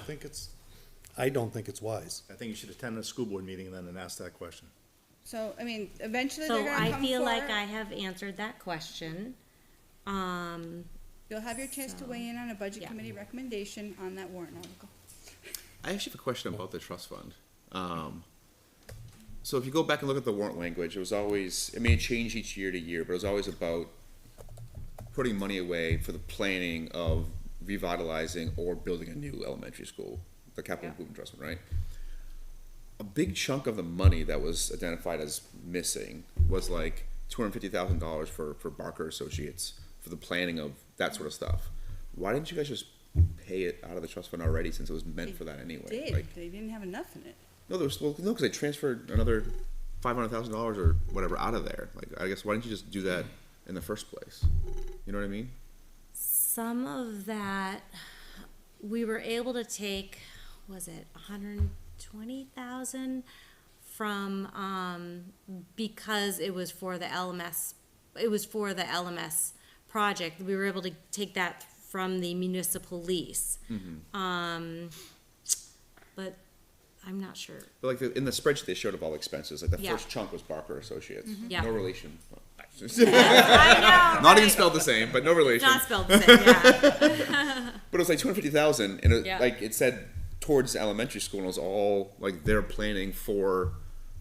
think it's wise. I think you should attend a school board meeting then and ask that question. So, I mean, eventually they're So gonna I come feel like forward. I have answered that question. You'll have your chance to So, weigh in on a budget yeah. committee recommendation on that warrant article. I actually have a question about the trust fund. So if you go back and look at the warrant language, it was always, I mean, it changed each year to year, but it was always about putting money away for the planning of revitalizing or building a new elementary school, the capital Yeah. improvement trust fund, right? A big chunk of the money that was identified as missing was like $250,000 for Barker Associates for the planning of that sort of stuff. Why didn't you guys just pay it out of the trust fund already, since it was meant for that anyway? Did, Like, they didn't have enough in it. no, there was, well, no, because they transferred another $500,000 or whatever out of there. Like, I guess, why didn't you just do that in the first place? You know what I mean? Some of that, we were able to take, was it 120,000 from, because it was for the LMS project, we were able to take that from the municipal lease. But I'm not sure. But like in the spreadsheet they showed of all expenses, like the Yeah. first chunk was Barker Associates. Yeah. No relation. I know. Not even spelled the same, but no relation. Not spelled the same, yeah. But it was like 250,000, and Yeah. like it said towards elementary school, and it was all like they're planning for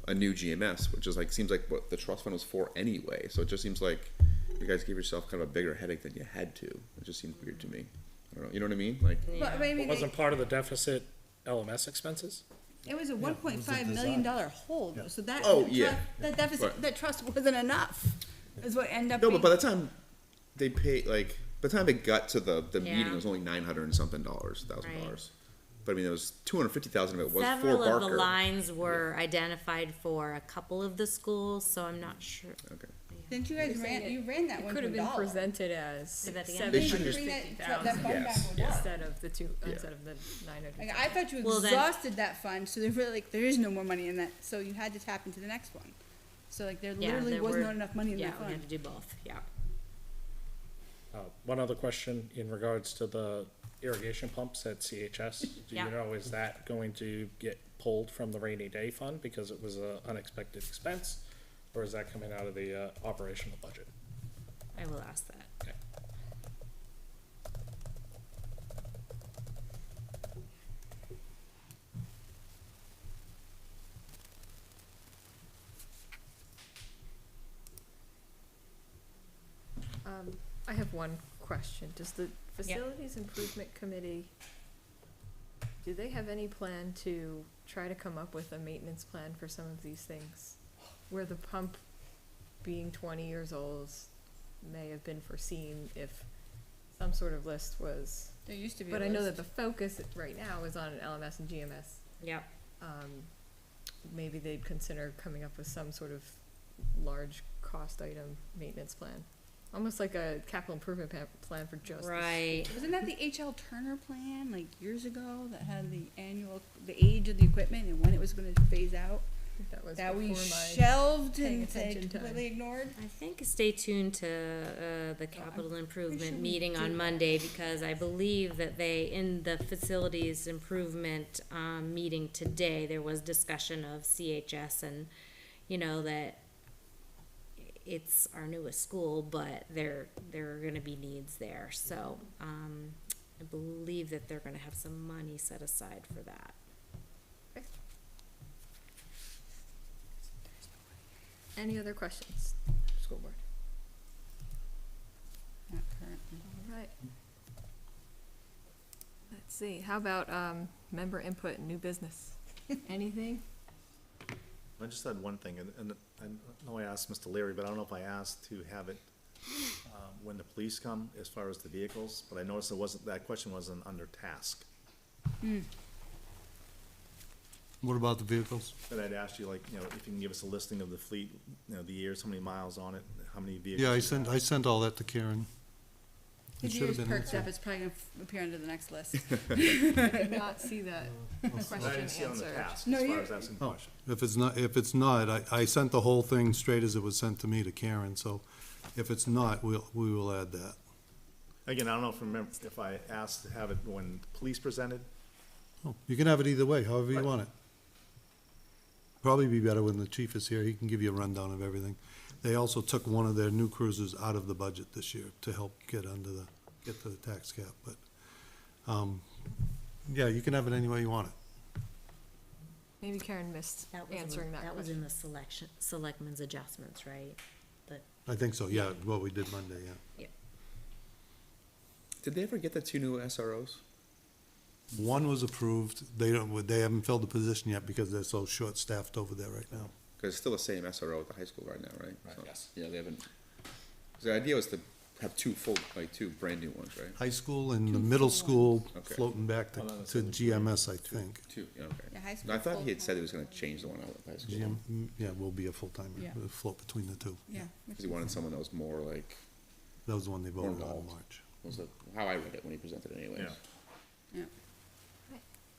a new GMS, which is like seems like what the trust fund was for anyway. So it just seems like you guys gave yourself kind of a bigger headache than you had to. It just seems weird to me. I don't know. You know what I mean? Like, But maybe Wasn't part of the deficit LMS expenses? it was a $1.5 million hole, though, so that. Oh, that yeah. trust- That deficit, Right. that trust wasn't enough, is what ended up no, being. but by the time they paid, like by the time they got to the Yeah. meeting, it was only $900 and something $1,000. But I mean, it was 250,000 of it was Several for of Barker. the lines were identified for a couple of the schools, so I'm not sure. Okay. Didn't you guys you ran that It one could for have a been dollar. presented as Say that again? seven They should hundred just- fifty That thousand fund Yes. back was instead of the instead of the 900. Like, I thought you Well, then- exhausted that fund, so there really, like, there is no more money in that, so you had to tap into the next one. So like, there Yeah, literally there was were- not enough money in Yeah, that we fund. had to do both, yeah. One other question in regards to the irrigation pumps at CHS. Do Yeah. you know, is that going to get pulled from the rainy day fund because it was an unexpected expense? Or is that coming out of the operational budget? I will ask that. Okay. I have one question. Does the Facilities Improvement Committee, do they have any plan to try to come up with a maintenance plan for some of these things? Where the pump being 20 years old may have been foreseen if some sort of list was, There used to be but a I know list. that the focus right now is on LMS and GMS. Yep. Maybe they'd consider coming up with some sort of large cost item maintenance plan. Almost like a capital improvement plan for just this. Right. Wasn't that the H.L. Turner plan, like, years ago, that had the age of the equipment and when it was gonna phase out? I think that was That we before my shelved paying and said attention time. completely ignored? I think stay tuned to the capital sure improvement we meeting do on that. Monday, because I believe that they, in the facilities improvement, meeting today, there was discussion of CHS and, you know, that it's our newest school, but there are gonna be needs there, so, I believe that they're gonna have some money set aside for that. Any other questions, school board? Not currently. All right. Let's see, how about, member input and new business? Anything? I just had one thing, and I know I asked Mr. Leary, but I don't know if I asked to have it, when the police come, as far as the vehicles, but I noticed that question wasn't under task. What about the vehicles? But I'd asked you, like, you know, if you can give us a listing of the fleet, you know, the years, how many miles on it, how many vehicles. Yeah, you have. I sent all that to Karen. It If should yours have been perked up, answered. it's probably gonna appear under the next list. I did not see that I question didn't see it on the answered. task, No, as far you- as asking Oh, questions. if it's not, I sent the whole thing straight as it was sent to me to Karen, so if it's not, we will add that. Again, I don't know if I asked to have it when police presented, Oh, you can have it either way, however you want it. Probably be better when the chief is here, he can give you a rundown of everything. They also took one of their new cruisers out of the budget this year to help get to the tax cap, but, yeah, you can have it any way you want it. Maybe Karen missed That was answering that That was in question. the selectmen's adjustments, right? I think so, yeah, what we did Monday, yeah. Did they ever get the 2 new SROs? One was approved, they haven't filled the position yet because they're so short-staffed over there right now. Because it's still the same SRO at the high school right now, right? Right, So, yes. Yeah, they haven't. 'Cause the idea was to have 2 brand new ones, right? High school and the middle school Okay. floating back Oh, no, that's to only GMS, I think. 2, yeah, okay. Yeah, high No, I school thought he had full-time. said he was gonna change the one out at the high school. Yeah, will be a full-timer, Yeah. it'll float between the two. Yeah. Because he wanted someone that was more like, That was the one they More voted on in involved. March. was the, how I read it when he presented it anyways. Yeah. Yeah.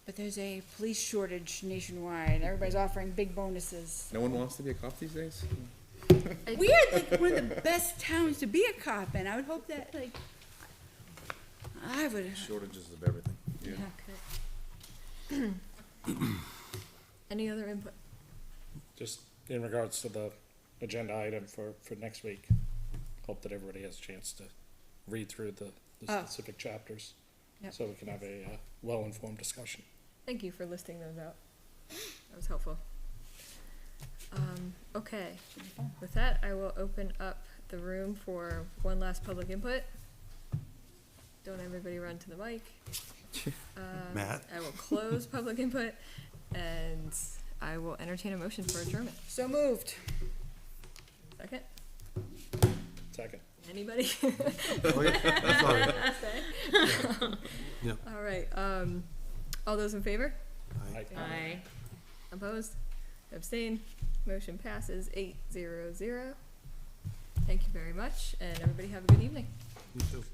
But there's a police shortage nationwide. Everybody's offering big bonuses. No one wants to be a cop these days? We are like one of the best towns to be a cop in. I would hope that, like, I would. Shortages of everything. Yeah. Okay. Any other input? Just in regards to the agenda item for next week, hope that everybody has a chance to read through the Oh. specific chapters. Yep. So we can have a well-informed discussion. Thank you for listing those out. That was helpful. Okay, with that, I will open up the room for one last public input. Don't everybody run to the mic. Matt? I will close public input, and I will entertain a motion for adjournment. So moved. Second? Second. Anybody? Oh, yeah, sorry. Yeah. All right, all those in favor? Aye. Aye. Opposed? Abstained? Motion passes 8-0-0. Thank you very much, and everybody have a good evening. You too.